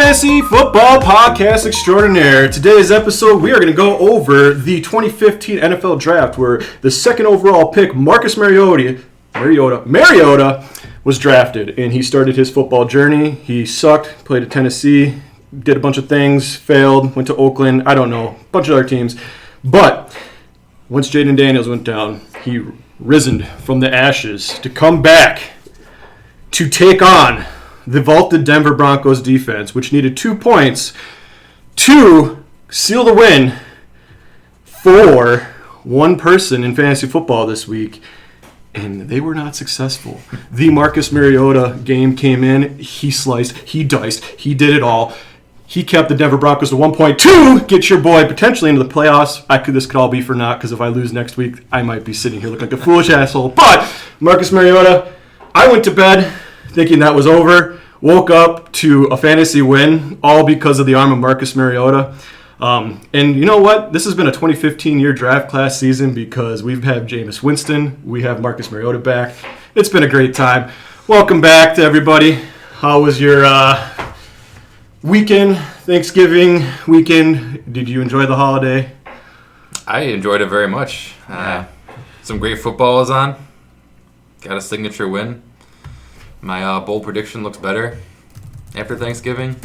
Fantasy Football Podcast Extraordinaire. Today's episode, we are going to go over the 2015 NFL Draft, where the second overall pick, Marcus Mariota, was drafted, and he started his football journey. He sucked, played at Tennessee, did a bunch of things, failed, went to Oakland, I don't know, a bunch of other teams. But once Jaden Daniels went down, he risen from the ashes to come back to take on the vaulted Denver Broncos defense, which needed 2 points to seal the win for one person in fantasy football this week, and they were not successful. The Marcus Mariota game came in. He sliced, he diced, he did it all. He kept the Denver Broncos to 1.2, get your boy potentially into the playoffs. This could all be for naught, because if I lose next week, I might be sitting here looking like a foolish asshole. But Marcus Mariota, I went to bed thinking that was over. Woke up to a fantasy win, all because of the arm of Marcus Mariota. And you know what? This has been a 2015 year draft class season because we've had Jameis Winston. We have Marcus Mariota back. It's been a great time. Welcome back to everybody. How was your weekend, Thanksgiving weekend? Did you enjoy the holiday? I enjoyed it very much. Some great football was on. Got a signature win. My bold prediction looks better after Thanksgiving.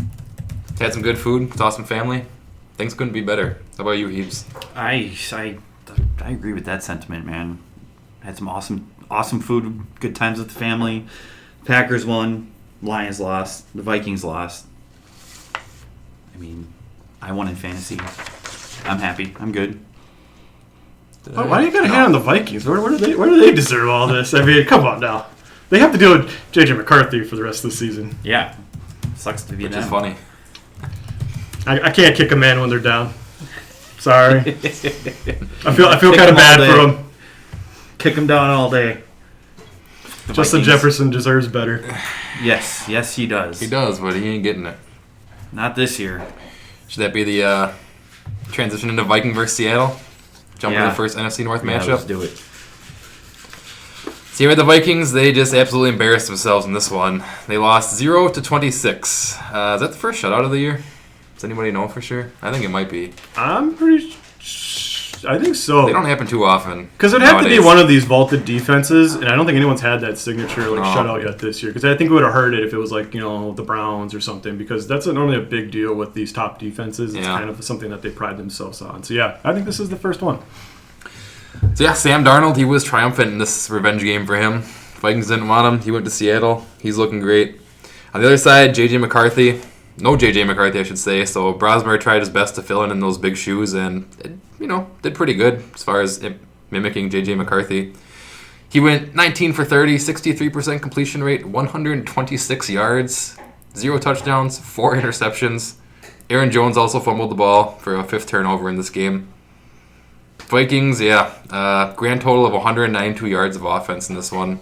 Had some good food, saw some family. Things couldn't be better. How about you, Heebs? I agree with that sentiment, man. Had some awesome food, good times with the family. Packers won, Lions lost, the Vikings lost. I mean, I won in fantasy. I'm happy. I'm good. Why do you got to hate on the Vikings? Where do they deserve all this? I mean, come on now. They have to deal with J.J. McCarthy for the rest of the season. Yeah. Sucks to be Which them. is funny. I can't kick a man when they're down. Sorry. I feel kind of bad for them. Kick them down all day. Justin Jefferson deserves better. Yes, he does. He does, but he ain't getting it. Not this year. Should that be the transition into Viking versus Seattle? Jump into the first NFC North matchup? Let's do it. See, with the Vikings, they just absolutely embarrassed themselves in this one. They lost 0-26. Is that the first shutout of the year? Does anybody know for sure? I think it might be. I think so. They don't happen too often. Because it'd have to be one of these vaulted defenses, and I don't think anyone's had that signature shutout yet this year. Because I think it would have hurt it if it was the Browns or something. Because that's normally a big deal with these top defenses. It's kind of something that they pride themselves on. So yeah, I think this is the first one. So yeah, Sam Darnold, he was triumphant in this revenge game for him. Vikings didn't want him. He went to Seattle. He's looking great. On the other side, J.J. McCarthy. No J.J. McCarthy, I should say. So Brosmer tried his best to fill in those big shoes and, did pretty good as far as mimicking J.J. McCarthy. He went 19 for 30, 63% completion rate, 126 yards, 0 touchdowns, 4 interceptions. Aaron Jones also fumbled the ball for a 5th turnover in this game. Vikings, grand total of 192 yards of offense in this one.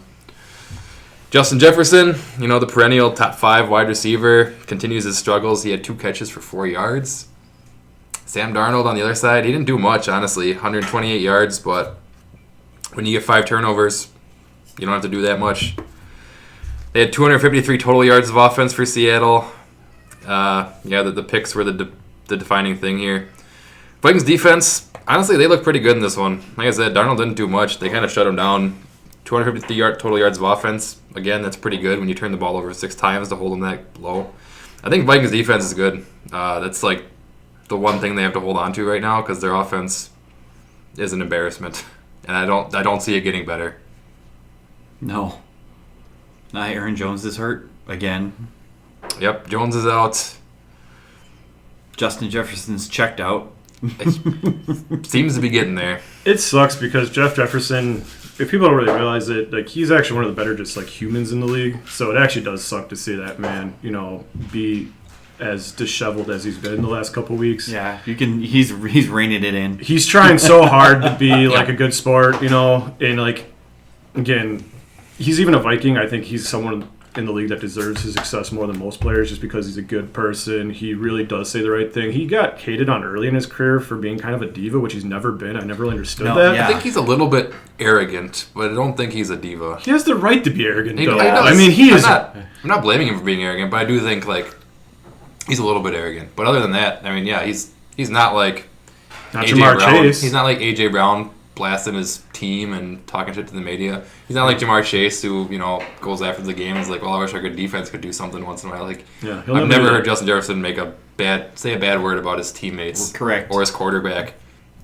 Justin Jefferson, the perennial top 5 wide receiver, continues his struggles. He had 2 catches for 4 yards. Sam Darnold on the other side, he didn't do much, honestly. 128 yards, but when you get 5 turnovers, you don't have to do that much. They had 253 total yards of offense for Seattle. The picks were the defining thing here. Vikings defense, honestly, they look pretty good in this one. Like I said, Darnold didn't do much. They kind of shut him down. 253 total yards of offense. Again, that's pretty good when you turn the ball over 6 times to hold them that low. I think Vikings defense is good. That's the one thing they have to hold on to right now because their offense is an embarrassment, and I don't see it getting better. No. Aaron Jones is hurt again. Yep, Jones is out. Justin Jefferson's checked out. Seems to be getting there. It sucks because Jeff Jefferson, if people don't really realize it, he's actually one of the better just humans in the league. So it actually does suck to see that man, be as disheveled as he's been the last couple weeks. Yeah, he's reining it in. He's trying so hard to be a good sport, and again, he's even a Viking. I think he's someone in the league that deserves his success more than most players just because he's a good person. He really does say the right thing. He got hated on early in his career for being kind of a diva, which he's never been. I never really understood that. Yeah. I think he's a little bit arrogant, but I don't think he's a diva. He has the right to be arrogant, though. I mean, he is... I'm not blaming him for being arrogant, but I do think, He's a little bit arrogant, but other than that, I mean, yeah, he's not like Not AJ Jamar Brown. Chase. He's not like AJ Brown blasting his team and talking shit to the media. He's not like Jamar Chase who goes after the game and is like, well, I wish our good defense could do something once in a while. Like, Yeah, I've never heard Justin Jefferson say a bad word about his teammates, Correct. or his quarterback,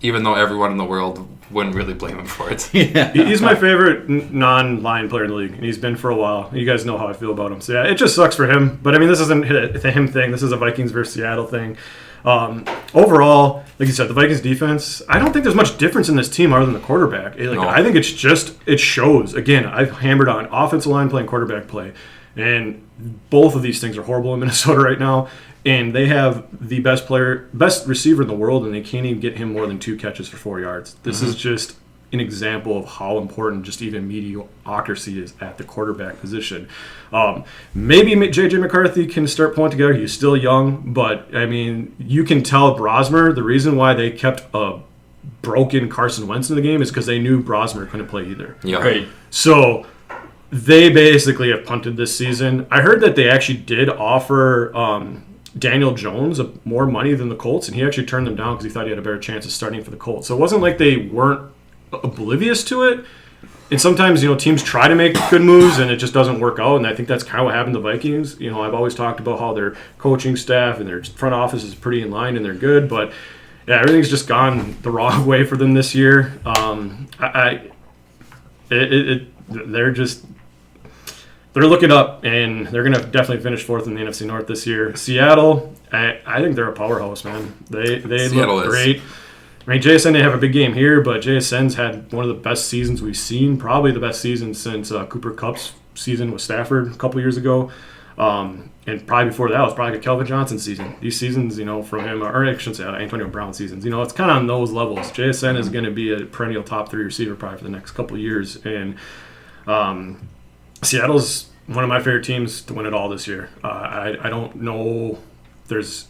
even though everyone in the world wouldn't really blame him for it. Yeah. He's my favorite non-line player in the league, and he's been for a while. You guys know how I feel about him. So, yeah, it just sucks for him. But, I mean, this isn't a him thing. This is a Vikings versus Seattle thing. Overall, like you said, the Vikings defense, I don't think there's much difference in this team other than the quarterback. No. I think it shows. Again, I've hammered on offensive line play and quarterback play. And both of these things are horrible in Minnesota right now. And they have the best receiver in the world, and they can't even get him more than 2 catches for 4 yards. This is just an example of how important just even mediocrity is at the quarterback position. Maybe J.J. McCarthy can start pulling together. He's still young, but, I mean, you can tell Brosmer, the reason why they kept a broken Carson Wentz in the game is because they knew Brosmer couldn't play either. Yeah. Right. So they basically have punted this season. I heard that they actually did offer Daniel Jones more money than the Colts, and he actually turned them down because he thought he had a better chance of starting for the Colts. So it wasn't like they weren't oblivious to it. And sometimes, teams try to make good moves and it just doesn't work out. And I think that's kind of what happened to the Vikings. I've always talked about how their coaching staff and their front office is pretty in line and they're good. But, yeah, everything's just gone the wrong way for them this year. They're looking up, and they're going to definitely finish 4th in the NFC North this year. Seattle, I think they're a powerhouse, man. They look great. I mean, JSN didn't have a big game here, but JSN's had one of the best seasons we've seen, probably the best season since Cooper Kupp's season with Stafford a couple years ago. And probably before that was probably a Kelvin Johnson season. These seasons, from him, or I shouldn't say that, Antonio Brown seasons. It's kind of on those levels. JSN is going to be a perennial top 3 receiver probably for the next couple of years. And Seattle's one of my favorite teams to win it all this year. I don't know if there's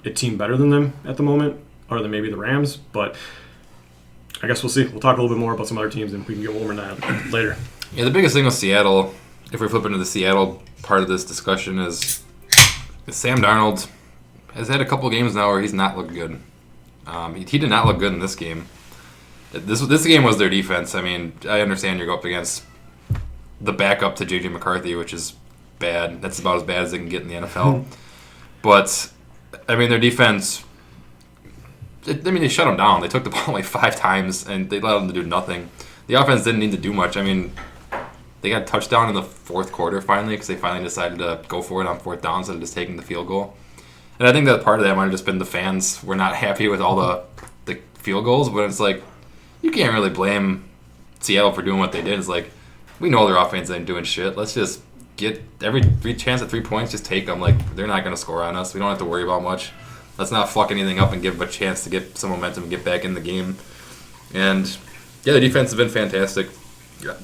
a team better than them at the moment, other than maybe the Rams, but I guess we'll see. We'll talk a little bit more about some other teams, and we can get warmer than that later. Yeah, the biggest thing with Seattle, if we flip into the Seattle part of this discussion, is Sam Darnold has had a couple games now where he's not looked good. He did not look good in this game. This game was their defense. I mean, I understand you're up against the backup to J.J. McCarthy, which is bad. That's about as bad as they can get in the NFL. But, I mean, their defense, they shut them down. They took the ball like 5 times, and they allowed them to do nothing. The offense didn't need to do much. I mean, they got a touchdown in the 4th quarter finally because they finally decided to go for it on 4th down instead of just taking the field goal. And I think that part of that might have just been the fans were not happy with all the field goals, but it's like, you can't really blame Seattle for doing what they did. It's like, we know their offense ain't doing shit. Let's just get every chance at 3 points, just take them. Like, they're not going to score on us. We don't have to worry about much. Let's not fuck anything up and give them a chance to get some momentum and get back in the game. And, yeah, the defense has been fantastic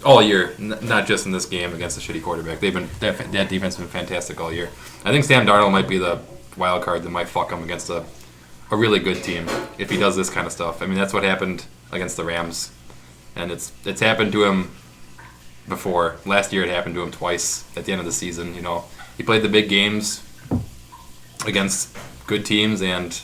all year, not just in this game against a shitty quarterback. That defense has been fantastic all year. I think Sam Darnold might be the wild card that might fuck him against a really good team if he does this kind of stuff. I mean, that's what happened against the Rams. And it's happened to him before. Last year it happened to him twice at the end of the season. He played the big games against good teams, and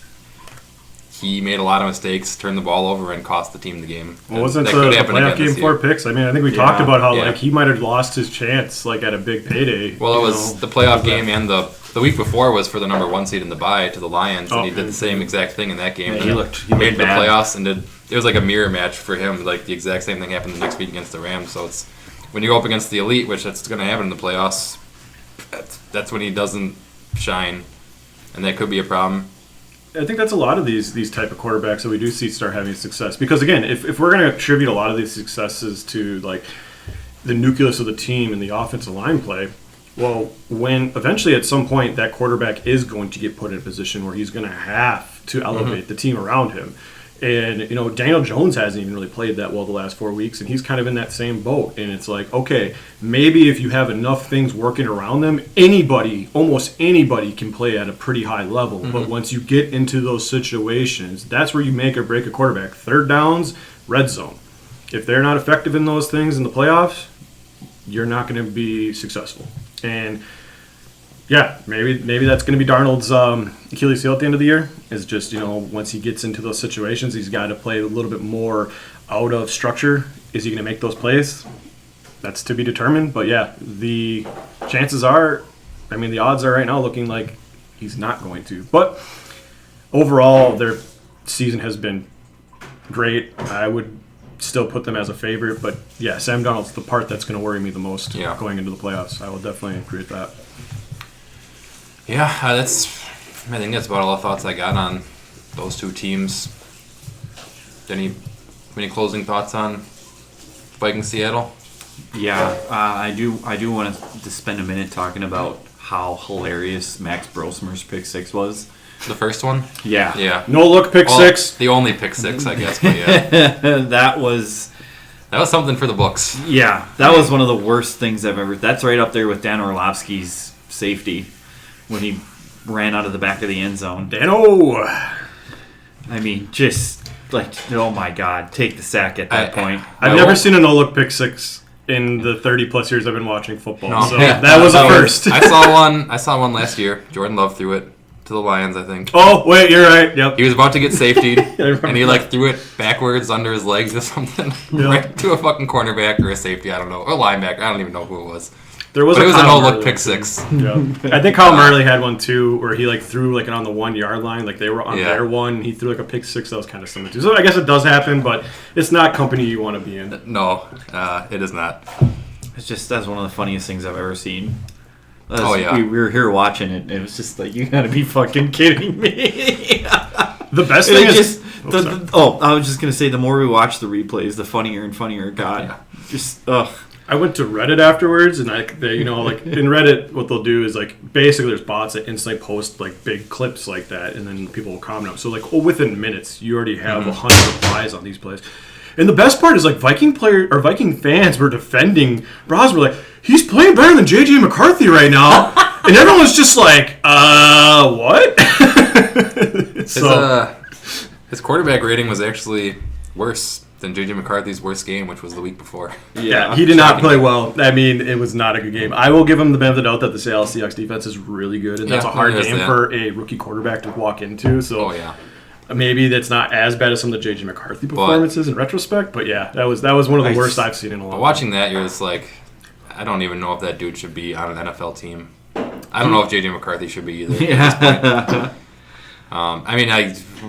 he made a lot of mistakes, turned the ball over, and cost the team the game. Well, wasn't the playoff game 4 picks? I mean, I think we talked about how he might have lost his chance at a big payday. Well, it was the playoff game, and the week before was for the number 1 seed in the bye to the Lions, and he did the same exact thing in that game. Yeah, he made the bad. playoffs, and it was like a mirror match for him. Like the exact same thing happened the next week against the Rams. So it's when you go up against the elite, which that's going to happen in the playoffs, that's when he doesn't shine, and that could be a problem. I think that's a lot of these type of quarterbacks that we do see start having success. Because, again, if we're going to attribute a lot of these successes to, the nucleus of the team and the offensive line play, well, when eventually at some point that quarterback is going to get put in a position where he's going to have to elevate the team around him. And, Daniel Jones hasn't even really played that well the last 4 weeks, and he's kind of in that same boat. And it's like, okay, maybe if you have enough things working around them, almost anybody can play at a pretty high level. But once you get into those situations, that's where you make or break a quarterback. 3rd downs, red zone. If they're not effective in those things in the playoffs, you're not going to be successful. And Yeah, maybe that's going to be Darnold's Achilles heel at the end of the year. Is just once he gets into those situations, he's got to play a little bit more out of structure. Is he going to make those plays? That's to be determined. But yeah, the chances are, the odds are right now looking like he's not going to. But overall, their season has been great. I would still put them as a favorite. But yeah, Sam Darnold's the part that's going to worry me the most going into the playoffs. I will definitely agree with that. Yeah, I think that's about all the thoughts I got on those two teams. Any closing thoughts on Vikings Seattle? Yeah, I do want to spend a minute talking about how hilarious Max Brosmer's pick six was. The first one? Yeah. Yeah. No look pick six. The only pick six, I guess, but yeah. That was something for the books. Yeah, that was one of the worst things I've ever. That's right up there with Dan Orlovsky's safety when he ran out of the back of the end zone. Dano! Just like, oh my God, take the sack at that point. I've never seen a no-look pick six in the 30-plus years I've been watching football. No. So that was a first. I saw one last year. Jordan Love threw it to the Lions, I think. Oh, wait, you're right. Yep. He was about to get safetied, and he threw it backwards under his legs or something, right to a fucking cornerback or a safety, I don't know, or linebacker. I don't even know who it was. There was but a it was a Kyle no-look Murray pick six. Yeah. I think Kyle Murray had one too, where he threw it on the 1 yard line, they were on their one. He threw a pick six that was kind of similar to. So I guess it does happen, but it's not company you want to be in. No, it is not. That's one of the funniest things I've ever seen. We were here watching it, and it was just like, you gotta be fucking kidding me. The best thing is... I was just gonna say, the more we watch the replays, the funnier and funnier it got. Yeah. Just, ugh. I went to Reddit afterwards, and in Reddit, what they'll do is basically there's bots that instantly post big clips like that, and then people will comment them. So within minutes, you already have 100 replies on these plays. And the best part is Viking fans were defending Bros. Were he's playing better than JJ McCarthy right now, and everyone's just what? His quarterback rating was actually worse than JJ McCarthy's worst game, which was the week before. Yeah, he did not play well. It was not a good game. I will give him the benefit of the doubt that the Seattle Seahawks defense is really good, and that's a hard game for a rookie quarterback to walk into. So maybe that's not as bad as some of the JJ McCarthy performances in retrospect, but yeah, that was one of the worst I've seen in a long time. Watching that, you're just I don't even know if that dude should be on an NFL team. I don't know if JJ McCarthy should be either. Yeah.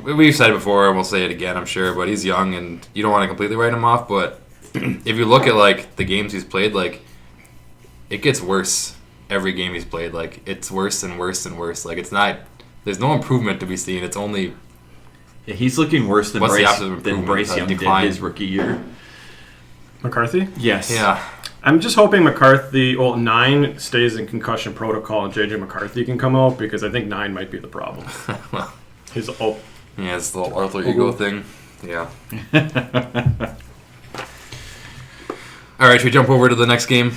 We've said it before, and we'll say it again, I'm sure, but he's young, and you don't want to completely write him off, but if you look at, the games he's played, it gets worse every game he's played. It's worse and worse and worse. There's no improvement to be seen. It's only... Yeah, he's looking worse than Bryce Young did his rookie year. McCarthy? Yes. Yeah. I'm just hoping McCarthy, 9 stays in concussion protocol and JJ McCarthy can come out, because I think 9 might be the problem. It's the little alter ego thing. Yeah. All right, should we jump over to the next game?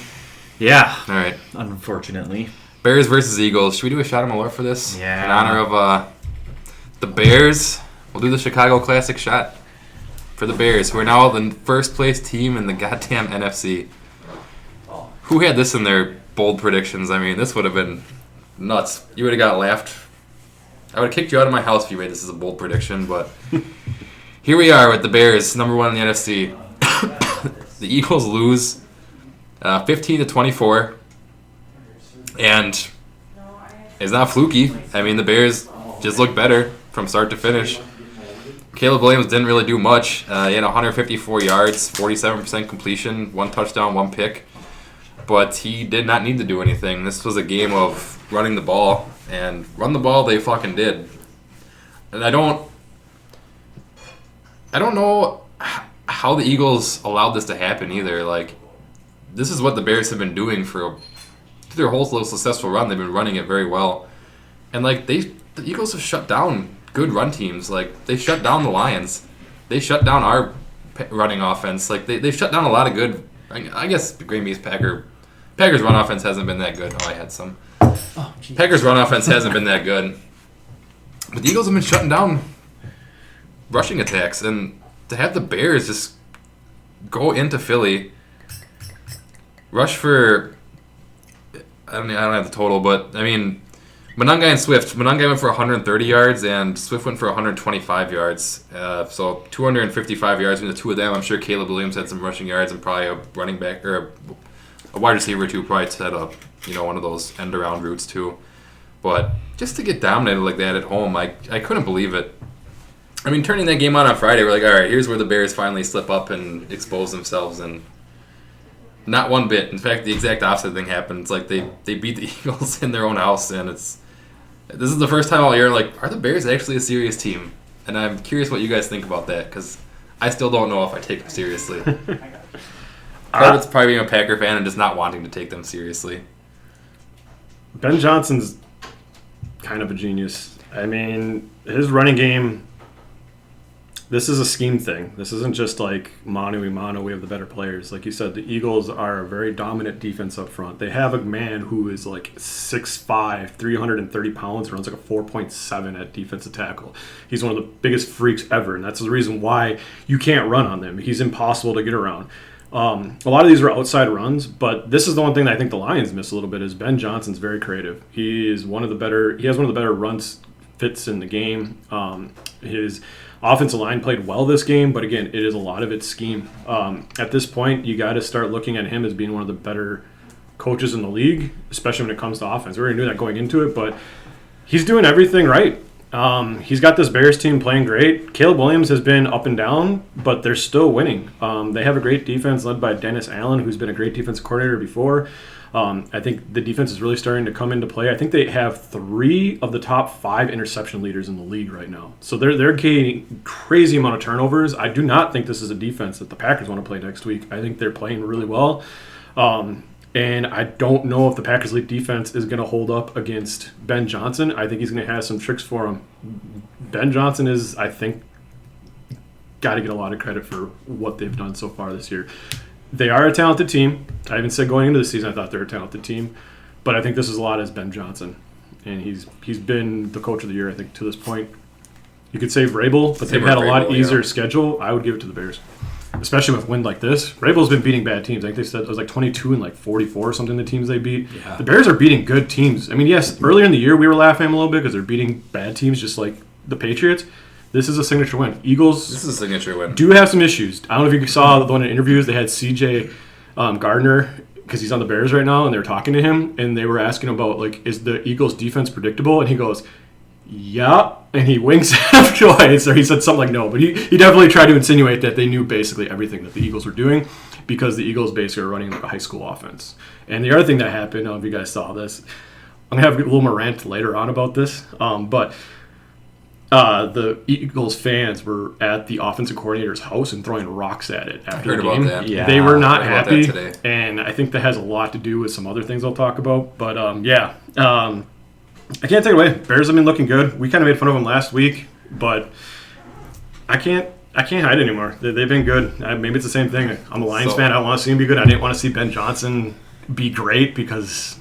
Yeah. All right. Unfortunately. Bears versus Eagles. Should we do a shot of Malort for this? Yeah. In honor of the Bears, we'll do the Chicago Classic shot for the Bears, who are now the first place team in the goddamn NFC. Who had this in their bold predictions? This would have been nuts. You would have got laughed. I would have kicked you out of my house if you made this as a bold prediction, but here we are with the Bears, number 1 in the NFC. The Eagles lose 15-24, and it's not fluky. The Bears just look better from start to finish. Caleb Williams didn't really do much. He had 154 yards, 47% completion, 1 touchdown, 1 pick. But he did not need to do anything. This was a game of running the ball, and run the ball they fucking did. And I don't know how the Eagles allowed this to happen either. This is what the Bears have been doing for their whole little successful run. They've been running it very well. And the Eagles have shut down good run teams. They shut down the Lions. They shut down our running offense. They shut down a lot of good. I guess Green Bay's Packers run offense hasn't been that good. Oh, I had some. Packers run offense hasn't been that good. But the Eagles have been shutting down rushing attacks, and to have the Bears just go into Philly, rush for I don't have the total, but I mean, Monangai and Swift. Monangai went for 130 yards, and Swift went for 125 yards. So 255 yards between the two of them. I'm sure Caleb Williams had some rushing yards, and probably a running back or a wide receiver too. Probably set up, one of those end around routes too. But just to get dominated like that at home, I couldn't believe it. I mean, turning that game on Friday, we're like, all right, here's where the Bears finally slip up and expose themselves, and not one bit. In fact, the exact opposite thing happened. It's like they beat the Eagles in their own house, and this is the first time all year, like, are the Bears actually a serious team? And I'm curious what you guys think about that, because I still don't know if I take them seriously. Part of it's probably being a Packer fan and just not wanting to take them seriously. Ben Johnson's kind of a genius. I mean, his running game, this is a scheme thing. This isn't just like mano a mano, we have the better players. Like you said, the Eagles are a very dominant defense up front. They have a man who is like 6'5", 330 pounds, runs like a 4.7 at defensive tackle. He's one of the biggest freaks ever, and that's the reason why you can't run on them. He's impossible to get around. A lot of these are outside runs, but this is the one thing that I think the Lions miss a little bit is Ben Johnson's very creative. He has one of the better runs fits in the game. His offensive line played well this game, but again, it is a lot of its scheme. At this point, you got to start looking at him as being one of the better coaches in the league, especially when it comes to offense. We already knew that going into it, but he's doing everything right. He's got this Bears team playing great. Caleb Williams has been up and down, but they're still winning. They have a great defense led by Dennis Allen, who's been a great defensive coordinator before. I think the defense is really starting to come into play. I think they have 3 of the top 5 interception leaders in the league right now. So they're getting crazy amount of turnovers. I do not think this is a defense that the Packers want to play next week. I think they're playing really well. And I don't know if the Packers league defense is going to hold up against Ben Johnson. I think he's going to have some tricks for him. Ben Johnson is, I think, got to get a lot of credit for what they've done so far this year. They are a talented team. I even said going into the season I thought they were a talented team. But I think this is a lot as Ben Johnson. And he's been the coach of the year, I think, to this point. You could say Vrabel, but they've had a lot easier schedule. I would give it to the Bears, especially with a win like this. Vrabel's been beating bad teams. I think they said it was like 22 and like 44 or something, the teams they beat. Yeah. The Bears are beating good teams. I mean, yes, earlier in the year we were laughing at them a little bit because they're beating bad teams just like the Patriots. This is a signature win. Eagles This is a signature win. Do have some issues. I don't know if you saw the one in interviews. They had C.J. Gardner because he's on the Bears right now, and they were talking to him, and they were asking about, like, is the Eagles' defense predictable? And he goes, yeah, and he winks twice, or he said something like no. But he definitely tried to insinuate that they knew basically everything that the Eagles were doing because the Eagles basically are running like a high school offense. And the other thing that happened, I don't know if you guys saw this, I'm going to have a little more rant later on about this, but the Eagles fans were at the offensive coordinator's house and throwing rocks at it after the game. About that. Yeah, they were not happy, and I think that has a lot to do with some other things I'll talk about. But I can't take it away. Bears have been looking good. We kind of made fun of them last week, but I can't hide anymore. They've been good. Maybe it's the same thing. I'm a Lions fan. I want to see him be good. I didn't want to see Ben Johnson be great because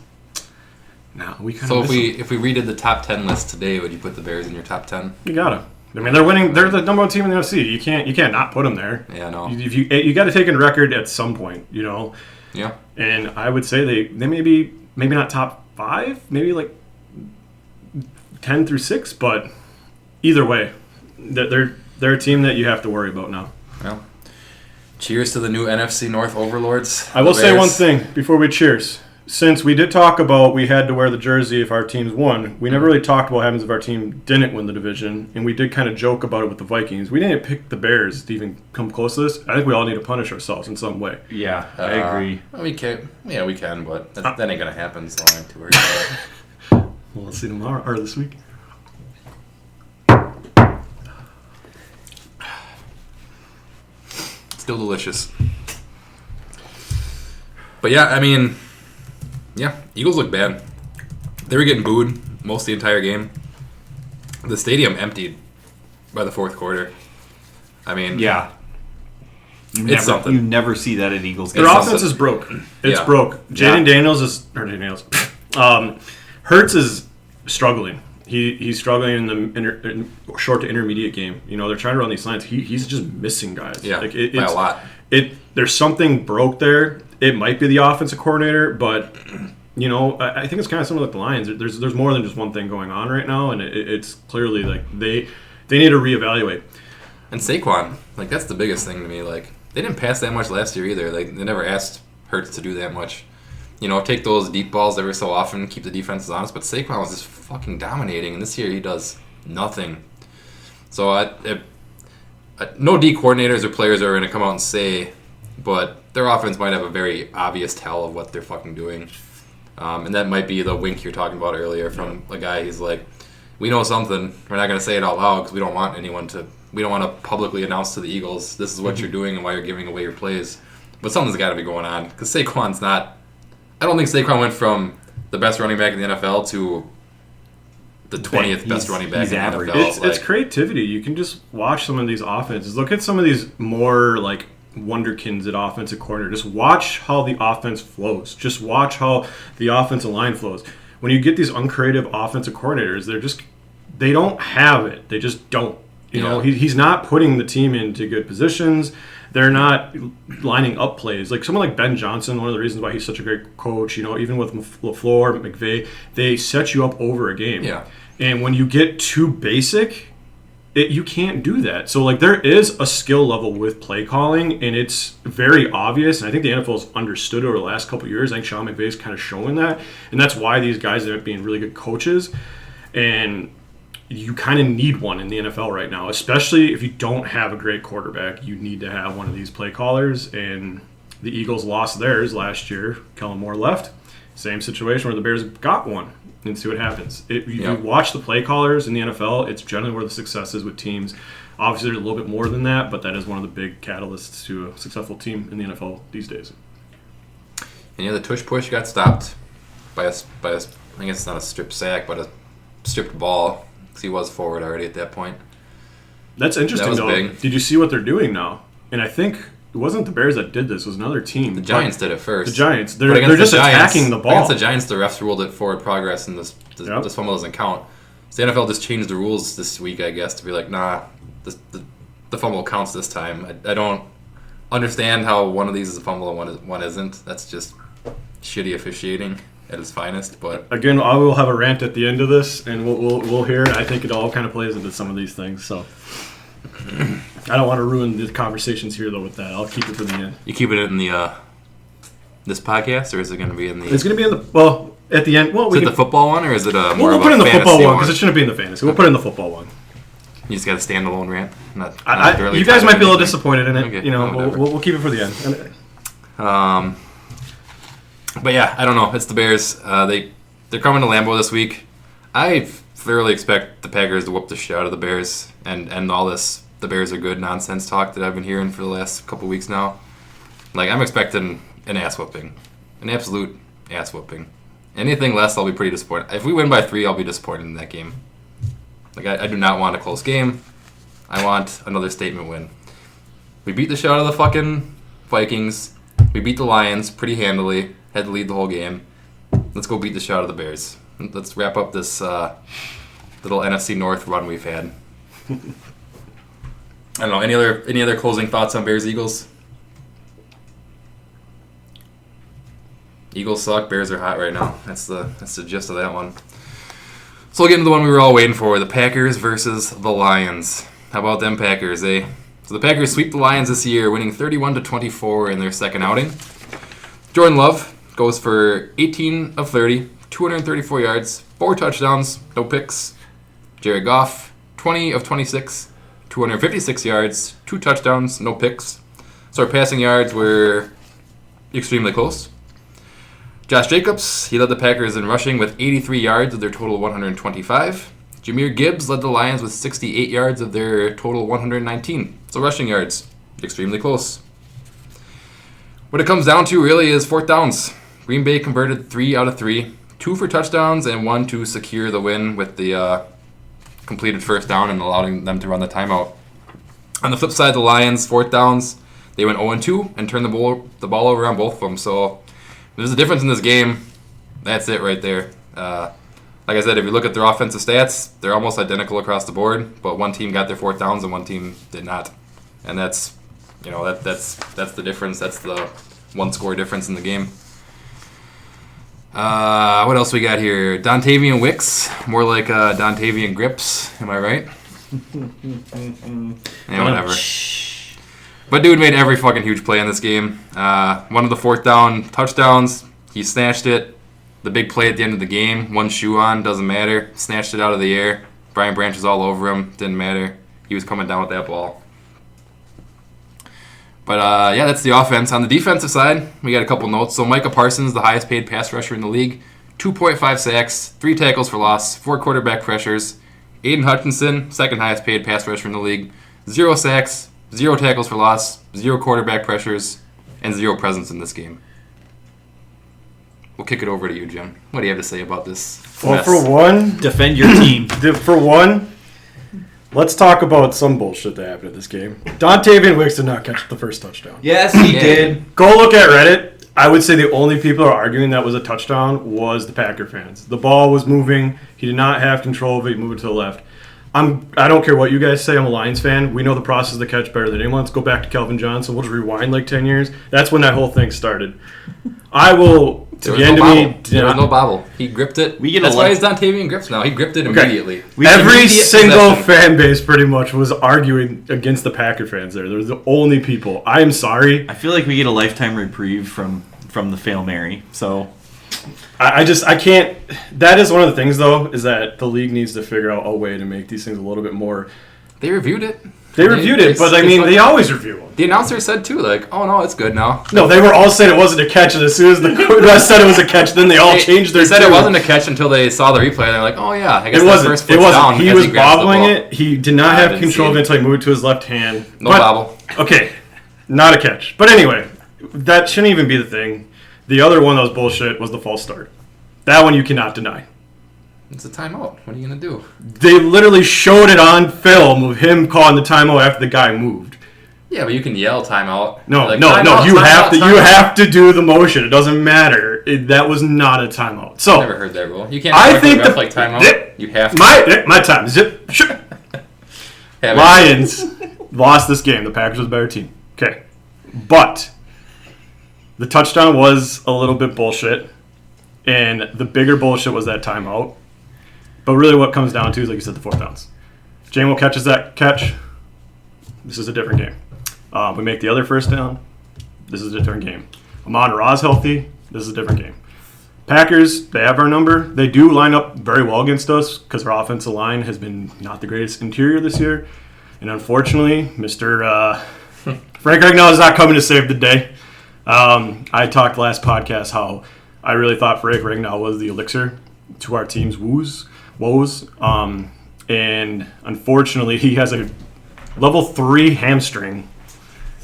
we kind of. So if we redid the top 10 list today, would you put the Bears in your top 10? You gotta. I mean, they're winning. They're the number one team in the NFC. You can't not put them there. Yeah, no. You got to take a record at some point. Yeah. And I would say they may be maybe not top 5, maybe like 10 through 6, but either way, they're a team that you have to worry about now. Well, cheers to the new NFC North overlords. I will say one thing before we cheers. Since we did talk about we had to wear the jersey if our teams won, we never really talked about what happens if our team didn't win the division, and we did kind of joke about it with the Vikings. We didn't pick the Bears to even come close to this. I think we all need to punish ourselves in some way. Yeah, I agree. We can, but that ain't going to happen, so I ain't too worried about it. Well, let's see tomorrow, or this week. Still delicious. But Eagles look bad. They were getting booed most of the entire game. The stadium emptied by the fourth quarter. Yeah. Something. You never see that at Eagles games. Their offense is broke. It's broke. Jaden Daniels Hurts is struggling. He's struggling in the short to intermediate game. They're trying to run these lines. He's just missing guys. Yeah, by a lot. There's something broke there. It might be the offensive coordinator, but I think it's kind of similar with the Lions. There's more than just one thing going on right now, and it's clearly like they need to reevaluate. And Saquon, like that's the biggest thing to me. Like they didn't pass that much last year either. Like they never asked Hurts to do that much. Take those deep balls every so often, keep the defenses honest. But Saquon was just fucking dominating, and this year he does nothing. So no D coordinators or players are going to come out and say, but their offense might have a very obvious tell of what they're fucking doing. And that might be the wink you're talking about earlier from a guy. He's like, we know something. We're not going to say it out loud because we don't want to publicly announce to the Eagles, this is what you're doing and why you're giving away your plays. But something's got to be going on because Saquon's not. I don't think Saquon went from the best running back in the NFL to the 20th best running back in the NFL. It's creativity. You can just watch some of these offenses. Look at some of these more like wonderkins at offensive coordinator. Just watch how the offense flows. Just watch how the offensive line flows. When you get these uncreative offensive coordinators, they don't have it. They just don't. He's not putting the team into good positions. They're not lining up plays. Like someone like Ben Johnson, one of the reasons why he's such a great coach, even with LaFleur, McVay, they set you up over a game. Yeah. And when you get too basic, you can't do that. So like there is a skill level with play calling, and it's very obvious. And I think the NFL has understood over the last couple of years. I think Sean McVay is kind of showing that, and that's why these guys end up being really good coaches. And you kind of need one in the NFL right now, especially if you don't have a great quarterback. You need to have one of these play callers, and the Eagles lost theirs last year. Kellen Moore left. Same situation where the Bears got one, and see what happens. You watch the play callers in the NFL, it's generally where the success is with teams. Obviously, there's a little bit more than that, but that is one of the big catalysts to a successful team in the NFL these days. And the tush push got stopped by a I guess it's not a strip sack, but a stripped ball. Because he was forward already at that point. That's interesting, that was though. Big. Did you see what they're doing now? And I think it wasn't the Bears that did this. It was another team. The Giants did it first. The Giants. They're just attacking the ball. Against the Giants, the refs ruled it forward progress, and this fumble doesn't count. So the NFL just changed the rules this week, I guess, to be like, nah, the fumble counts this time. I don't understand how one of these is a fumble and one isn't. That's just shitty officiating at its finest. But again, I will have a rant at the end of this, and we'll hear it. I think it all kind of plays into some of these things. So I don't want to ruin the conversations here, though, with that. I'll keep it for the end. You keep it in the this podcast, or is it going to be in the? It's going to be in the at the end. Well, is it the football one, or is it a more we'll of put a in the football one because one? it shouldn't be in the fantasy. We'll put in the football one. You just got a standalone rant. You guys might be a little disappointed in it. Okay, we'll keep it for the end. But yeah, I don't know. It's the Bears. They're coming to Lambeau this week. I thoroughly expect the Packers to whoop the shit out of the Bears and all this the Bears are good nonsense talk that I've been hearing for the last couple weeks now. Like, I'm expecting an ass whooping. An absolute ass whooping. Anything less, I'll be pretty disappointed. If we win by 3, I'll be disappointed in that game. Like, I do not want a close game. I want another statement win. We beat the shit out of the fucking Vikings. We beat the Lions pretty handily. Had to lead the whole game. Let's go beat the shit out of the Bears. Let's wrap up this little NFC North run we've had. I don't know. Any other closing thoughts on Bears Eagles? Eagles suck. Bears are hot right now. That's the gist of that one. So we'll get into the one we were all waiting for: the Packers versus the Lions. How about them Packers, eh? So the Packers sweep the Lions this year, winning 31-24 in their second outing. Jordan Love goes for 18 of 30, 234 yards, 4 touchdowns, no picks. Jared Goff, 20 of 26, 256 yards, 2 touchdowns, no picks. So our passing yards were extremely close. Josh Jacobs, he led the Packers in rushing with 83 yards of their total 125. Jahmyr Gibbs led the Lions with 68 yards of their total 119. So rushing yards, extremely close. What it comes down to really is fourth downs. Green Bay converted 3 out of 3, 2 for touchdowns and 1 to secure the win with the completed first down and allowing them to run the timeout. On the flip side, the Lions, fourth downs, they went 0-2 and turned the ball over on both of them. So there's a difference in this game. That's it right there. Like I said, if you look at their offensive stats, they're almost identical across the board, but one team got their fourth downs and one team did not. And that's the difference. That's the one score difference in the game. What else we got here? Dontavian Wicks, more like Dontavian Grips. Am I right? Yeah, whatever. But dude made every fucking huge play in this game. One of the fourth down touchdowns, he snatched it. The big play at the end of the game, one shoe on, doesn't matter. Snatched it out of the air. Brian Branch was all over him, didn't matter. He was coming down with that ball. But yeah, that's the offense. On the defensive side, we got a couple notes. So Micah Parsons, the highest paid pass rusher in the league, 2.5 sacks, 3 tackles for loss, 4 quarterback pressures. Aiden Hutchinson, second highest paid pass rusher in the league, 0 sacks, 0 tackles for loss, 0 quarterback pressures, and 0 presence in this game. We'll kick it over to you, Jim. What do you have to say about this? Well, mess? for one, Defend your team. for one, let's talk about some bullshit that happened in this game. Dontavian Wicks did not catch the first touchdown. Yes, he did. Go look at Reddit. I would say the only people who are arguing that was a touchdown was the Packer fans. The ball was moving. He did not have control of it. He moved it to the left. I don't care what you guys say. I'm a Lions fan. We know the process of the catch better than anyone. Let's go back to Calvin Johnson. We'll just rewind like 10 years. That's when that whole thing started. I will, to the end of me... There was no bobble. He gripped it. That's why he's Dontavian Grips now. He gripped it immediately. Every single fan base pretty much was arguing against the Packer fans there. They're the only people. I am sorry. I feel like we get a lifetime reprieve from the Fail Mary. So... I can't. That is one of the things, though, is that the league needs to figure out a way to make these things a little bit more. They reviewed it. They reviewed it, but I mean, they always review them. The announcer said too, like, "Oh no, it's good now." No, they were all saying it wasn't a catch, and as soon as the rest said it was a catch, then they all changed their. They said it wasn't a catch until they saw the replay. They're like, "Oh yeah, I guess it wasn't. First foot's down." He was bobbling it. He did not have control of it until he moved to his left hand. No bobble. Okay, not a catch. But anyway, that shouldn't even be the thing. The other one that was bullshit was the false start. That one you cannot deny. It's a timeout. What are you going to do? They literally showed it on film of him calling the timeout after the guy moved. Yeah, but you can yell timeout. No. Like, You timeout. have to do the motion. It doesn't matter. That was not a timeout. So I've never heard that rule. You can't. I think the like timeout. You have to. My time. Zip. Lions lost this game. The Packers was a better team. Okay, but the touchdown was a little bit bullshit. And the bigger bullshit was that timeout. But really what comes down to is, like you said, the fourth downs. J-Mo catches that catch. This is a different game. We make the other first down. This is a different game. Amon-Ra's healthy. This is a different game. Packers, they have our number. They do line up very well against us because our offensive line has been not the greatest interior this year. And unfortunately, Mr. Frank Ragnow is not coming to save the day. I talked last podcast how I really thought Frank Ragnow was the elixir to our team's woes. And unfortunately, he has a level 3 hamstring.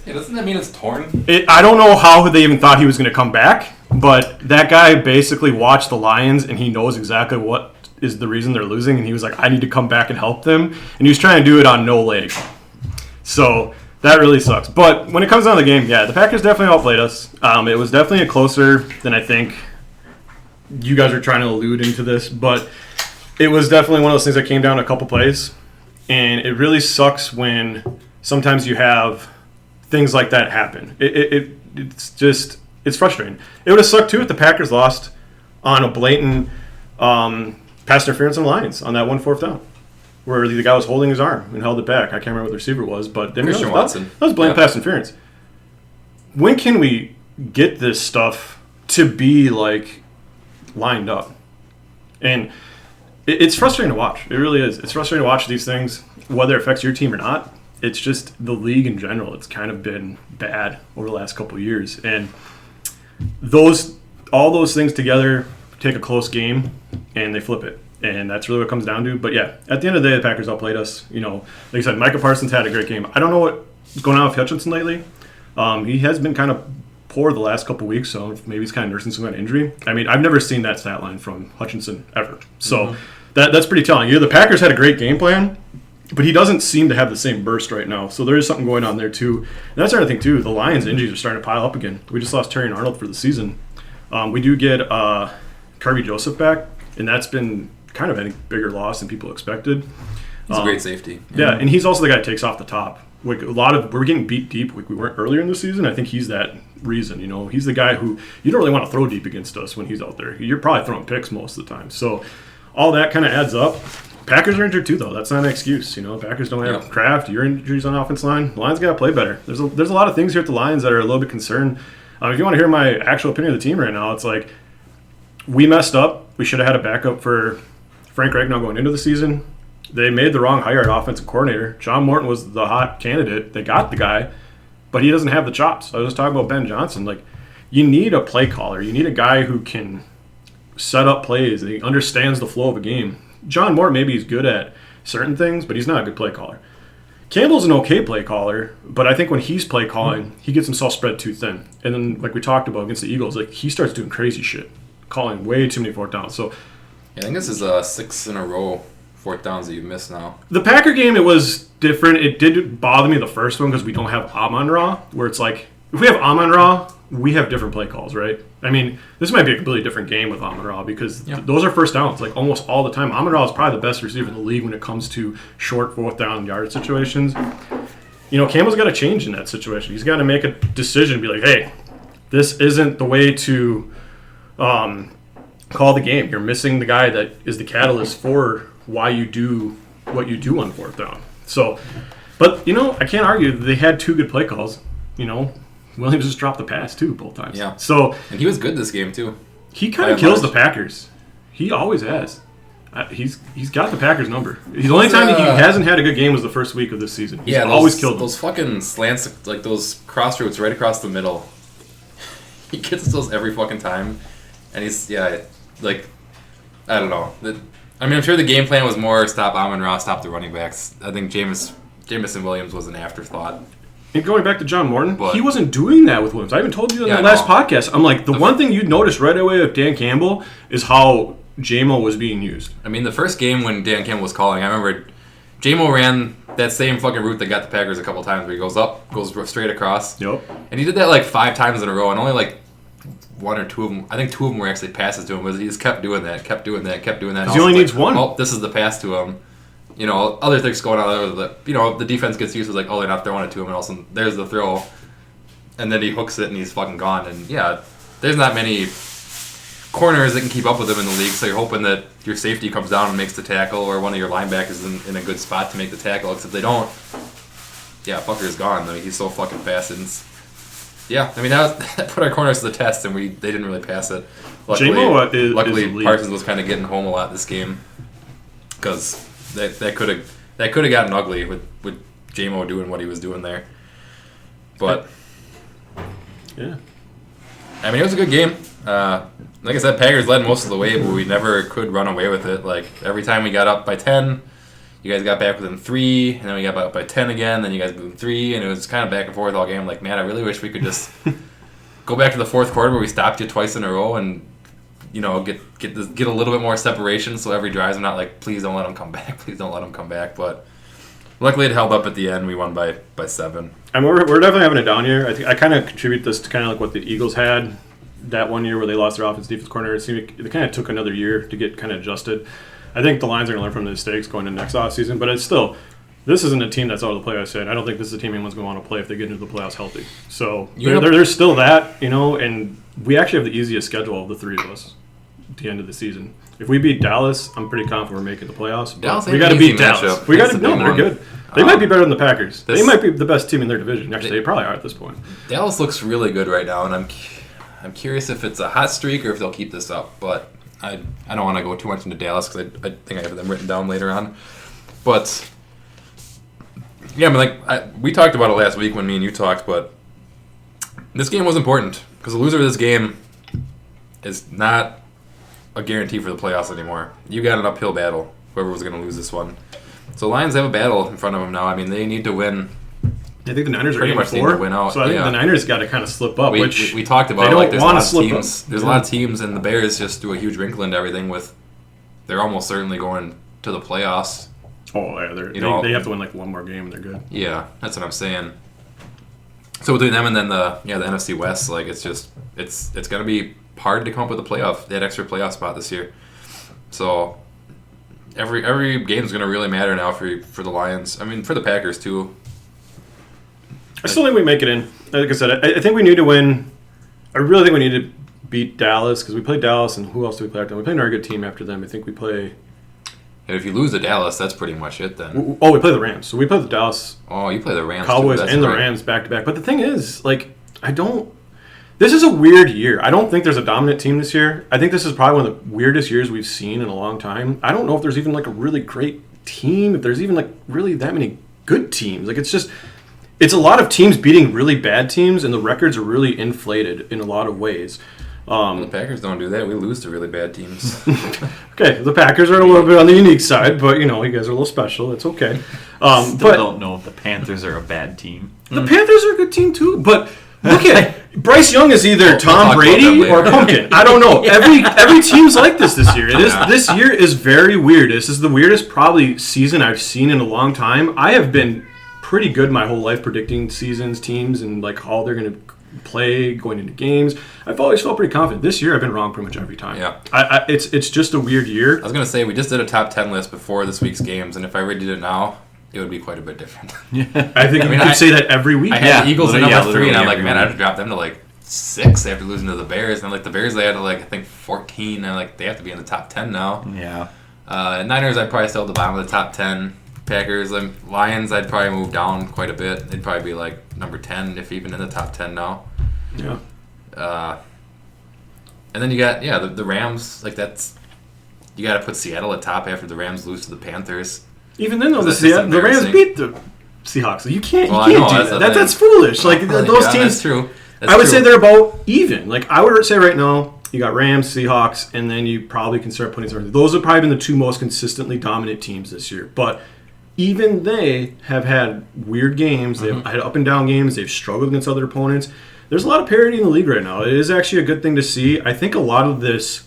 Yeah, doesn't that mean it's torn? I don't know how they even thought he was going to come back, but that guy basically watched the Lions, and he knows exactly what is the reason they're losing, and he was like, I need to come back and help them. And he was trying to do it on no leg. So that really sucks. But when it comes down to the game, yeah, the Packers definitely outplayed us. It was definitely closer than I think you guys are trying to allude into this, but it was definitely one of those things that came down to a couple plays, and it really sucks when sometimes you have things like that happen. It's frustrating. It would have sucked too if the Packers lost on a blatant pass interference on the Lions on that 1 4th down, where the guy was holding his arm and held it back. I can't remember what the receiver was, but Christian Watson. That was blatant pass interference. When can we get this stuff to be like lined up? And it's frustrating to watch. It really is. It's frustrating to watch these things, whether it affects your team or not. It's just the league in general. It's kind of been bad over the last couple of years. And all those things together take a close game and they flip it. And that's really what it comes down to. But yeah, at the end of the day, the Packers outplayed us. You know, like I said, Micah Parsons had a great game. I don't know what's going on with Hutchinson lately. He has been kind of poor the last couple weeks, so maybe he's kind of nursing some kind of injury. I mean, I've never seen that stat line from Hutchinson ever. So that's pretty telling. The Packers had a great game plan, but he doesn't seem to have the same burst right now. So there is something going on there too. And that's another thing too. The Lions' injuries are starting to pile up again. We just lost Terry and Arnold for the season. We do get Carvey Joseph back, and that's been kind of a bigger loss than people expected. He's a great safety. Yeah, and he's also the guy that takes off the top. Like we're getting beat deep like we weren't earlier in the season. I think he's that reason. He's the guy who you don't really want to throw deep against us when he's out there. You're probably throwing picks most of the time. So all that kind of adds up. Packers are injured too, though. That's not an excuse. Packers don't have Kraft. Your injuries on the offense line. The Lions got to play better. There's a lot of things here at the Lions that are a little bit concerned. If you want to hear my actual opinion of the team right now, it's like we messed up. We should have had a backup for Frank Ragnow going into the season. They made the wrong hire at offensive coordinator. John Morton was the hot candidate. They got the guy, but he doesn't have the chops. I was just talking about Ben Johnson. Like, you need a play caller. You need a guy who can set up plays. He understands the flow of a game. John Morton, maybe he's good at certain things, but he's not a good play caller. Campbell's an okay play caller, but I think when he's play calling, he gets himself spread too thin. And then, like we talked about against the Eagles, like he starts doing crazy shit, calling way too many fourth downs. So I think this is 6 in a row fourth downs that you've missed now. The Packer game, it was different. It did bother me the first one because we don't have Amon-Ra, where it's like, if we have Amon-Ra, we have different play calls, right? I mean, this might be a completely different game with Amon-Ra because those are first downs, like almost all the time. Amon-Ra is probably the best receiver in the league when it comes to short fourth down yard situations. Campbell's got to change in that situation. He's got to make a decision, be like, hey, this isn't the way to call the game. You're missing the guy that is the catalyst for why you do what you do on fourth down. So, but, I can't argue. They had 2 good play calls. Williams just dropped the pass, too, both times. Yeah. So, and he was good this game, too. He kind of kills the Packers. He always has. He's got the Packers number. The only time that he hasn't had a good game was the first week of this season. He's always killed them. Those fucking slants, like those crossroads right across the middle. He gets those every fucking time. And he's, I don't know. I'm sure the game plan was more stop Amon-Ra, stop the running backs. I think Jameson Williams was an afterthought. And going back to John Morton, he wasn't doing that with Williams. I even told you in the last podcast. I'm like, the one thing you'd notice right away with Dan Campbell is how J-Mo was being used. The first game when Dan Campbell was calling, I remember J-Mo ran that same fucking route that got the Packers a couple times where he goes up, goes straight across. Yep. And he did that like 5 times in a row, and only like 1 or 2 of them, I think 2 of them were actually passes to him, but he just kept doing that. Because he only needs one. Oh, this is the pass to him. Other things going on. The defense gets used to like, they're not throwing it to him, and all of a sudden there's the throw, and then he hooks it and he's fucking gone. And there's not many corners that can keep up with him in the league, so you're hoping that your safety comes down and makes the tackle, or one of your linebackers is in a good spot to make the tackle. Except they don't. Fucker's gone. He's so fucking fast. And that put our corners to the test, and they didn't really pass it. Luckily, Parsons was kind of getting home a lot this game because that could have gotten ugly with J-Mo doing what he was doing there. But it was a good game. Like I said, Packers led most of the way, but we never could run away with it. Like every time we got up by 10, you guys got back within 3, and then we got up by 10 again, then you guys within 3, and it was kind of back and forth all game. Like, man, I really wish we could just go back to the fourth quarter where we stopped you twice in a row and get a little bit more separation. So every drive, I'm not like, please don't let them come back, please don't let them come back. But luckily, it held up at the end. We won by 7. And we're definitely having a down year. I kind of contribute this to kind of like what the Eagles had that one year where they lost their offense defense corner. It seemed like they kind of took another year to get kind of adjusted. I think the Lions are going to learn from the mistakes going into next offseason, but it's still, this isn't a team that's out of the playoffs yet. I don't think this is a team anyone's going to want to play if they get into the playoffs healthy. So there's still that, and we actually have the easiest schedule of the 3 of us at the end of the season. If we beat Dallas, I'm pretty confident we're making the playoffs. Dallas we got to beat Dallas. We got to they're good. They might be better than the Packers. They might be the best team in their division. Actually, they probably are at this point. Dallas looks really good right now, and I'm curious if it's a hot streak or if they'll keep this up, but I don't want to go too much into Dallas because I think I have them written down later on. But, we talked about it last week when me and you talked, but this game was important because the loser of this game is not a guarantee for the playoffs anymore. You got an uphill battle, whoever was going to lose this one. So Lions have a battle in front of them now. They need to win. I think the Niners pretty are much need to win out. So I think the Niners got to kind of slip up. We talked about they don't there's want to slip up. There's a lot of teams, and the Bears just do a huge wrinkle into everything with. They're almost certainly going to the playoffs. Oh yeah, they have to win like one more game and they're good. Yeah, that's what I'm saying. So between them and then the NFC West, it's gonna be hard to come up with that extra playoff spot this year. So every game's gonna really matter now for the Lions. For the Packers too. I still think we make it in. Like I said, I think we need to win. I really think we need to beat Dallas because we played Dallas, and who else do we play after them? We play another good team after them. I think we play. And if you lose to Dallas, that's pretty much it then. Oh, we play the Rams. So we play the Dallas Oh, you play the Rams. Cowboys too. That's and the right. Rams back to back. But the thing is, like, I don't. This is a weird year. I don't think there's a dominant team this year. I think this is probably one of the weirdest years we've seen in a long time. I don't know if there's even like a really great team. If there's even like really that many good teams. Like it's a lot of teams beating really bad teams, and the records are really inflated in a lot of ways. The Packers don't do that. We lose to really bad teams. Okay, the Packers are a little bit on the unique side, but you guys are a little special. It's okay. Still But don't know if the Panthers are a bad team. the Panthers are a good team too. But look at Bryce Young is either We'll Tom talk about Brady that or later. Pumpkin. I don't know. Every team's like this year. This year is very weird. This is the weirdest probably season I've seen in a long time. I have been pretty good my whole life predicting seasons, teams, and like how they're going to play going into games. I've always felt pretty confident. This year I've been wrong pretty much every time. Yeah. It's just a weird year. I was going to say, we just did a top 10 list before this week's games, and if I redid it now, it would be quite a bit different. I think you could say that every week. I had the Eagles at number 3, and literally I'm like, every man, I week. would drop them to like 6 after losing to the Bears. And like the Bears, they had to like, I think 14, and like they have to be in the top 10 now. Yeah. Niners, I'd probably still at the bottom of the top 10. Packers, Lions, I'd probably move down quite a bit. They'd probably be like number 10, if even in the top 10 now. Yeah. And then you got, the Rams, like that's, you got to put Seattle at top after the Rams lose to the Panthers. Even then, though, That's the just Rams embarrassing. beat the Seahawks. So you can't, Well, you I can't know, do that's the that. thing. That's foolish. Like Well, those yeah, teams. That's true. I would say they're about even. Like I would say right now, you got Rams, Seahawks, and then you probably can start putting some. Those have probably been the two most consistently dominant teams this year. But even they have had weird games. They've had up and down games. They've struggled against other opponents. There's a lot of parity in the league right now. It is actually a good thing to see. I think a lot of this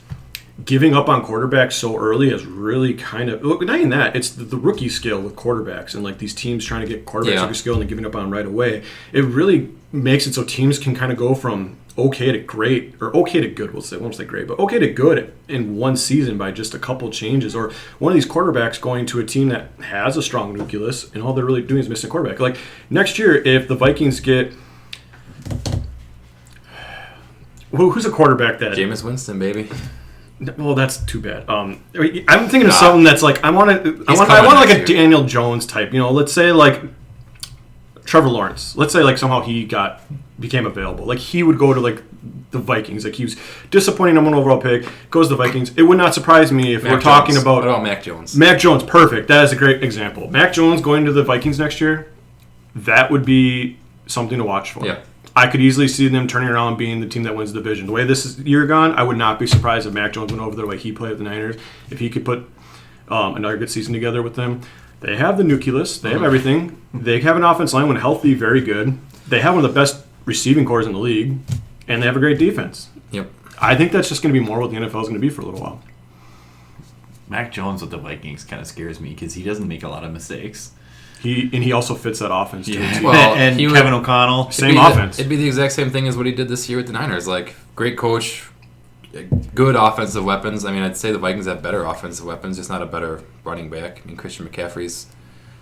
giving up on quarterbacks so early is really kind of look. Not even that. It's the rookie skill with quarterbacks and like these teams trying to get quarterbacks rookie skill and then giving up on them right away. It really makes it so teams can kind of go from okay to great or okay to good. Won't say great, but okay to good in one season by just a couple changes. Or one of these quarterbacks going to a team that has a strong nucleus and all they're really doing is missing a quarterback. Like next year, if the Vikings get who's a quarterback that Jameis Winston, baby. well, that's too bad. I'm thinking of something that's like I want like a Daniel Jones type. Let's say like Trevor Lawrence. Let's say like somehow he became available. Like he would go to like the Vikings. Like he was disappointing number 1 overall pick. Goes to the Vikings. It would not surprise me if we're talking about What about Mac Jones? Mac Jones, perfect. That is a great example. Mac Jones going to the Vikings next year. That would be something to watch for. Yeah. I could easily see them turning around and being the team that wins the division. The way this year gone, I would not be surprised if Mac Jones went over there the way he played with the Niners. If he could put another good season together with them. They have the nucleus. They have everything. They have an offense line when healthy, very good. They have one of the best receiving cores in the league, and they have a great defense. Yep. I think that's just going to be more what the NFL is going to be for a little while. Mac Jones with the Vikings kind of scares me because he doesn't make a lot of mistakes. He also fits that offense too. Well, and he would- Kevin O'Connell. Same offense. It'd be the exact same thing as what he did this year with the Niners. Like, great coach, good offensive weapons. I mean, I'd say the Vikings have better offensive weapons, just not a better running back. I mean, Christian McCaffrey's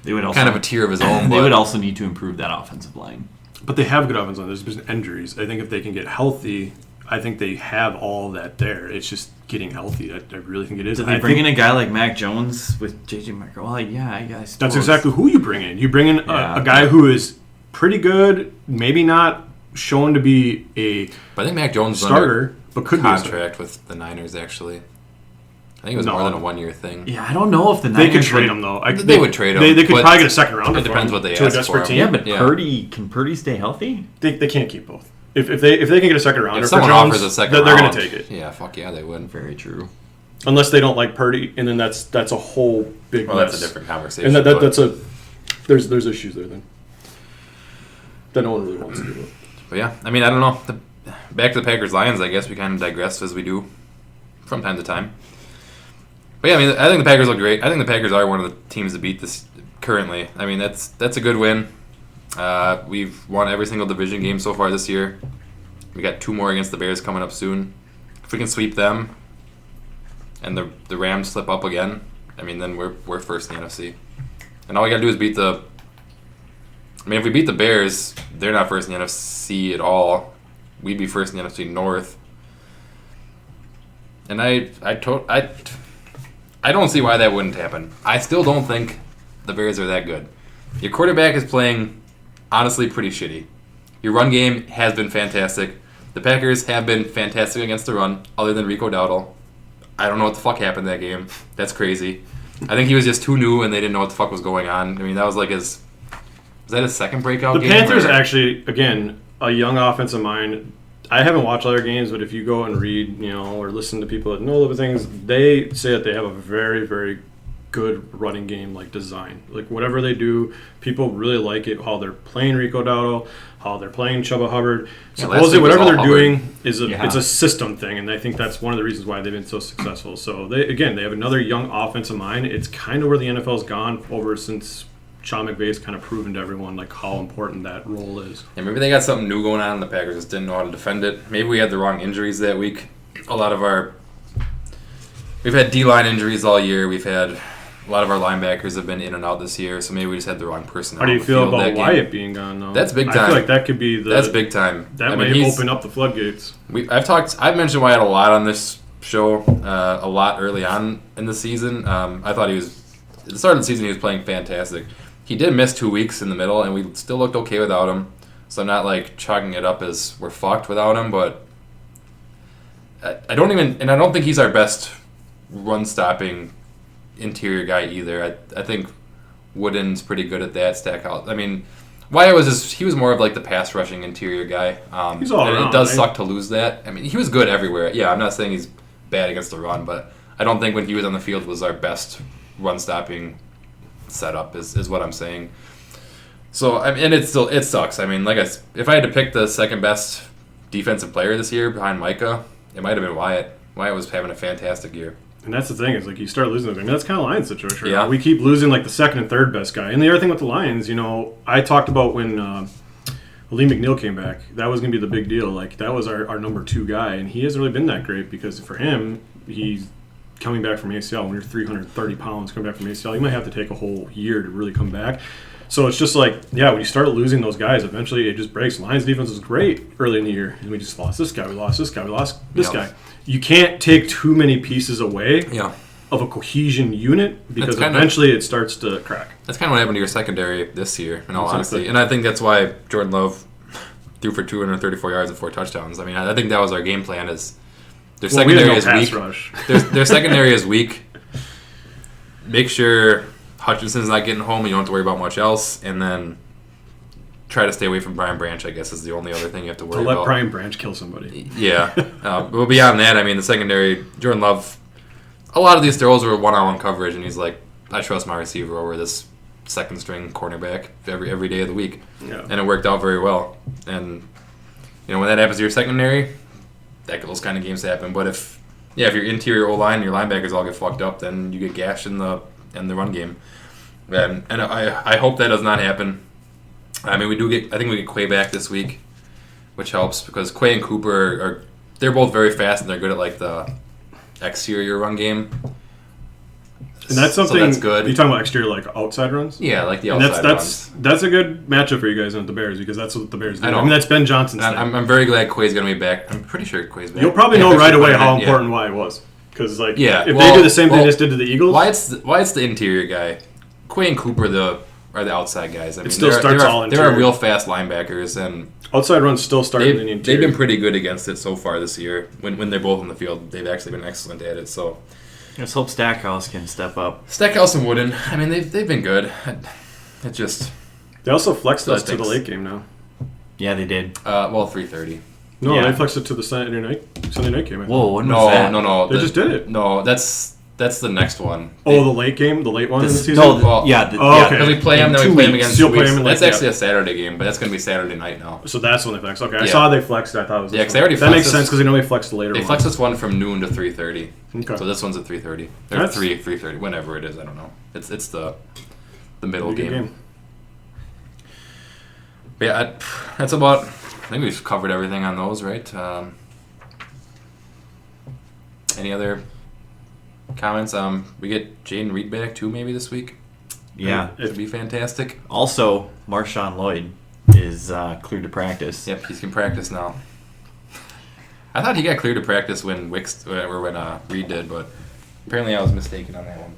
They would also kind of a tier of his own. They but would also need to improve that offensive line. But they have good offense line. There's been injuries. I think if they can get healthy, I think they have all that there. It's just getting healthy. I really think it is. Did they bring in a guy like Mac Jones with J.J. McCarthy? Well, yeah, I guess. That's exactly who you bring in. You bring in a guy who is pretty good, maybe not shown to be a But I think Mac Jones is starter, but could under be a contract with the Niners, actually. I think it was more than a 1-year thing. Yeah, I don't know if the They Niners could trade him though. They would trade him, They could but probably get a second rounder. it depends for him what they to a ask desperate for team. him. Yeah, but Yeah. Can Purdy stay healthy? They can't keep both. If they can get a second rounder If for someone Jones, offers a second they're round, going to take it. Yeah, fuck yeah, they would. Very true. Unless they don't like Purdy, and then that's a whole big Well, mess. that's a different conversation. And but- that's a there's issues there then that no one really wants to deal with. But yeah, I mean, I don't know. Back to the Packers-Lions, I guess we kind of digress as we do from time to time. But yeah, I mean, I think the Packers look great. I think the Packers are one of the teams to beat this currently. I mean, that's a good win. We've won every single division game so far this year. We got 2 more against the Bears coming up soon. If we can sweep them and the Rams slip up again, I mean, then we're first in the NFC. And all we got to do is beat the I mean, if we beat the Bears, they're not first in the NFC at all. We'd be first in the NFC North. And I don't see why that wouldn't happen. I still don't think the Bears are that good. Your quarterback is playing, honestly, pretty shitty. Your run game has been fantastic. The Packers have been fantastic against the run, other than Rico Dowdle. I don't know what the fuck happened that game. That's crazy. I think he was just too new and they didn't know what the fuck was going on. I mean, that was like was that his second breakout game? The Panthers actually, again, a young offensive mind. I haven't watched other games, but if you go and read, or listen to people that know the things, they say that they have a very, very good running game design. Like whatever they do, people really like it. How they're playing Rico Dowdle, how they're playing Chuba Hubbard. Supposedly, whatever they're doing is it's a system thing, and I think that's one of the reasons why they've been so successful. So they have another young offensive mind. It's kind of where the NFL's gone over since Sean McVay's kind of proven to everyone how important that role is. Yeah, maybe they got something new going on, and the Packers just didn't know how to defend it. Maybe we had the wrong injuries that week. We've had D-line injuries all year. A lot of our linebackers have been in and out this year, so maybe we just had the wrong personnel. How do you feel about Wyatt being gone, though? That's big time. I feel like that could be That's big time. That might open up the floodgates. I've mentioned Wyatt a lot on this show, a lot early on in the season. I thought at the start of the season he was playing fantastic. He did miss 2 weeks in the middle, and we still looked okay without him. So I'm not chalking it up as we're fucked without him, but I don't think he's our best run-stopping interior guy either. I think Wooden's pretty good at that. Stackhouse. I mean, Wyatt he was more of the pass rushing interior guy. He's all around. It does suck to lose that. I mean, he was good everywhere. Yeah, I'm not saying he's bad against the run, but I don't think when he was on the field was our best run-stopping setup is what I'm saying. So and it sucks. I mean, if I had to pick the second best defensive player this year behind Micah, it might have been Wyatt. Wyatt was having a fantastic year. And that's the thing is you start losing. I mean, that's kind of Lions situation. Yeah. We keep losing the second and third best guy. And the other thing with the Lions, I talked about when Lee McNeil came back. That was going to be the big deal. That was our number 2 guy, and he hasn't really been that great because for him, he's coming back from ACL. When you're 330 pounds coming back from ACL, you might have to take a whole year to really come back. So it's just when you start losing those guys, eventually it just breaks. Lions defense was great early in the year, and we just lost this guy, we lost this guy, we lost this guy. You can't take too many pieces away of a cohesion unit because eventually it starts to crack. That's kind of what happened to your secondary this year, in all honesty. And I think that's why Jordan Love threw for 234 yards and 4 touchdowns. I mean, I think that was our game plan is their secondary is weak. Their secondary is weak. Make sure Hutchinson's not getting home. You don't have to worry about much else. And then try to stay away from Brian Branch, I guess, is the only other thing you have to worry about. Let Brian Branch kill somebody. Yeah. But beyond that, I mean, the secondary, Jordan Love, a lot of these throws were one-on-one coverage, and he's like, I trust my receiver over this second-string cornerback every day of the week. Yeah. And it worked out very well. And, when that happens to your secondary, those kind of games happen. But if your interior O-line and your linebackers all get fucked up, then you get gashed in the run game. And I hope that does not happen. I mean, I think we get Quay back this week, which helps because Quay and Cooper they're both very fast and they're good at the exterior run game. And that's something. So that's good. You talking about exterior outside runs? Yeah, the outside runs. That's a good matchup for you guys with the Bears because that's what the Bears do. I mean, that's Ben Johnson's thing. I'm very glad Quay's going to be back. I'm pretty sure Quay's back. You'll probably know right away how important Wyatt was because if they do the same thing they just did to the Eagles, Wyatt's the interior guy. Quay and Cooper are the outside guys. I mean, still starts all interior. There are real fast linebackers and outside runs still start in the interior. They've been pretty good against it so far this year. When they're both on the field, they've actually been excellent at it. So let's hope Stackhouse can step up. Stackhouse and Wooden, I mean, they've been good. It just they also flexed that to the late game now. Yeah, they did. 3:30. No, they flexed it to the Sunday night game. Whoa, when was that? No. They just did it. No, that's the next one. Oh, the late game, the late one in the season. No, okay. Because we play them, then we play them against. That's actually a Saturday game, but that's going to be Saturday night now. So that's when they flexed. Okay, I saw they flexed. I thought it was. Yeah, because they already. That makes sense because they know they flexed later. They flexed this one from noon to 3:30. Okay. So this one's at 3:30. Or 3:30, whenever it is. I don't know. It's the middle game. But yeah, that's about. I think we've covered everything on those, right? Any other comments? We get Jaden Reed back too, maybe this week. Yeah. It'd be fantastic. Also, Marshawn Lloyd is cleared to practice. Yep, he can practice now. I thought he got cleared to practice when Reed did, but apparently I was mistaken on that one.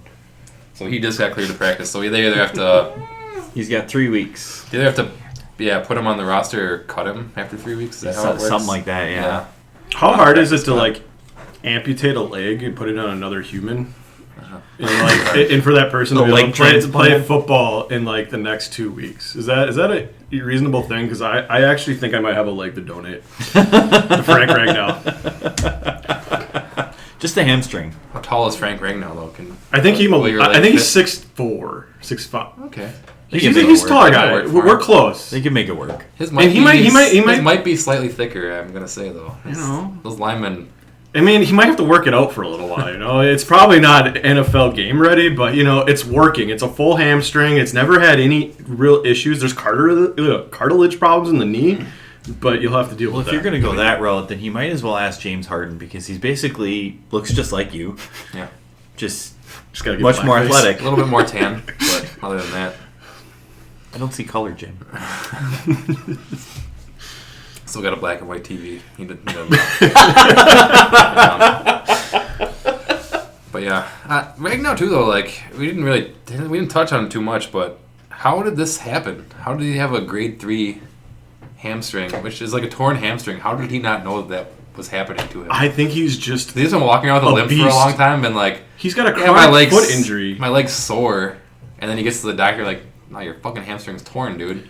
So he just got cleared to practice. So they either have to... He's got 3 weeks. They either have to put him on the roster or cut him after 3 weeks. Is that how it works? Something like that, yeah. How hard is it to, like, amputate a leg and put it on another human? And for that person to be able to play football in like the next 2 weeks, is that a reasonable thing? Because I actually think I might have a leg to donate to Frank Ragnow. Just a hamstring. How tall is Frank Ragnow though? I think he's 6'4", 6'5". Okay. He's a tall guy. We're close. They can make it work. His might be slightly thicker. I'm gonna say though. Those linemen. I mean, he might have to work it out for a little while, It's probably not NFL game ready, but, it's working. It's a full hamstring. It's never had any real issues. There's cartilage problems in the knee, but you'll have to deal with that. Well, if you're going to go that route, then he might as well ask James Harden because he's basically looks just like you. Yeah. Just gotta get much more athletic. A little bit more tan, but other than that. I don't see color, Jim. Still got a black and white TV. But yeah, Ragnow too though. Like we didn't touch on it too much. But how did this happen? How did he have a grade 3 hamstring, which is like a torn hamstring? How did he not know that was happening to him? I think he's just. He's been walking around with a limp for a long time. Been like, he's got a chronic foot injury. My leg's sore, and then he gets to the doctor like, "No, your fucking hamstring's torn, dude."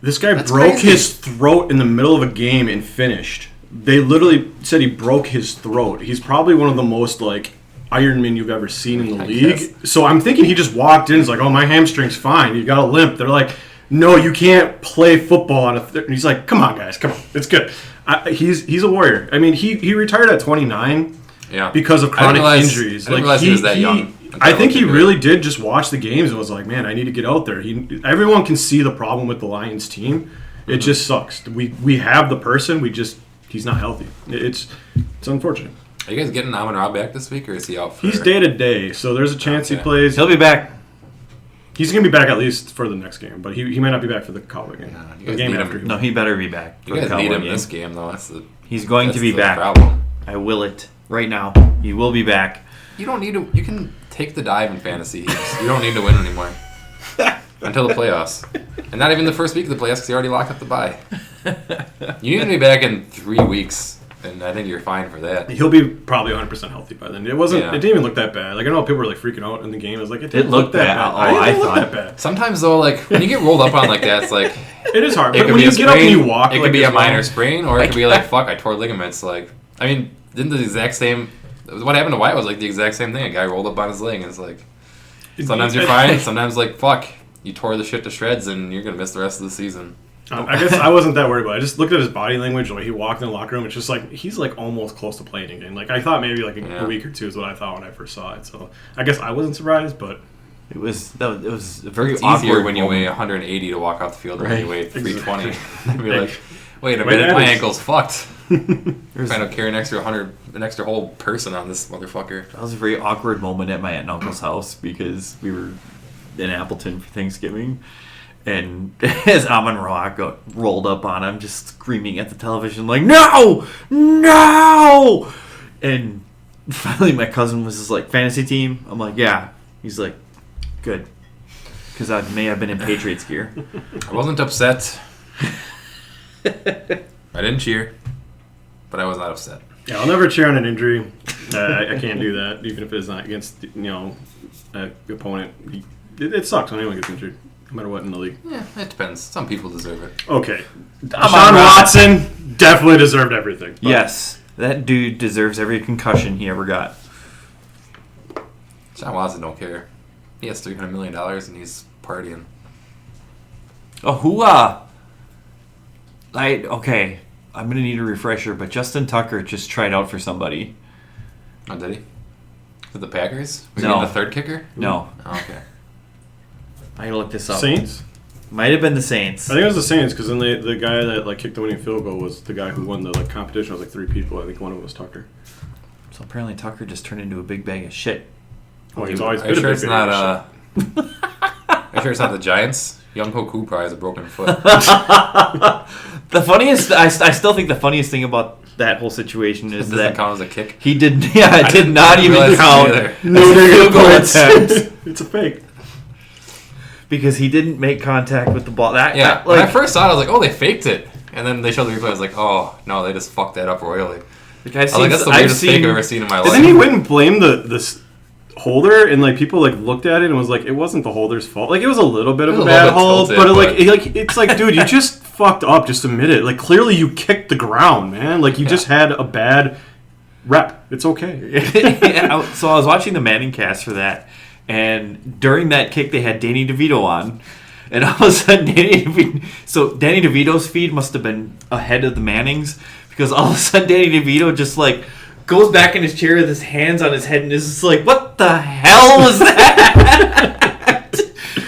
This guy broke his throat in the middle of a game and finished. They literally said he broke his throat. He's probably one of the most, like, Ironmen you've ever seen in the league. Guess. So I'm thinking he just walked in and was like, oh, my hamstring's fine. You got a limp. They're like, no, you can't play football on a... And he's like, come on, guys. Come on. It's good. He's a warrior. I mean, he retired at 29 because of chronic injuries. I didn't realize he was that young. I think he really did just watch the games and was like, man, I need to get out there. Everyone can see the problem with the Lions team. It just sucks. We have the person. He's not healthy. It's unfortunate. Are you guys getting Amon-Ra back this week, or is he out for... He's day-to-day, so there's a chance he plays. He'll be back. He's going to be back at least for the next game, but he might not be back for the Cowboy game. The game after. No, he better be back. You guys need him this game, though. He's going to be back. Problem. I will it right now. He will be back. You don't need to... You can take the dive in fantasy. You don't need to win anymore. Until the playoffs. And not even the first week of the playoffs because you already locked up the bye. You need to be back in 3 weeks, and I think you're fine for that. He'll be probably 100% healthy by then. It didn't even look that bad. Like, I know people were like freaking out in the game. I was like, it didn't look that bad. I thought that bad. Sometimes though, like when you get rolled up on like that, it's like it is hard. It but could when be you a get sprain, up and you walk, it could be a minor sprain, or it could be like, fuck, I tore ligaments. Like, I mean, didn't the exact same... What happened to Wyatt was like the exact same thing. A guy rolled up on his leg, and it's like, sometimes you're fine, sometimes like, fuck, you tore the shit to shreds, and you're gonna miss the rest of the season. I guess I wasn't that worried about it. I just looked at his body language, like he walked in the locker room. It's just like he's like almost close to playing again. Like I thought maybe like a week or two is what I thought when I first saw it. So I guess I wasn't surprised, but it was a very it's awkward easier when you moment. weigh 180 to walk off the field than when you weigh 320. Exactly. You'd be like, wait a minute, my ankle's fucked. Trying to carry an extra whole person on this motherfucker. That was a very awkward moment at my aunt and uncle's house because we were in Appleton for Thanksgiving. And as Amon-Ra rolled up on him, just screaming at the television, like, no! No! And finally my cousin was just like, fantasy team? I'm like, yeah. He's like, good. Because I may have been in Patriots gear. I wasn't upset. I didn't cheer. But I was not upset. Yeah, I'll never cheer on an injury. I can't do that, even if it's not against an opponent. It sucks when anyone gets injured. No matter what in the league. Yeah, it depends. Some people deserve it. Okay. Deshaun Watson definitely deserved everything. But. Yes. That dude deserves every concussion he ever got. Deshaun Watson don't care. He has $300 million and he's partying. Oh, okay. I'm going to need a refresher, but Justin Tucker just tried out for somebody. Oh, did he? For the Packers? Was No. he the third kicker? No. Oh, okay. I gotta look this up. Saints? Might have been the Saints. I think it was the Saints because then the guy that kicked the winning field goal was the guy who won the competition. It was 3 people. I think one of them was Tucker. So apparently Tucker just turned into a big bag of shit. Oh, he's always Are been you a sure big it's not I'm sure it's not the Giants. Young Hoku probably has a broken foot. The funniest, I still think the funniest thing about that whole situation is Doesn't that count as a kick. he did not even realize count either. No as a field goal negative attempt points. It's a fake. because he didn't make contact with the ball. Yeah, when I first saw it, I was like, oh, they faked it. And then they showed the replay. I was like, oh, no, they just fucked that up royally. Like I was like, that's the weirdest fake I've ever seen in my life. Didn't he went and blame the holder, and like people like looked at it and was like, it wasn't the holder's fault. Like it was a little bit of a bad hold, but it's like, dude, you just fucked up. Just admit it. Like clearly you kicked the ground, man. Like you just had a bad rep. It's okay. So I was watching the Manning cast for that, and during that kick they had Danny DeVito on, and all of a sudden Danny DeVito's feed must have been ahead of the Mannings, because all of a sudden Danny DeVito just like goes back in his chair with his hands on his head and is just like, what the hell was that?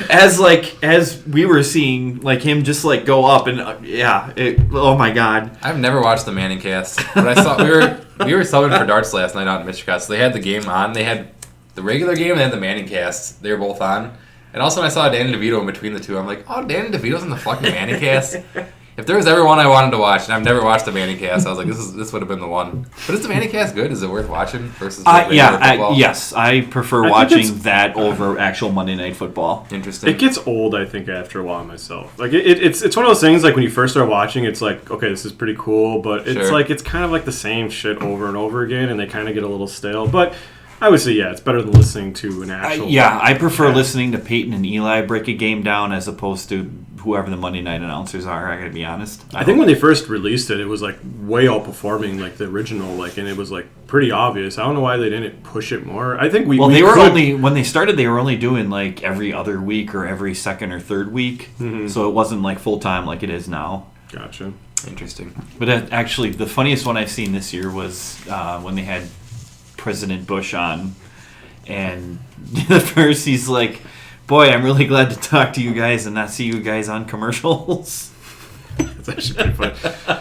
as we were seeing like him just like go up and oh my god. I've never watched the Manning cast, but I saw we were subbing for darts last night out in Michigan, so they had the game on. They had the regular game and they had the Manning cast. They were both on. And also when I saw Danny DeVito in between the two, I'm like, oh, Danny DeVito's in the fucking Manning cast? If there was ever one I wanted to watch, and I've never watched the Manning cast, I was like, this would have been the one. But is the Manning cast good? Is it worth watching versus football? Yes, I prefer watching that over actual Monday Night Football. Interesting. It gets old, I think, after a while myself. Like it's one of those things. Like when you first start watching, it's like, okay, this is pretty cool, but it's like it's kind of like the same shit over and over again, and they kind of get a little stale. But I would say, it's better than listening to an actual. I prefer listening to Peyton and Eli break a game down as opposed to whoever the Monday night announcers are. I gotta be honest. I think when they first released it, it was like way outperforming like the original, like, and it was like pretty obvious. I don't know why they didn't push it more. I think when they started, they were only doing like every other week or every second or third week, so it wasn't like full time like it is now. Gotcha. Interesting. But actually, the funniest one I've seen this year was when they had President Bush on, and the first he's like, boy, I'm really glad to talk to you guys and not see you guys on commercials. That's actually pretty funny.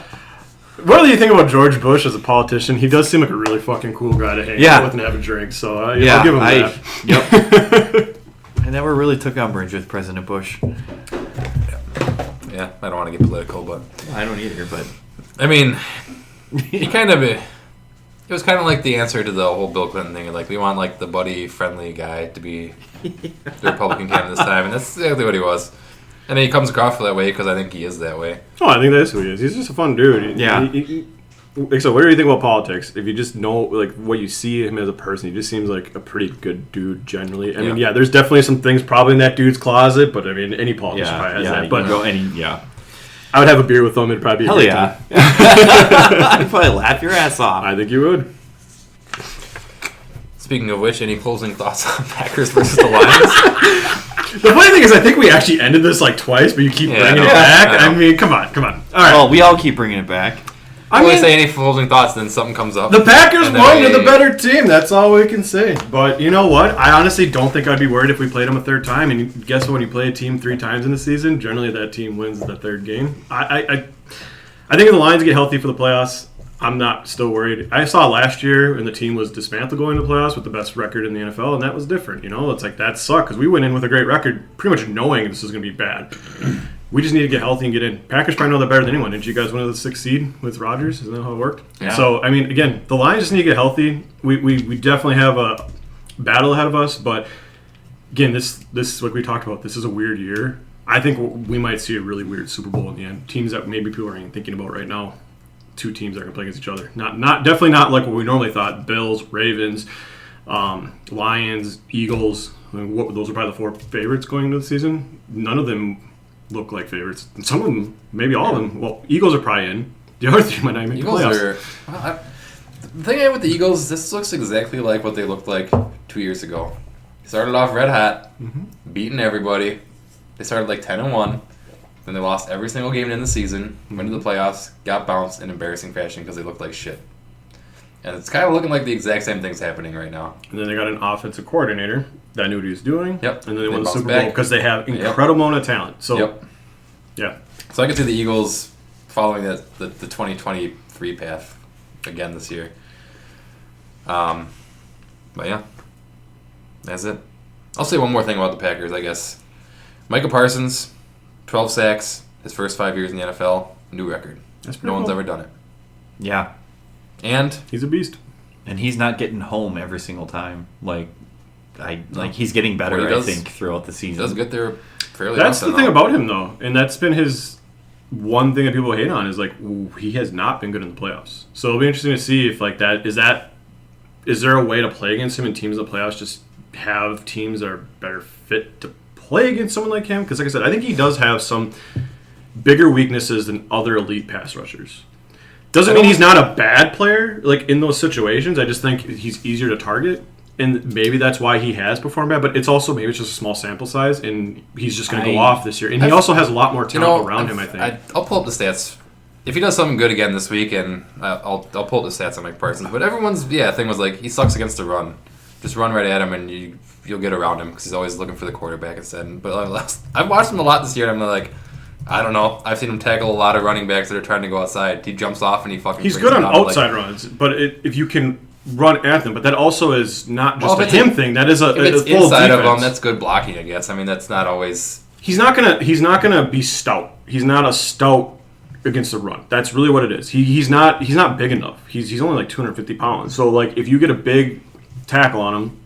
What do you think about George Bush as a politician? He does seem like a really fucking cool guy to hang out with and have a drink, so I'll give him that. Yep. I never really took umbrage with President Bush. Yeah, I don't want to get political, but I don't either, but I mean, he kind of... It was kind of like the answer to the whole Bill Clinton thing. Like, we want, like, the buddy-friendly guy to be the Republican candidate this time. And that's exactly what he was. And he comes across that way because I think he is that way. Oh, I think that's who he is. He's just a fun dude. Yeah. So what do you think about politics? If you just know, like, what you see him as a person, he just seems like a pretty good dude, generally. I mean, there's definitely some things probably in that dude's closet, but, I mean, any politician probably has that. But I would have a beer with him. It'd probably be hell yeah. I'd probably laugh your ass off. I think you would. Speaking of which, any closing thoughts on Packers versus the Lions? The funny thing is, I think we actually ended this like twice, but you keep bringing it back. I mean, come on. All right. Well, we all keep bringing it back. I mean, say any closing thoughts, then something comes up. The Packers won to the better team. That's all we can say. But you know what? I honestly don't think I'd be worried if we played them a third time. And guess what? When you play a team 3 times in the season, generally that team wins the third game. I think if the Lions get healthy for the playoffs, I'm not still worried. I saw last year when the team was dismantled going to the playoffs with the best record in the NFL, and that was different. You know, it's like that sucked because we went in with a great record, pretty much knowing this was going to be bad. We just need to get healthy and get in. Packers probably know that better than anyone. Didn't you guys win the 6th seed with Rodgers? Isn't that how it worked? Yeah. So, I mean, again, the Lions just need to get healthy. We definitely have a battle ahead of us. But, again, this like we talked about, this is a weird year. I think we might see a really weird Super Bowl in the end. Teams that maybe people aren't even thinking about right now. 2 teams that are going to play against each other. Definitely not like what we normally thought. Bills, Ravens, Lions, Eagles. I mean, those are probably the 4 favorites going into the season. None of them look like favorites. And some of them, maybe all of them. Well, Eagles are probably in. The other 3 might not make the playoffs. The thing with the Eagles, this looks exactly like what they looked like 2 years ago. Started off red hot, beating everybody. They started like 10-1. Then they lost every single game in the season, went to the playoffs, got bounced in embarrassing fashion because they looked like shit. And it's kind of looking like the exact same thing's happening right now. And then they got an offensive coordinator that knew what he was doing. Yep. And then they won the Super Bowl because they have incredible amount of talent. So, yeah. So I can see the Eagles following the 2023 path again this year. But yeah, that's it. I'll say one more thing about the Packers, I guess. Micah Parsons, 12 sacks, his first 5 years in the NFL, new record. That's No pretty one's cool. ever done it. Yeah. And He's a beast. And he's not getting home every single time. He's getting better, Well, he does- I think, throughout the he season. does get there fairly That's often, the thing though. about him, though, and that's been his one thing that people hate on is like he has not been good in the playoffs. So it'll be interesting to see if like is there a way to play against him in teams in the playoffs? Just have teams that are better fit to play against someone like him? Because like I said, I think he does have some bigger weaknesses than other elite pass rushers. Doesn't mean he's not a bad player, like in those situations. I just think he's easier to target, and maybe that's why he has performed bad. But it's also maybe it's just a small sample size, and he's just going to go off this year. And he also has a lot more talent around him. I think. I'll pull up the stats. If he does something good again this week, and I'll pull up the stats on Mike Parsons. But everyone's thing was like he sucks against the run. Just run right at him, and you'll get around him because he's always looking for the quarterback instead. But I've watched him a lot this year, and I'm like. I don't know. I've seen him tackle a lot of running backs that are trying to go outside. He jumps off and he fucking. He's brings good it on down, outside runs, but if you can run at them, but that also is not just Well, a him thing. That is a if it's full inside defense. of him, that's good blocking, I guess. I mean, that's not always. He's not gonna be stout. He's not a stout against the run. That's really what it is. He's not big enough. He's only like 250 pounds. So like if you get a big tackle on him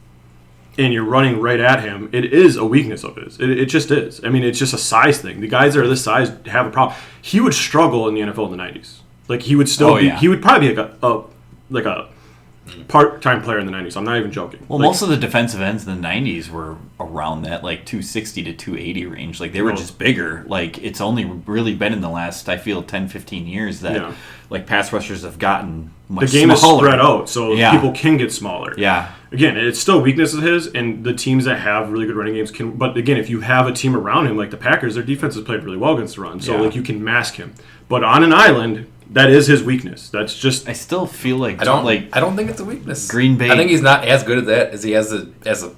and you're running right at him, it is a weakness of his. It just is. I mean, it's just a size thing. The guys that are this size have a problem. He would struggle in the NFL in the 90s. Like he would still be. Yeah. He would probably be like a part-time player in the 90s. I'm not even joking. Well, most of the defensive ends in the 90s were around that, like, 260 to 280 range. Like, they were just bigger. Like, it's only really been in the last, I feel, 10, 15 years that, like, pass rushers have gotten much the game smaller. is spread out, so people can get smaller. Yeah. Again, it's still weakness of his, and the teams that have really good running games can. But again, if you have a team around him, like the Packers, their defense has played really well against the run, so like you can mask him. But on an island, that is his weakness. That's just. I still feel like I don't think it's a weakness. Green Bay. I think he's not as good at that as he has as a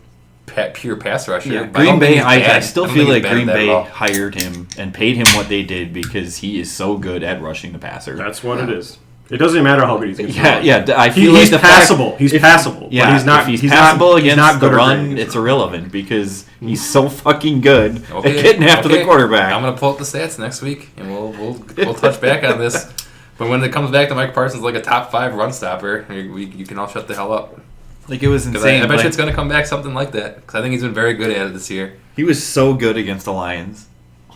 pure pass rusher. Yeah, Green Bay. I still feel like Green Bay hired him and paid him what they did because he is so good at rushing the passer. That's what it is. It doesn't matter how good he's going to be. I feel he's passable. He's passable. Yeah, but he's not. If he's passable against the run, it's irrelevant because he's so fucking good at getting after the quarterback. I'm gonna pull up the stats next week, and we'll touch back on this. But when it comes back to Mike Parsons like a top 5 run stopper, you can all shut the hell up. Like it was insane. I bet you it's gonna come back something like that because I think he's been very good at it this year. He was so good against the Lions.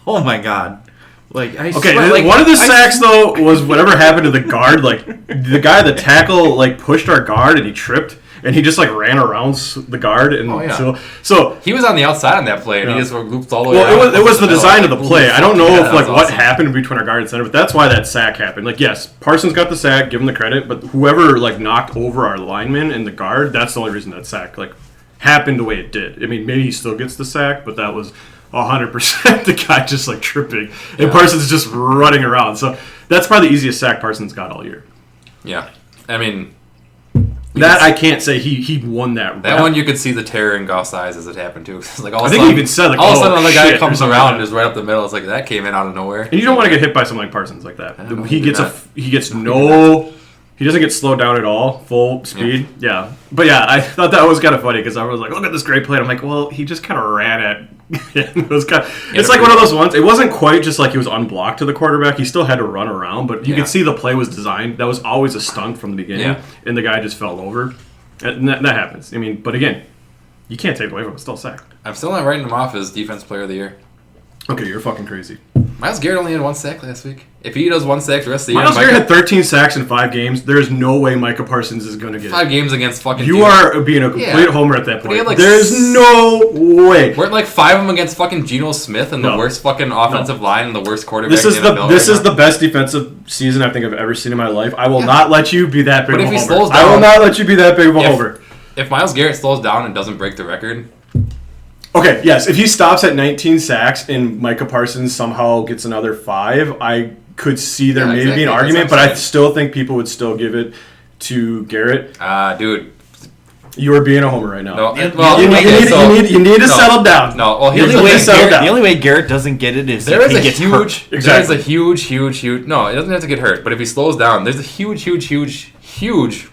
Oh my god. Like one of the sacks though was whatever happened to the guard. Like the guy, the tackle, like pushed our guard and he tripped and he just like ran around the guard and so he was on the outside on that play and he just looped all the way. Well, it was the design of the play. I don't know if like what happened between our guard and center, but that's why that sack happened. Like yes, Parsons got the sack, give him the credit, but whoever like knocked over our lineman and the guard, that's the only reason that sack like happened the way it did. I mean, maybe he still gets the sack, but that was 100% the guy just like tripping and Parsons just running around. So that's probably the easiest sack Parsons got all year. Yeah, I mean that I can't say he won that. That one you could see the terror in Goff's eyes as it happened too. Like I think he even said like all of a sudden another guy comes around and is right up the middle. It's like that came in out of nowhere. And you don't want to get hit by someone like Parsons like that. He doesn't get slowed down at all, full speed. Yeah. But yeah, I thought that was kind of funny because I was like, look at this great play. And I'm like, well, he just kind of ran at it. It's like one of those ones. It wasn't quite just like he was unblocked to the quarterback. He still had to run around, but you could see the play was designed. That was always a stunt from the beginning, and the guy just fell over. And that happens. I mean, but again, you can't take it away from him. It's still a sack. I'm still not writing him off as Defense Player of the Year. Okay, you're fucking crazy. Myles Garrett only had 1 sack last week. If he does 1 sack the rest of the year... Myles Garrett had 13 sacks in 5 games. There's no way Micah Parsons is going to get 5 games against fucking... You are being a complete homer at that point. There's no way. Weren't like 5 of them against fucking Geno Smith and the worst fucking offensive line and the worst quarterback This is the best defensive season I think I've ever seen in my life. I will not let you be that big of a homer. I will not let you be that big of a homer. If Myles Garrett slows down and doesn't break the record... Okay, yes. If he stops at 19 sacks and Micah Parsons somehow gets another 5, I could see there maybe be an argument, but I still think people would still give it to Garrett. Dude. You are being a homer right now. No, you need to settle down. No, well, the only way Garrett doesn't get it is if he gets hurt. There's a huge... No, it doesn't have to get hurt, but if he slows down, there's a huge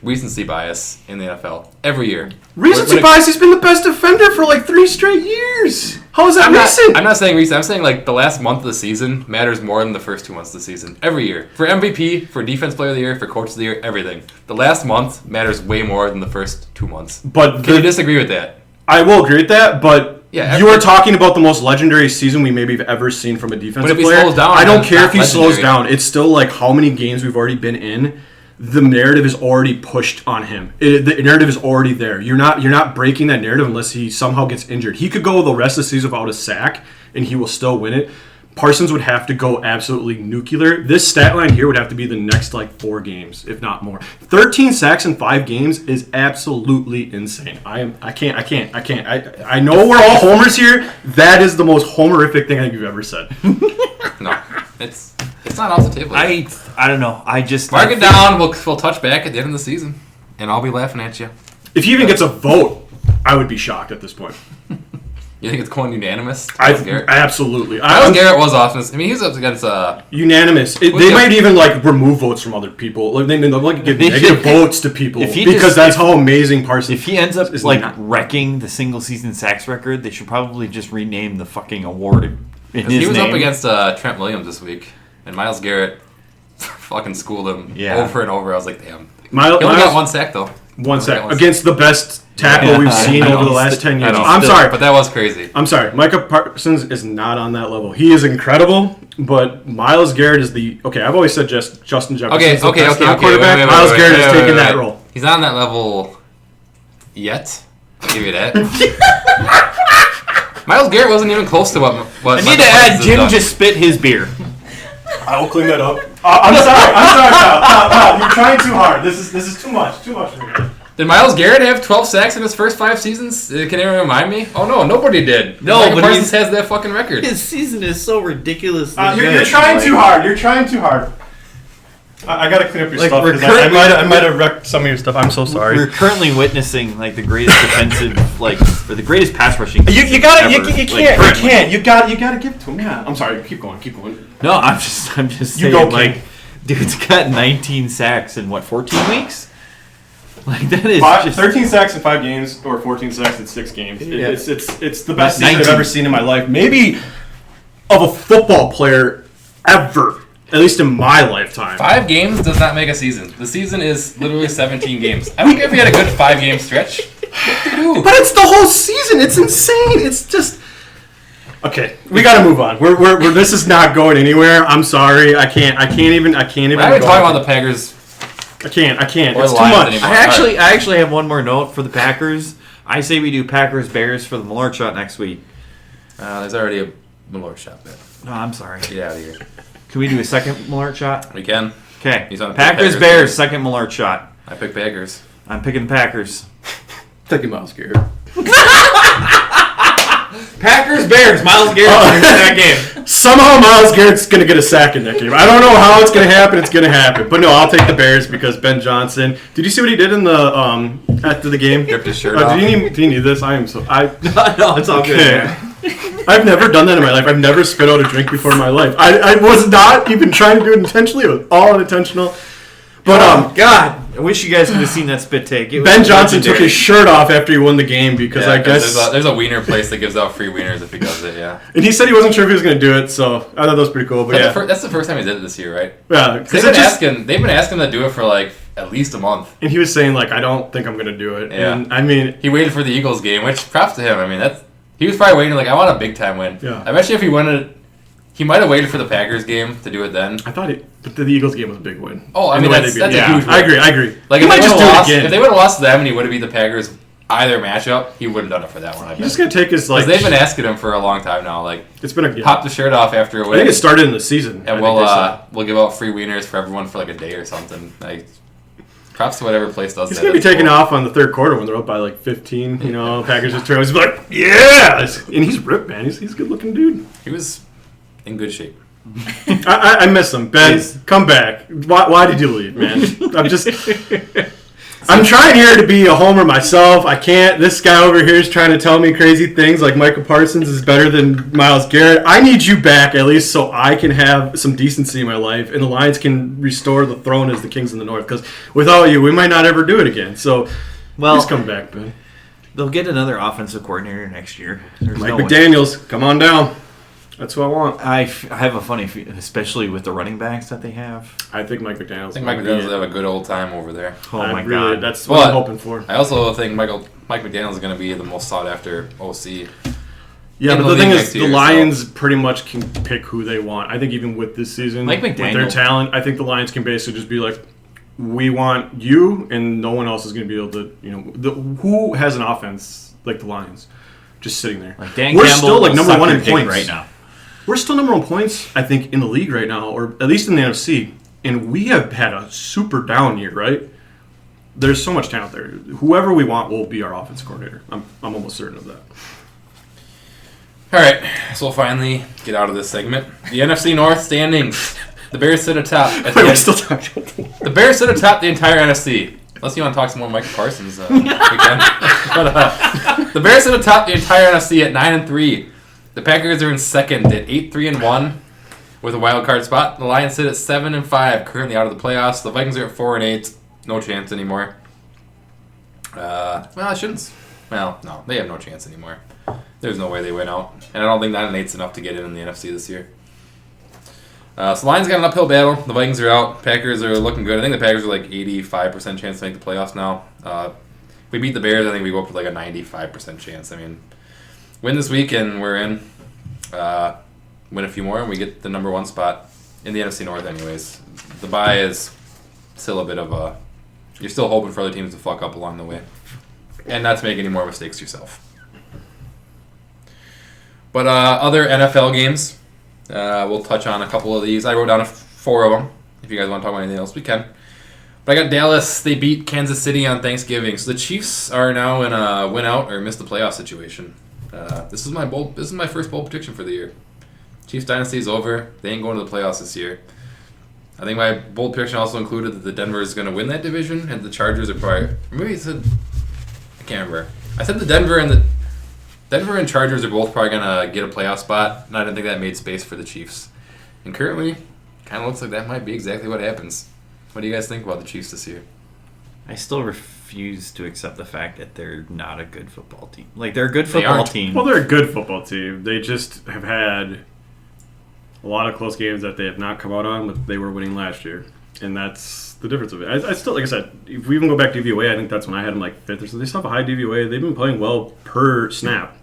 recency bias in the NFL every year. Recency bias? He's been the best defender for like 3 straight years. How is that recent? I'm not saying recent. I'm saying like the last month of the season matters more than the first 2 months of the season. Every year. For MVP, for Defense Player of the Year, for Coach of the Year, everything. The last month matters way more than the first 2 months. But Can you disagree with that? I will agree with that, but Yeah, you are talking about the most legendary season we maybe have ever seen from a defensive But if he player. slows down, I don't then care if it's he not slows legendary. down. It's still like how many games we've already been in. The narrative is already pushed on him. The narrative is already there. You're not breaking that narrative unless he somehow gets injured. He could go the rest of the season without a sack, and he will still win it. Parsons would have to go absolutely nuclear. This stat line here would have to be the next like 4 games, if not more. 13 sacks in 5 games is absolutely insane. I can't. I know we're all homers here. That is the most homerific thing I think you've ever said. No. It's not off the table. I don't know. I just Mark it down. We'll touch back at the end of the season, and I'll be laughing at you. If he even gets a vote, I would be shocked at this point. You think it's going unanimous? Absolutely. Myles Garrett was awesome. I mean, he was up against unanimous. They might even like remove votes from other people. Like they'll like give negative votes to people because that's how amazing Parsons. If he ends up is like not. wrecking the single season sacks record, they should probably just rename the fucking award. In his he was name. up against Trent Williams this week, and Myles Garrett fucking schooled him over and over. I was like, damn. He only got 1 sack though. 1 sack against the best tackle we've seen over the last 10 years. I'm sorry, but that was crazy. I'm sorry. Micah Parsons is not on that level. He is incredible, but Myles Garrett is the okay. I've always said just Justin Jefferson. Okay. Quarterback. Myles Garrett is taking that role. He's not on that level yet. I'll give you that. Myles Garrett wasn't even close to what I need to add. Jim just spit his beer. I will clean that up. I'm sorry, Kyle. You're trying too hard. This is too much for me. Did Myles Garrett have 12 sacks in his first 5 seasons? Can anyone remind me? Oh no, nobody did. No, Micah but Parsons has that fucking record. His season is so ridiculous. You're trying too hard. You're trying too hard. I gotta clean up your stuff because I might have wrecked some of your stuff. I'm so sorry. We're currently witnessing like the greatest defensive, or the greatest pass rushing. You can't. You gotta give it to him. Yeah. I'm sorry. Keep going. No, I'm just saying. go, like, King. dude's got 19 sacks in 14 weeks. Like that is 13 sacks in 5 games or 14 sacks in 6 games. Yeah. It's the best season I've ever seen in my life. Maybe of a football player ever. At least in my lifetime. 5 games does not make a season. The season is literally 17 games. I don't care if you had a good 5-game stretch. What do you do? But it's the whole season. It's insane. It's just okay. We got to move on. We're this is not going anywhere. I'm sorry. I can't even. We're not even talking about the Packers. I can't. Or It's the too Lions much. anymore. I actually have one more note for the Packers. I say we do Packers Bears for the Malort shot next week. There's already a Malort shot there. No, I'm sorry. Get out of here. Can we do a second Malort shot? We can. Okay. He's on the Packers Packers. Bears second Malort shot. I pick Packers. I'm picking the Packers. Taking Myles Garrett. Packers Bears. Myles Garrett's in that game. Somehow Myles Garrett's going to get a sack in that game. I don't know how it's going to happen. It's going to happen. But no, I'll take the Bears because Ben Johnson. Did you see what he did in the after the game? Ripped his shirt off. Do you need this? No, it's all good. Man. I've never done that in my life. I've never spit out a drink before in my life. I was not even trying to do it intentionally. It was all unintentional. But God, I wish you guys could have seen that spit take. Ben Johnson took his shirt off after he won the game because I guess there's a wiener place that gives out free wieners if he does it. Yeah. And he said he wasn't sure if he was going to do it, so I thought that was pretty cool. But that's the first time he did it this year, right? Yeah, they've been asking him to do it for like at least a month. And he was saying like, I don't think I'm going to do it. Yeah. And I mean, he waited for the Eagles game, which props to him. I mean, he was probably waiting like I want a big time win. Yeah. I bet you if he wanted. He might have waited for the Packers game to do it then. I thought but the Eagles game was a big win. Oh, I mean, that's a huge win. I agree. Like, if they would have lost to them and he would have beat the Packers either matchup, he would have done it for that one, I bet. He's just going to take his, like... Because they've been asking him for a long time now. Like, it's been a... Pop the shirt off after a win. I think it started in the season. And we'll give out free wieners for everyone for like a day or something. Like, props to whatever place does that. He's going to be taking off on the third quarter when they're up by like 15. You know, Packers just turn. He's like, yeah! And he's ripped, man. He's a good-looking dude. He was in good shape. I miss him. Ben, come back. Why did you leave, man? I'm trying here to be a homer myself. I can't. This guy over here is trying to tell me crazy things like Michael Parsons is better than Myles Garrett. I need you back at least so I can have some decency in my life and the Lions can restore the throne as the Kings in the North. Because without you, we might not ever do it again. So please come back, Ben. They'll get another offensive coordinator next year. There's Mike no one. McDaniels, come on down. That's what I want. I have a funny feeling, especially with the running backs that they have. I think Mike McDaniels. I think Mike McDaniels will have a good old time over there. Oh my really, God. that's what I'm But hoping for. I also think Mike McDaniels is going to be the most sought after OC. Yeah, in but the the thing league is, next the year, Lions pretty much can pick who they want. I think even with this season, Mike with their McDaniel. talent, I think the Lions can basically just be like, we want you, and no one else is going to be able to, who has an offense like the Lions? Just sitting there. Like Dan We're Campbell still like will number suck one your in dick points right now. We're still number one points, I think, in the league right now, or at least in the NFC. And we have had a super down year, right? There's so much talent there. Whoever we want will be our offense coordinator. I'm almost certain of that. All right, so we'll finally get out of this segment. The NFC North standings. The Bears sit atop. Wait, we're still talking about that. The Bears sit atop the entire NFC. Unless you want to talk some more Michael Parsons, we can. But the Bears sit atop the entire NFC at 9-3. The Packers are in second at 8-3-1 with a wild card spot. The Lions sit at 7-5, currently out of the playoffs. The Vikings are at 4-8, no chance anymore. I shouldn't. Well, no, they have no chance anymore. There's no way they win out, and I don't think 9-8's enough to get in the NFC this year. So the Lions got an uphill battle. The Vikings are out. Packers are looking good. I think the Packers are like 85% chance to make the playoffs now. If we beat the Bears, I think we go up to like a 95% chance. I mean, win this week and we're in. Win a few more and we get the number one spot in the NFC North anyways. The bye is still a bit of a... You're still hoping for other teams to fuck up along the way. And not to make any more mistakes yourself. But other NFL games, we'll touch on a couple of these. I wrote down 4 of them. If you guys want to talk about anything else, we can. But I got Dallas. They beat Kansas City on Thanksgiving. So the Chiefs are now in a win out or miss the playoff situation. This is my first bold prediction for the year. Chiefs dynasty is over. They ain't going to the playoffs this year. I think my bold prediction also included that the Denver is going to win that division, and the Chargers are probably... Maybe I said... I can't remember. I said the Denver and Chargers are both probably going to get a playoff spot, and I didn't think that made space for the Chiefs. And currently, kind of looks like that might be exactly what happens. What do you guys think about the Chiefs this year? I still refuse to accept the fact that they're not a good football team. Like, they're a good football team. Well, they're a good football team. They just have had a lot of close games that they have not come out on, but they were winning last year. And that's the difference of it. I still, like I said, if we even go back to DVOA, I think that's when I had them like 5th or so. They still have a high DVOA. They've been playing well per snap.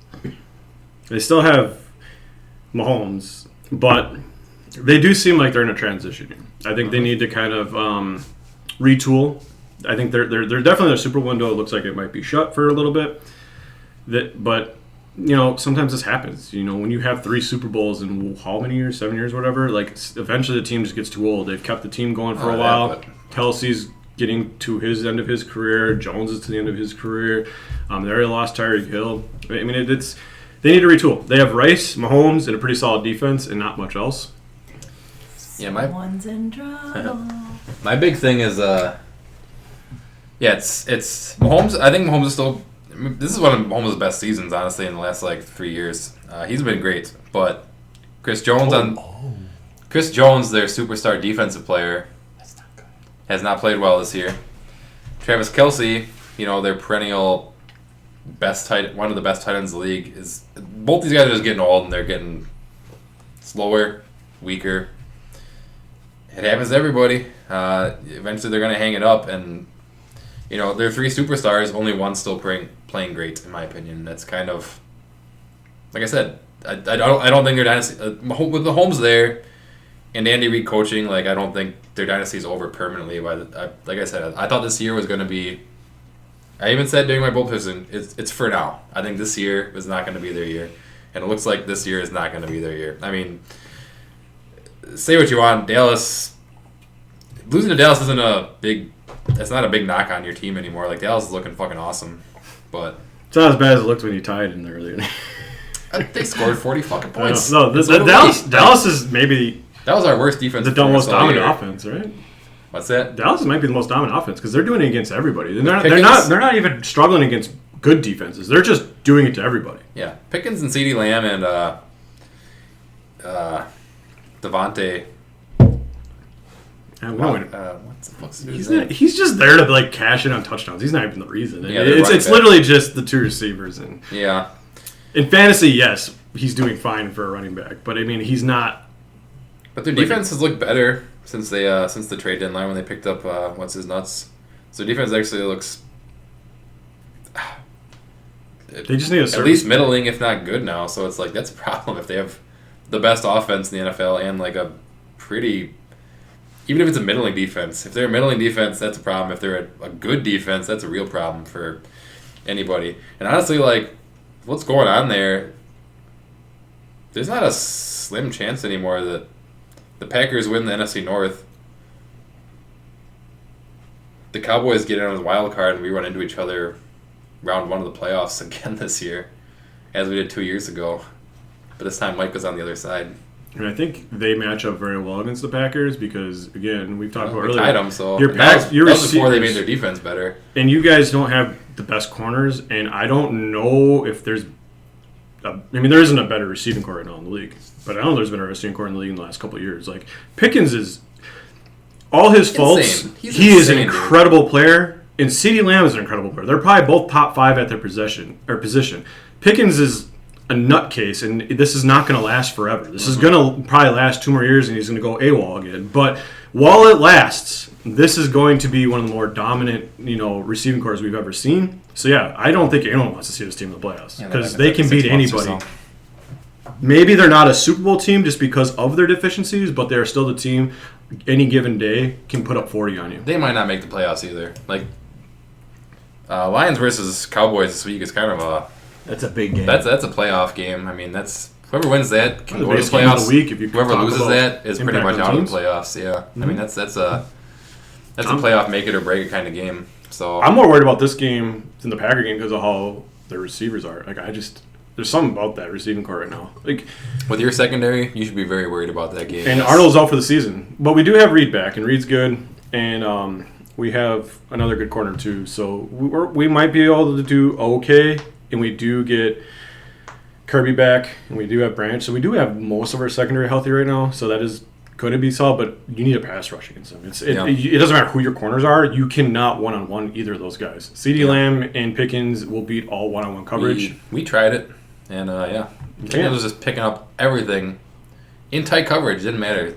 They still have Mahomes, but they do seem like they're in a transition. I think they need to kind of retool. I think they're definitely their Super window. It looks like it might be shut for a little bit. But sometimes this happens. When you have 3 Super Bowls in how many years, 7 years, whatever. Like eventually the team just gets too old. They've kept the team going for a while. Kelsey's getting to his end of his career. Jones is to the end of his career. They already lost Tyreek Hill. I mean, they need to retool. They have Rice, Mahomes, and a pretty solid defense, and not much else. Yeah, Someone's in trouble. my big thing is it's Mahomes. I think Mahomes is still. This is one of Mahomes' best seasons, honestly, in the last 3 years. He's been great, but Chris Jones, their superstar defensive player, has not played well this year. Travis Kelce, their perennial one of the best tight ends in the league, is both these guys are just getting old and they're getting slower, weaker. It happens to everybody. Eventually, they're going to hang it up, and there are 3 superstars. Only one's still playing great, in my opinion. That's kind of, like I said, I don't think their dynasty with the Mahomes there and Andy Reid coaching. I don't think their dynasty is over permanently. Like I said, I thought this year was going to be. I even said during my bold prediction, it's for now. I think this year is not going to be their year, and it looks like this year is not going to be their year. I mean, say what you want, Dallas. Losing to Dallas isn't a big. That's not a big knock on your team anymore. Dallas is looking fucking awesome, but it's not as bad as it looked when you tied in the earlier. they scored 40 fucking points. No, Dallas is maybe that was our worst defense. The most dominant offense, right? What's that? Dallas might be the most dominant offense because they're doing it against everybody. They're not even struggling against good defenses. They're just doing it to everybody. Yeah, Pickens and CeeDee Lamb and Devontae. What's the fuck's his He's name? not. He's just there to like cash in on touchdowns. He's not even the reason. Yeah, they're it's running back. literally just the two receivers. And Yeah. in fantasy, yes, he's doing fine for a running back. But I mean, he's not. But their defense has looked better since the trade deadline when they picked up what's his nuts. So defense actually looks They just need a at least middling, if not good now. So it's like that's a problem if they have the best offense in the NFL and like a pretty, even if it's a middling defense. If they're a middling defense, that's a problem. If they're a good defense, that's a real problem for anybody. And honestly, like what's going on there, there's not a slim chance anymore that the Packers win the NFC North. The Cowboys get in on the wild card and we run into each other round one of the playoffs again this year, as we did 2 years ago. But this time Mike was on the other side. And I think they match up very well against the Packers because, again, we've talked about We earlier. tied them, so Your that your was before they receivers- made their defense better. And you guys don't have the best corners, and I don't know if there's. There isn't a better receiving core right now in the league, but I know there's been a receiving core in the league in the last couple of years. Like Pickens is all his faults. He's He is an insane, dude. incredible player, and CeeDee Lamb is an incredible player. They're probably both top 5 at their position. Pickens is a nutcase, and this is not going to last forever. This is going to probably last 2 more years, and he's going to go AWOL again. But while it lasts, this is going to be one of the more dominant, receiving cores we've ever seen. So yeah, I don't think anyone wants to see this team in the playoffs Yeah, because they're they can like beat 6 months or anybody. so. Maybe they're not a Super Bowl team just because of their deficiencies, but they're still the team. Any given day can put up 40 on you. They might not make the playoffs either. Like Lions versus Cowboys this week is kind of That's a big game. that's a playoff game. I mean, that's whoever wins that can The go to the biggest game of playoffs. the week, if you Whoever talk loses about that is pretty impact much on out of the teams. playoffs. Yeah, I mean that's a playoff make it or break it kind of game. So I'm more worried about this game than the Packer game because of how their receivers are. Like there's something about that receiving core right now. Like, with your secondary, you should be very worried about that game. and Yes. Arnold's out for the season, but we do have Reed back, and Reed's good, and we have another good corner too. So we might be able to do okay, and we do get Kirby back, and we do have Branch, so we do have most of our secondary healthy right now. So that is going to be solid, but you need a pass rush against them. It doesn't matter who your corners are. You cannot one-on-one either of those guys. CeeDee Lamb and Pickens will beat all one-on-one coverage. We tried it, and Pickens was just picking up everything in tight coverage. Didn't matter.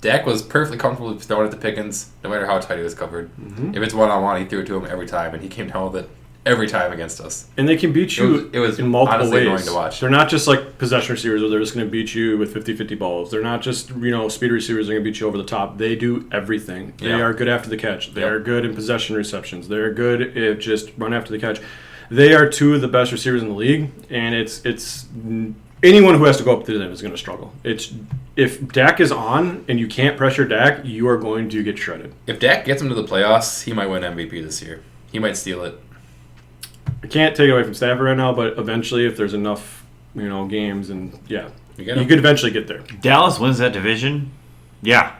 Dak was perfectly comfortable throwing it to Pickens, no matter how tight he was covered. Mm-hmm. If it's one-on-one, he threw it to him every time, and he came down with it every time against us. And they can beat you It was in multiple honestly annoying ways. to watch. They're not just like possession receivers where they're just going to beat you with 50-50 balls. They're not just, speed receivers that are going to beat you over the top. They do everything. They Yeah. are good after the catch. They Yep. are good in possession receptions. They're good at just run after the catch. They are 2 of the best receivers in the league, and it's anyone who has to go up to them is going to struggle. If Dak is on and you can't pressure Dak, you are going to get shredded. If Dak gets him to the playoffs, he might win MVP this year. He might steal it. I can't take it away from Stafford right now, but eventually if there's enough, games, and yeah, You you get him. could eventually get there. Dallas wins that division. Yeah,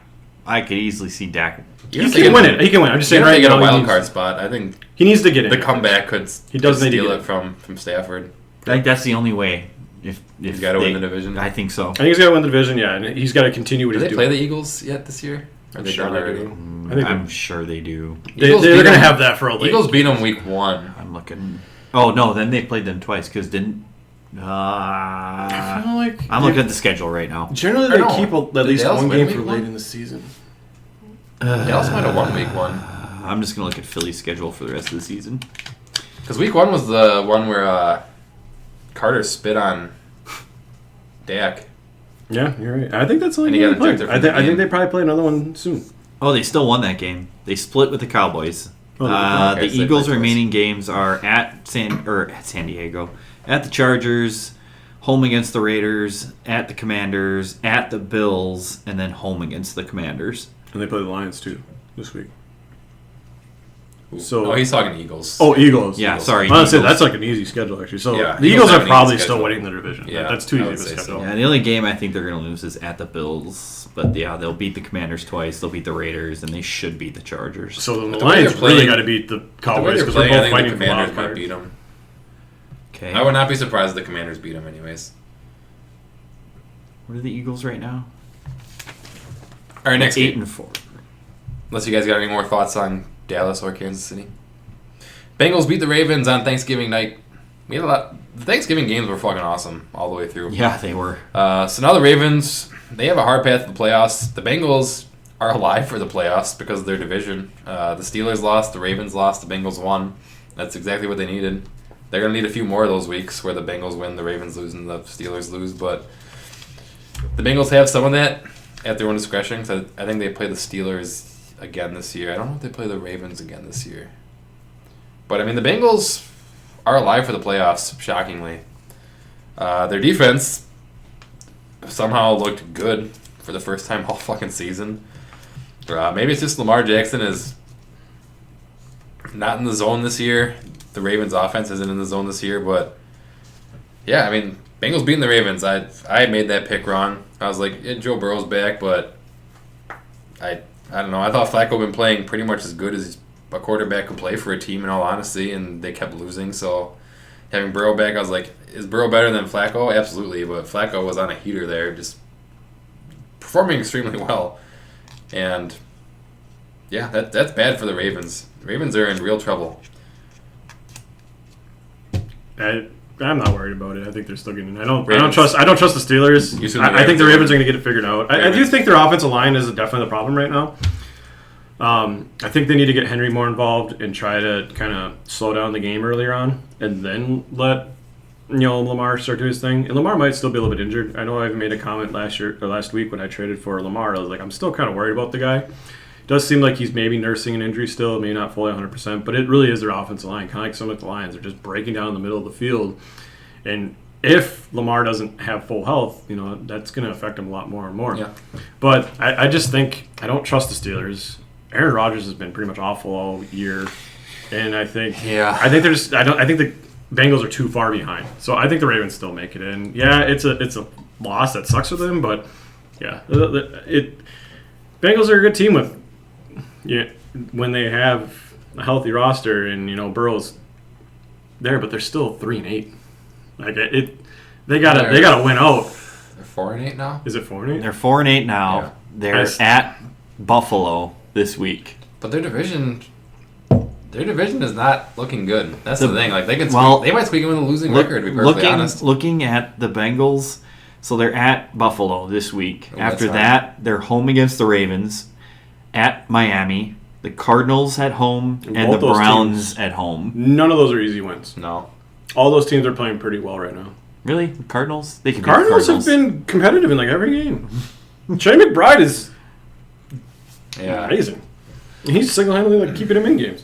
I could easily see Dak. He can win it. He can win. I'm just saying Right right get now a he wild needs- card spot. I think He needs to get in. the comeback could He does need to steal get it in. from Stafford. I think that's the only way. If He's got to win the division. I think so. I think he's got to win the division, yeah, and he's got to continue what Do he's they play doing. the Eagles yet this year? Or I'm they sure done they already? do. I think I'm sure they do. they're Eagles beat going to them- have that for a late. Eagles beat them week 1. I'm looking. Oh no, then they played them twice because didn't. I feel like I'm looking at the schedule right now. generally Or they no. keep at Did least Dallas one win game week for one? late in the season. Dallas might have won week 1. I'm just gonna look at Philly's schedule for the rest of the season. Because week 1 was the one where Carter spit on Dak. Yeah, you're right. I think that's the And only he game got they played. ejected I from think the I think game. they probably play another one soon. Oh, they still won that game. They split with the Cowboys. Oh, okay, The so they Eagles' played remaining games are at San Diego, at the Chargers, home against the Raiders, at the Commanders, at the Bills, and then home against the Commanders. And they play the Lions too this week. So So he's talking Eagles. oh, Eagles. Yeah, Eagles. sorry, Honestly, Eagles. that's like an easy schedule actually. So Yeah, the Eagles Eagles have are an probably easy still schedule. winning the division. Yeah, That's too I easy would of a say so. schedule. Yeah, the only game I think they're going to lose is at the Bills. But yeah, they'll beat the Commanders twice. They'll beat the Raiders, and they should beat the Chargers. So then the The way Lions they're playing- really got to beat the The way Cowboys they're because we're playing, I both think the fighting for Commanders wild might card. beat them. Okay. I would not be surprised if the Commanders beat them anyways. What are the Eagles right now? All right, next game. 8-4. unless you guys got any more thoughts on Dallas or Kansas City. Bengals beat the Ravens on Thanksgiving night. We had a lot. The Thanksgiving games were fucking awesome all the way through. Yeah, they were. So now the Ravens, they have a hard path to the playoffs. The Bengals are alive for the playoffs because of their division. The Steelers lost, the Ravens lost, the Bengals won. That's exactly what they needed. They're going to need a few more of those weeks where the Bengals win, the Ravens lose, and the Steelers lose. But the Bengals have some of that at their own discretion. So I think they play the Steelers again this year. I don't know if they play the Ravens again this year. But, I mean, the Bengals are alive for the playoffs, shockingly. Their defense somehow looked good for the first time all fucking season. Maybe it's just Lamar Jackson is not in the zone this year. The Ravens' offense isn't in the zone this year, but yeah, I mean, Bengals beating the Ravens. I made that pick wrong. I was like, yeah, Joe Burrow's back, but I don't know. I thought Flacco been playing pretty much as good as a quarterback could play for a team, in all honesty, and they kept losing. So having Burrow back, I was like, is Burrow better than Flacco? Absolutely, but Flacco was on a heater there, just performing extremely well. And yeah, that's bad for the Ravens. The Ravens are in real trouble. I'm not worried about it. I think they're still getting. I don't trust the Steelers. I think the Ravens are going to get it figured out. I do think their offensive line is definitely the problem right now. I think they need to get Henry more involved and try to kind of slow down the game earlier on, and then let Lamar start doing his thing. And Lamar might still be a little bit injured. I know I made a comment last week when I traded for Lamar. I was like, I'm still kind of worried about the guy. Does seem like he's maybe nursing an injury still, maybe not fully 100%, but it really is their offensive line. Kind of like some of the Lions are just breaking down in the middle of the field. And if Lamar doesn't have full health, that's going to affect him a lot more and more. Yeah. But I just think I don't trust the Steelers. Aaron Rodgers has been pretty much awful all year, and I think the Bengals are too far behind. So I think the Ravens still make it in. Yeah, it's a loss that sucks for them, but yeah, Bengals are a good team with. Yeah, when they have a healthy roster and Burrow's there, but they're still 3-8. Like they gotta win out. They're 4-8 now. Is it 4-8? They're 4-8 now. Yeah. They're at Buffalo this week. But their division is not looking good. That's the thing. Like they might squeak in with a losing record. To be perfectly honest. Looking at the Bengals, so they're at Buffalo this week. After that, they're home against the Ravens. At Miami, the Cardinals at home, and the Browns at home. None of those are easy wins. No. All those teams are playing pretty well right now. Really? The Cardinals? They can Cardinals have been competitive in like every game. Trey McBride is amazing. He's single-handedly keeping them in games.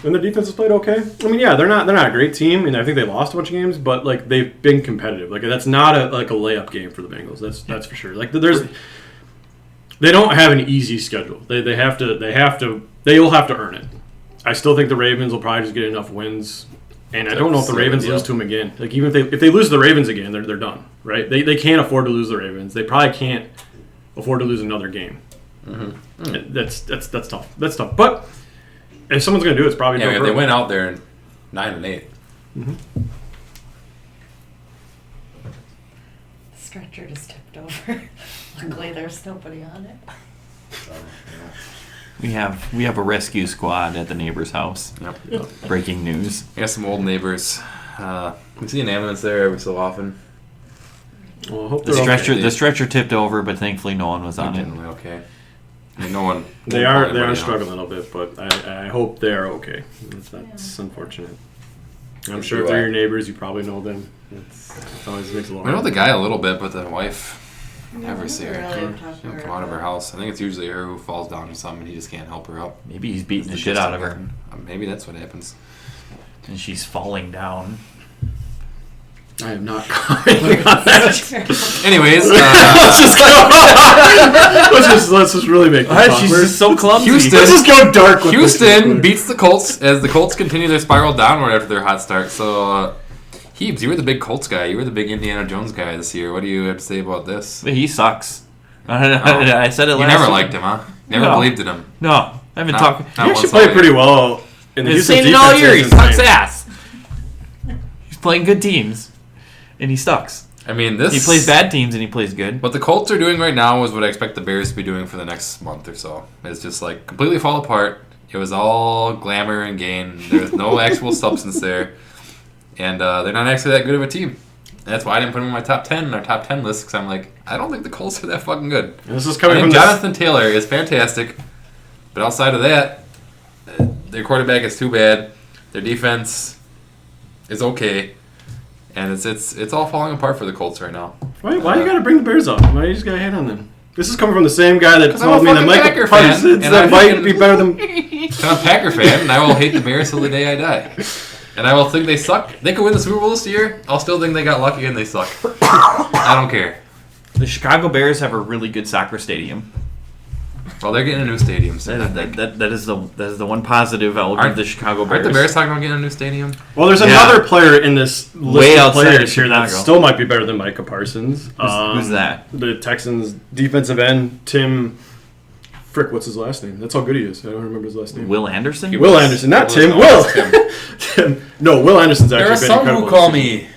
And their defense has played okay. I mean, yeah, they're not a great team, and I think they lost a bunch of games, but they've been competitive. That's not a layup game for the Bengals. That's for sure. They don't have an easy schedule. They will have to earn it. I still think the Ravens will probably just get enough wins, and I don't know if the Ravens lose to them again. Even if they lose to the Ravens again, they're done, right? They can't afford to lose the Ravens. They probably can't afford to lose another game. Mm-hmm. That's tough. That's tough. But if someone's going to do it, it's probably if they went out there 9-8. Mm-hmm. Stretcher just tipped over. Luckily, there's nobody on it. We have a rescue squad at the neighbor's house. Yep. Breaking news. We got some old neighbors. We see an ambulance there every so often. Well, I hope the stretcher tipped over, but thankfully no one was on it. Okay. I mean, no one. They are struggling a little bit, but I hope they are okay. That's unfortunate. I'm sure if they're your neighbors, you probably know them. It always makes a lot. I know the guy a little bit, but the wife. Never see her. Really She don't come out of her house. I think it's usually her who falls down or something and he just can't help her up. Maybe he's beating the shit out of her. Maybe that's what happens. And she's falling down. I am not commenting on that. Anyways, let's just really make this she's just so clumsy. Let's just go dark with Houston beats the Colts as the Colts continue their spiral downward after their hot start. So, Heebs, you were the big Colts guy. You were the big Indiana Jones guy this year. What do you have to say about this? He sucks. I said it last year. You never liked him, huh? Never believed in him. No. I've been talking. He actually played pretty well in the Houston defense. All year. He sucks ass. He's playing good teams, and he sucks. I mean, this... He plays bad teams and he plays good. What the Colts are doing right now is what I expect the Bears to be doing for the next month or so. It's just like completely fall apart. It was all glamour and gain. There's no actual substance there. And they're not actually that good of a team. And that's why I didn't put them in my top 10 in our top 10 list, because I'm like, I don't think the Colts are that fucking good. And this is coming I from think Jonathan Taylor is fantastic. But outside of that, their quarterback is too bad. Their defense is okay. And it's all falling apart for the Colts right now. Why you gotta bring the Bears up? Why you just gotta hit on them? This is coming from the same guy that I'm told a me that fucking Michael Packer fan, Parsons and that I might fucking- be better than. I'm a Packer fan, and I will hate the Bears till the day I die. And I will think they suck. They could win the Super Bowl this year. I'll still think they got lucky and they suck. I don't care. The Chicago Bears have a really good soccer stadium. Well, they're getting a new stadium soon. I think. That is the one positive I'll give the Chicago Bears. Aren't the Bears talking about getting a new stadium? Well, there's another player in this list Way of outside players of here that Chicago. still might be better than Micah Parsons. Who's that? The Texans defensive end, Tim. Frick, what's his last name? That's how good he is. I don't remember his last name. Will Anderson? Will Anderson, not Tim. No, Will. it's Tim. Tim. No, Will Anderson's actually There are been some incredible. who call me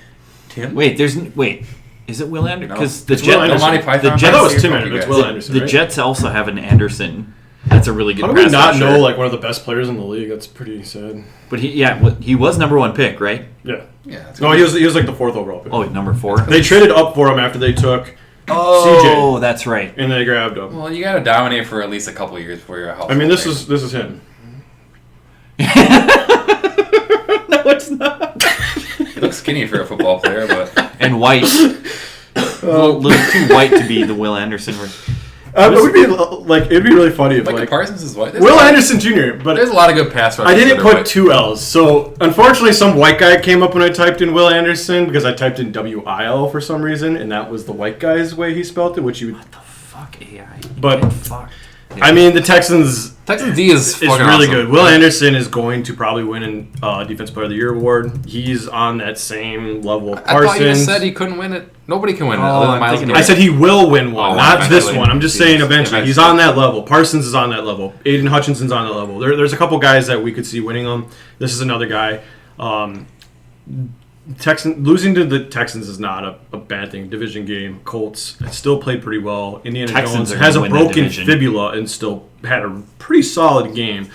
Tim. Wait, is it Will Anderson? No. Because the It's Will Anderson. Monty Python. I thought it was Here, Tim fuck Anderson. you It's guys. Will Anderson. The right? Jets also have an Anderson. That's a really good How do we pass not rusher. know like one of the best players in the league? That's pretty sad. But he was number one pick, right? Yeah. Yeah, that's No, he was like the 4th overall pick. Oh, number 4. They traded up for him after they took Oh, that's right. and they grabbed him. Well, you got to dominate for at least a couple of years before you're a household I mean, this name. is him. No, it's not. He looks skinny for a football player, but And white. A little too white to be the Will Anderson. It would be like it'd be really funny if Micah like Parsons is white. Will Anderson Jr. But There's a lot of good pass rushers. I didn't that are put white. 2 L's. So unfortunately, some white guy came up when I typed in Will Anderson because I typed in WIL for some reason, and that was the white guy's way he spelled it, which you. Fuck AI. But Fuck. I mean, the Texans Texans D is is fucking really awesome. good. Will Anderson is going to probably win an Defense Player of the Year award. He's on that same level of I thought you just Parsons. said he couldn't win it. Nobody can win it Oh, other than I'm Myles thinking- Garrett. I said he will win one, Oh, not this eventually. one. I'm just saying eventually. He's Eventually. on that level. Parsons is on that level. Aiden Hutchinson's on that level. There's a couple guys that we could see winning them. This is another guy. Losing to the Texans is not a bad thing. Division game. Colts still played pretty well. Indiana Texans Jones are has a gonna win that broken division. fibula and still had a pretty solid game.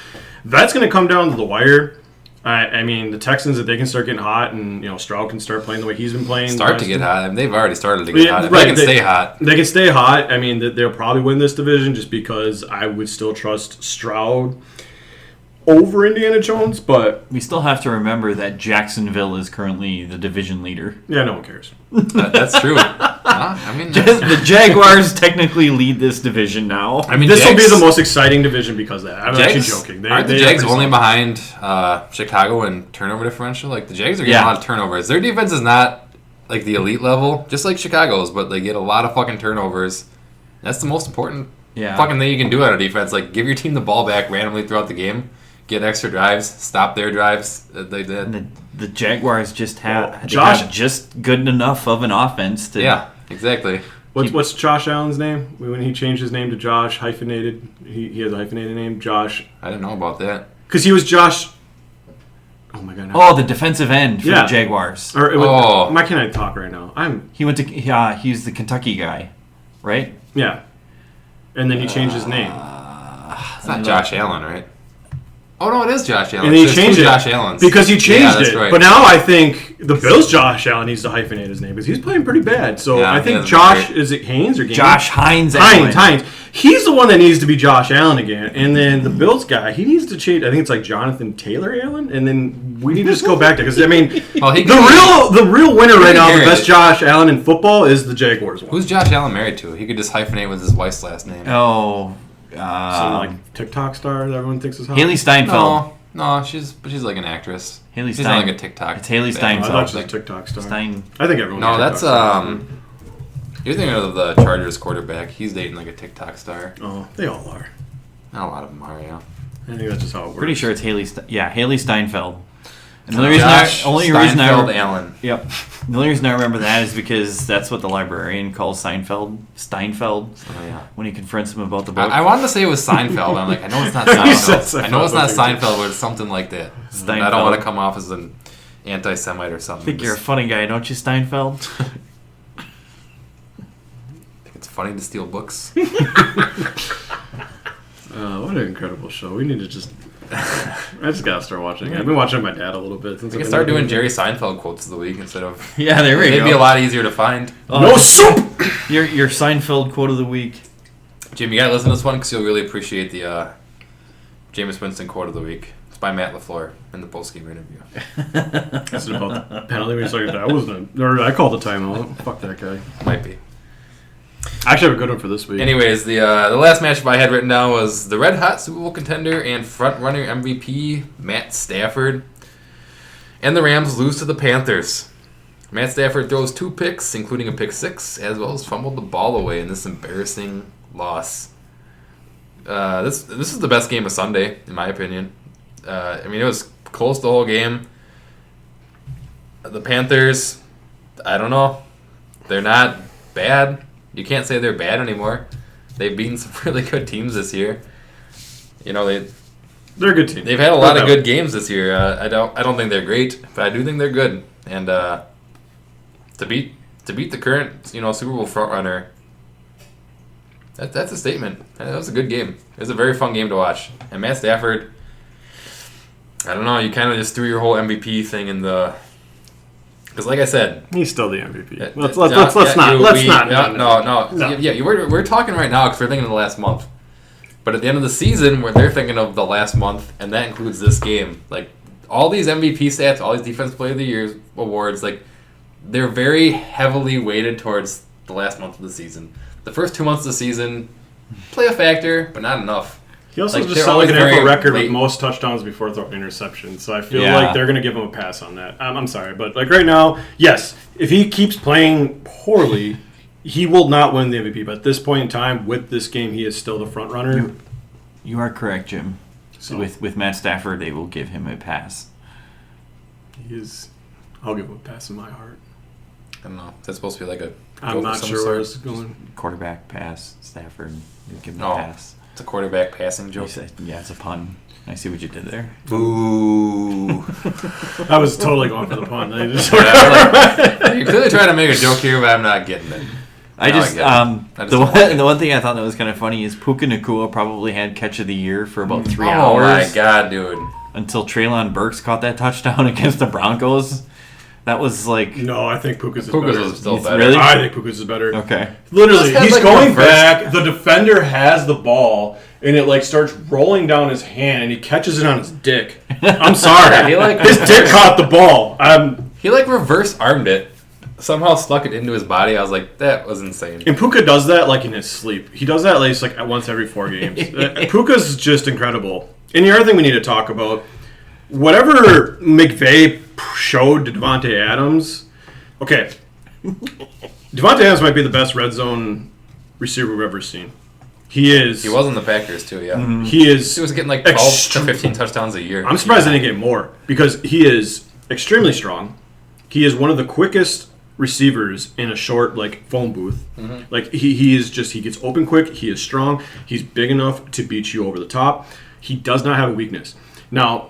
That's going to come down to the wire. I mean, the Texans, if they can start getting hot and Stroud can start playing the way he's been playing. Start to get hot. I mean, they've already started to get Yeah, hot. If right, they can stay hot. They can stay hot. I mean, they'll probably win this division just because I would still trust Stroud over Indiana Jones, but We still have to remember that Jacksonville is currently the division leader. yeah, no one cares. That's true. I mean, The Jaguars technically lead this division now. I mean, This will be Jags- the most exciting division because of that. I'm actually Jags, joking. aren't the are Jags pretty only solid. behind Chicago in turnover differential? Like the Jags are getting Yeah. a lot of turnovers. Their defense is not like the elite level, just like Chicago's, but they get a lot of fucking turnovers. That's the most important fucking thing you can do on a defense. Like give your team the ball back randomly throughout the game, get extra drives, stop their drives. They did. And the Jaguars just have, Well, they Josh- have just good enough of an offense to. Yeah, exactly. What's Josh Allen's name? When he changed his name to Josh, hyphenated, he has a hyphenated name, Josh. I didn't know about that. Because he was Josh. Oh my god. Oh, the defensive end for Yeah. the Jaguars. Or, Oh. why can't I talk right now? He went to. He's the Kentucky guy, right? Yeah. And then he changed his name. It's not Josh Allen, right? Oh no, it is Josh Allen. And he There's two changed it Josh Allens because he Yeah, changed that's it. right. But now I think the Bills' Josh Allen needs to hyphenate his name because he's playing pretty bad. So Yeah, I he think hasn't Josh been great. is it Haynes or Gaines? Josh Hines. Hines. He's the one that needs to be Josh Allen again. And then the Bills guy, he needs to change. I think it's like Jonathan Taylor Allen. And then we need to just go back to because I mean Well, he the real winner right now, the Garrett. best Josh Allen in football is the Jaguars one. Who's Josh Allen married to? He could just hyphenate with his wife's last name. Oh, Some like TikTok star that everyone thinks is hot. Haley Steinfeld. No, she's like an actress. Haley She's Stein- not like a TikTok. It's Haley I Steinfeld. thought she was a TikTok star. Stein. I think everyone. No, that's You're thinking of the Chargers quarterback. He's dating like a TikTok star. Oh, they all are. Not a lot of them are, yeah. I think that's just how it works. Pretty sure it's Haley. Haley Steinfeld. And the Josh only reason Steinfeld I Allen. Yep. The only reason I remember that is because that's what the librarian calls Steinfeld Oh, yeah. when he confronts him about the book. I wanted to say it was Seinfeld. I'm like, I know it's not You said Seinfeld. I know it's not Seinfeld. Seinfeld, but it's something like that. I Steinfeld. don't want to come off as an anti-Semite or something. I think you're a funny guy, don't you, Steinfeld? funny to steal books? What an incredible show. We need to just... I just gotta start watching it. I've been watching my dad a little bit. Since We can start doing Jerry Seinfeld quotes of the week instead of... Yeah, there we go. They'd be a lot easier to find. No soup! Your Seinfeld quote of the week. Jim, you gotta listen to this one because you'll really appreciate the Jameis Winston quote of the week. It's by Matt LaFleur in the post-game interview. Is it about the penalty? We started that. I called the timeout. Fuck that guy. Might be. I actually have a good one for this week. Anyways, the last matchup I had written down was the red-hot Super Bowl contender and front-runner MVP, Matt Stafford. And the Rams lose to the Panthers. Matt Stafford throws 2 picks, including a pick 6, as well as fumbled the ball away in this embarrassing loss. This is the best game of Sunday, in my opinion. It was close the whole game. The Panthers, I don't know. They're not bad. You can't say they're bad anymore. They've beaten some really good teams this year. They're a good team. They've had a lot of good games this year. I don't think they're great, but I do think they're good. And to beat the current Super Bowl frontrunner, that's a statement. That was a good game. It was a very fun game to watch. And Matt Stafford, I don't know. You kind of just threw your whole MVP thing in the. Because, like I said, he's still the MVP. Let's not. No. Yeah, we're talking right now because we're thinking of the last month. But at the end of the season, where they're thinking of the last month, and that includes this game. Like all these MVP stats, all these Defensive Player of the Year awards, like they're very heavily weighted towards the last month of the season. The first 2 months of the season play a factor, but not enough. He also just set like an NFL record with most touchdowns before throwing interceptions. So I feel like they're going to give him a pass on that. I'm sorry, but like right now, yes, if he keeps playing poorly, he will not win the MVP. But at this point in time, with this game, he is still the front runner. You are correct, Jim. So with Matt Stafford, they will give him a pass. I'll give him a pass in my heart. I don't know. Is that supposed to be like a... I'm not sure where it's going. Quarterback pass, Stafford. You give him a pass. It's a quarterback passing joke. It's a pun. I see what you did there. Boo. I was totally going for the pun. You're clearly trying to make a joke here, but I'm not getting it. The one thing I thought that was kind of funny is Puka Nacua probably had catch of the year for about 3 hours. Oh my god, dude! Until Treylon Burks caught that touchdown against the Broncos. That was like... No, I think Puka's is still better. Really? I think Puka's is better. Okay. Literally, he's going back. The defender has the ball, and it starts rolling down his hand, and he catches it on his dick. I'm sorry. His dick caught the ball. He reverse armed it. Somehow stuck it into his body. I was like, that was insane. And Puka does that in his sleep. He does that at least once every 4 games. Puka's just incredible. And the other thing we need to talk about, whatever McVay showed to Devontae Adams, okay, Devontae Adams might be the best red zone receiver we've ever seen. He is. He was in the Packers too, yeah. Mm-hmm. He is. He was getting 12 to 15 touchdowns a year. I'm surprised they didn't get more because he is extremely strong. He is one of the quickest receivers in a short phone booth. Mm-hmm. He is just, he gets open quick. He is strong. He's big enough to beat you over the top. He does not have a weakness. Now,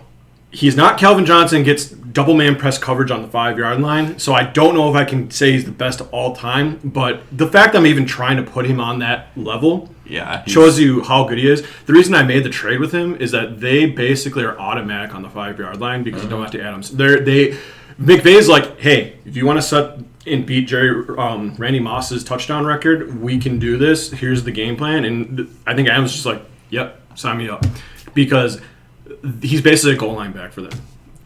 he's not Calvin Johnson, gets double man press coverage on the 5-yard line. So I don't know if I can say he's the best of all time. But the fact I'm even trying to put him on that level shows you how good he is. The reason I made the trade with him is that they basically are automatic on the 5-yard line because you don't have to Adams. McVay's like, hey, if you want to set and beat Randy Moss's touchdown record, we can do this. Here's the game plan. And I think Adams is just like, yep, sign me up. Because he's basically a goal line back for them.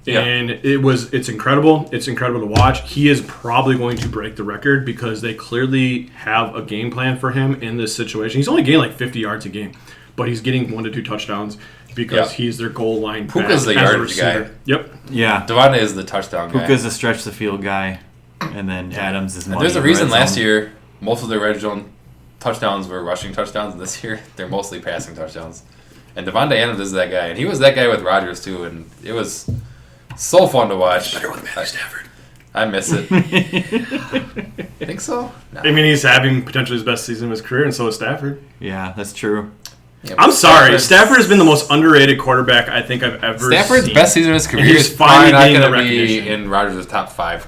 Yeah. And it's incredible. It's incredible to watch. He is probably going to break the record because they clearly have a game plan for him in this situation. He's only getting 50 yards a game, but he's getting 1 to 2 touchdowns because he's their goal line back. Puka's the yardage guy. Yep. Yeah. Devontae is the touchdown guy. Puka's the stretch the field guy, and then Adams is money. There's a reason last year most of their red zone touchdowns were rushing touchdowns, and this year they're mostly passing touchdowns. And Devontae Adams is that guy, and he was that guy with Rodgers too, and it was so fun to watch. Better with Matthew Stafford. I miss it. Think so? No. I mean, he's having potentially his best season of his career, and so is Stafford. Yeah, that's true. Yeah, I'm sorry. Stafford has been the most underrated quarterback I think I've ever seen. Stafford's best season of his career is probably not getting going the to be recognition in Rodgers' top 5.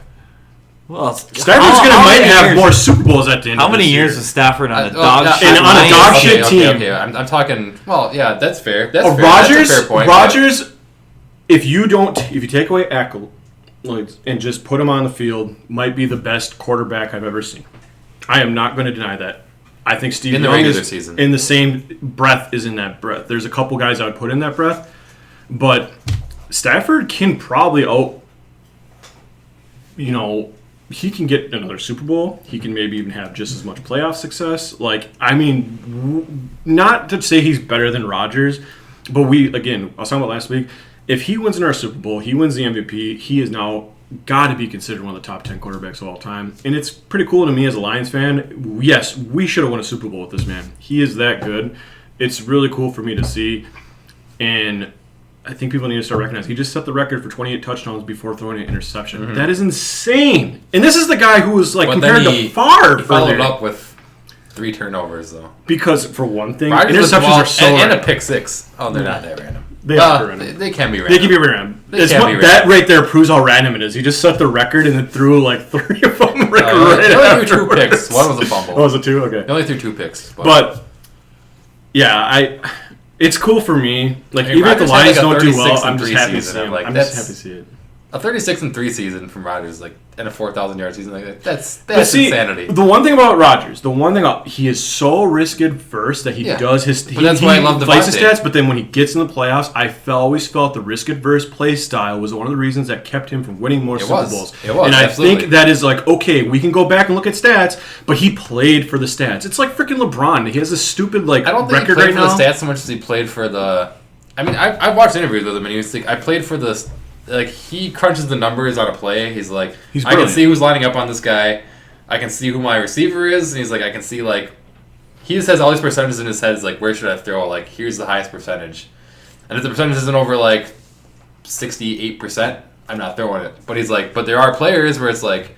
Well, Stafford's might have more Super Bowls at the end. How of many this years year. was Stafford on a dog shit? And on a dog shit team. Okay. I'm talking. Well, yeah, that's fair. That's fair. Rodgers. That's a fair point. Rodgers. If you take away accolades and just put him on the field, might be the best quarterback I've ever seen. I am not going to deny that. I think Steve in the Young regular is season. in the same breath is in that breath. There's a couple guys I would put in that breath, but Stafford can probably he can get another Super Bowl. He can maybe even have just as much playoff success. Not to say he's better than Rodgers, but I was talking about last week. If he wins another Super Bowl, he wins the MVP, he is now got to be considered one of the top 10 quarterbacks of all time. And it's pretty cool to me as a Lions fan. Yes, we should have won a Super Bowl with this man. He is that good. It's really cool for me to see. And I think people need to start recognizing he just set the record for 28 touchdowns before throwing an interception. Mm-hmm. That is insane. And this is the guy who was compared to He Favre. followed up with 3 turnovers though. Because for one thing, Rodgers interceptions are so and a random. pick 6. Oh, they're not that random. They are random. They can be random. They can be random. That right there proves how random it is. He just set the record and then threw 3 of them right He only afterwards. threw 2 picks. One was a fumble. Oh, was it 2? Okay. He only threw 2 picks. But yeah, it's cool for me. Even if the Rodgers had Lions a don't do well, 36 I'm and just 3 happy to season. see I'm him. like, I'm just happy to see it. A 36-3 season from Rodgers, and a 4,000-yard season like that. That's But see, insanity. the one thing about Rodgers, he is so risk adverse that he does his. But that's why I love fights his Devontae. stats, but then when he gets in the playoffs, I always felt the risk adverse play style was one of the reasons that kept him from winning more Super Bowls. It was, and I absolutely. think that is okay, we can go back and look at stats, but he played for the stats. It's like freaking LeBron. He has a stupid I don't think record he played right for now. the stats so much as he played for the. I mean, I've watched interviews with him, and he was like, I played for the. He crunches the numbers on a play. He's like, I can brilliant. see who's lining up on this guy. I can see who my receiver is. And he's like, I can see, he just has all these percentages in his head. He's like, where should I throw? Here's the highest percentage. And if the percentage isn't over, 68%, I'm not throwing it. But he's like, but there are players where it's if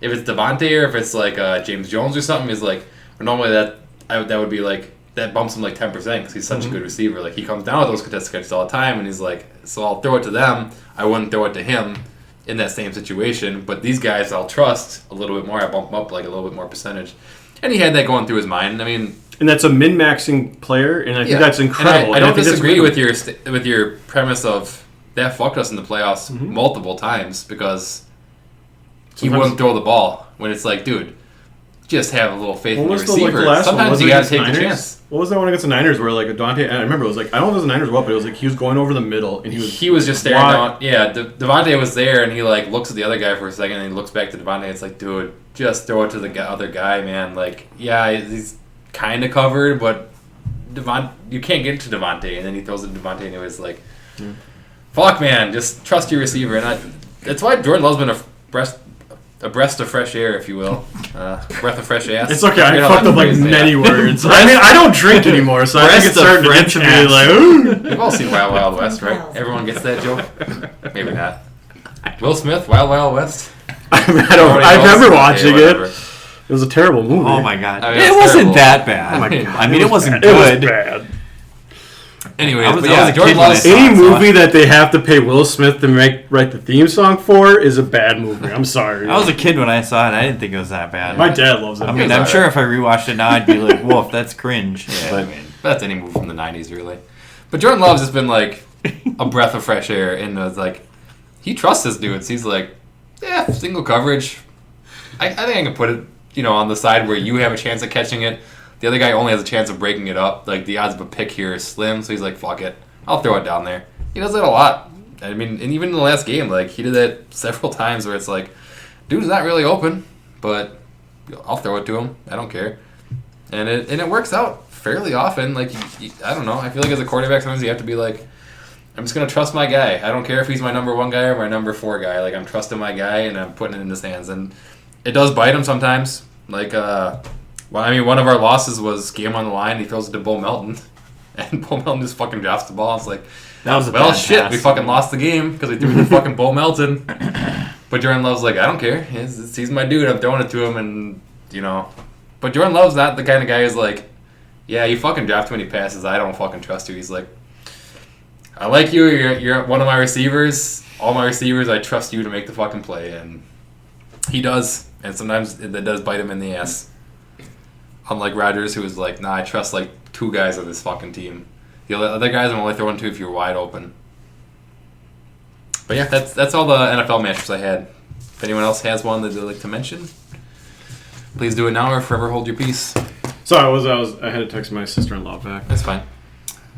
it's Devontae or if it's James Jones or something, he's like, normally that would be that bumps him 10% because he's such a good receiver. He comes down with those contested catches all the time, and he's like, so I'll throw it to them. I wouldn't throw it to him in that same situation. But these guys, I'll trust a little bit more. I bump them up a little bit more percentage. And he had that going through his mind. I mean, and that's a min-maxing player, and I think that's incredible. I don't think that's disagree with your premise of that fucked us in the playoffs multiple times because he wouldn't throw the ball when it's dude, just have a little faith in your receiver. Sometimes you gotta take the chance. What was that one against the Niners where Devontae? I remember it was I don't know if it was the Niners well, but it was he was going over the middle and he was just staring down. Yeah, Devontae was there and he looks at the other guy for a second and he looks back to Devontae. It's dude, just throw it to the other guy, man. Yeah, he's kind of covered, but you can't get to Devontae, and then he throws it to Devontae and it was fuck, man, just trust your receiver. And that's why Jordan Love's been a breath of fresh air, if you will. Breath of fresh ass. It's okay. I fucked up many words. I mean, I don't drink anymore, so I think it's starting to get to me ooh. We've all seen Wild Wild West, right? Everyone gets that joke? Maybe not. Will Smith, Wild Wild West? I remember watching it. It was a terrible movie. Oh my god. I mean, it wasn't terrible. that bad. Oh my God. I mean, it wasn't It was good. bad. Anyways, I was but a yeah, kid Jordan when I Love's saw Any so movie that they have to pay Will Smith to write the theme song for is a bad movie. I'm sorry. I was a kid when I saw it. I didn't think it was that bad. My dad loves it. I mean, I'm sure if I rewatched it now, I'd be like, "Woof, that's cringe." Yeah, But I mean, that's any movie from the 90s, really. But Jordan Love's just been a breath of fresh air, and it's he trusts his dudes. He's single coverage. I think I can put it, on the side where you have a chance of catching it. The other guy only has a chance of breaking it up. The odds of a pick here is slim, so he's fuck it. I'll throw it down there. He does that a lot. I mean, and even in the last game, he did that several times where it's dude's not really open, but I'll throw it to him. I don't care. And it works out fairly often. I don't know. I feel as a quarterback, sometimes you have to be I'm just going to trust my guy. I don't care if he's my number 1 guy or my number 4 guy. I'm trusting my guy, and I'm putting it in his hands. And it does bite him sometimes. One of our losses was game on the line. He throws it to Bo Melton. And Bo Melton just fucking drops the ball. It's that was a well, bad shit, pass. we fucking lost the game because we threw to fucking Bo Melton. But Jordan Love's I don't care. He's my dude. I'm throwing it to him, and, But Jordan Love's not the kind of guy who's yeah, you fucking draft too many passes. I don't fucking trust you. He's I like you. You're one of my receivers. All my receivers, I trust you to make the fucking play. And He does, and sometimes that does bite him in the ass. Unlike Rodgers, who was like, nah, I trust like 2 guys on this fucking team. The other guys I'm only throwing to if you're wide open. But yeah, that's all the NFL matchups I had. If anyone else has one that they'd like to mention, please do it now or forever hold your peace. Sorry, I had to text my sister-in-law back. That's fine.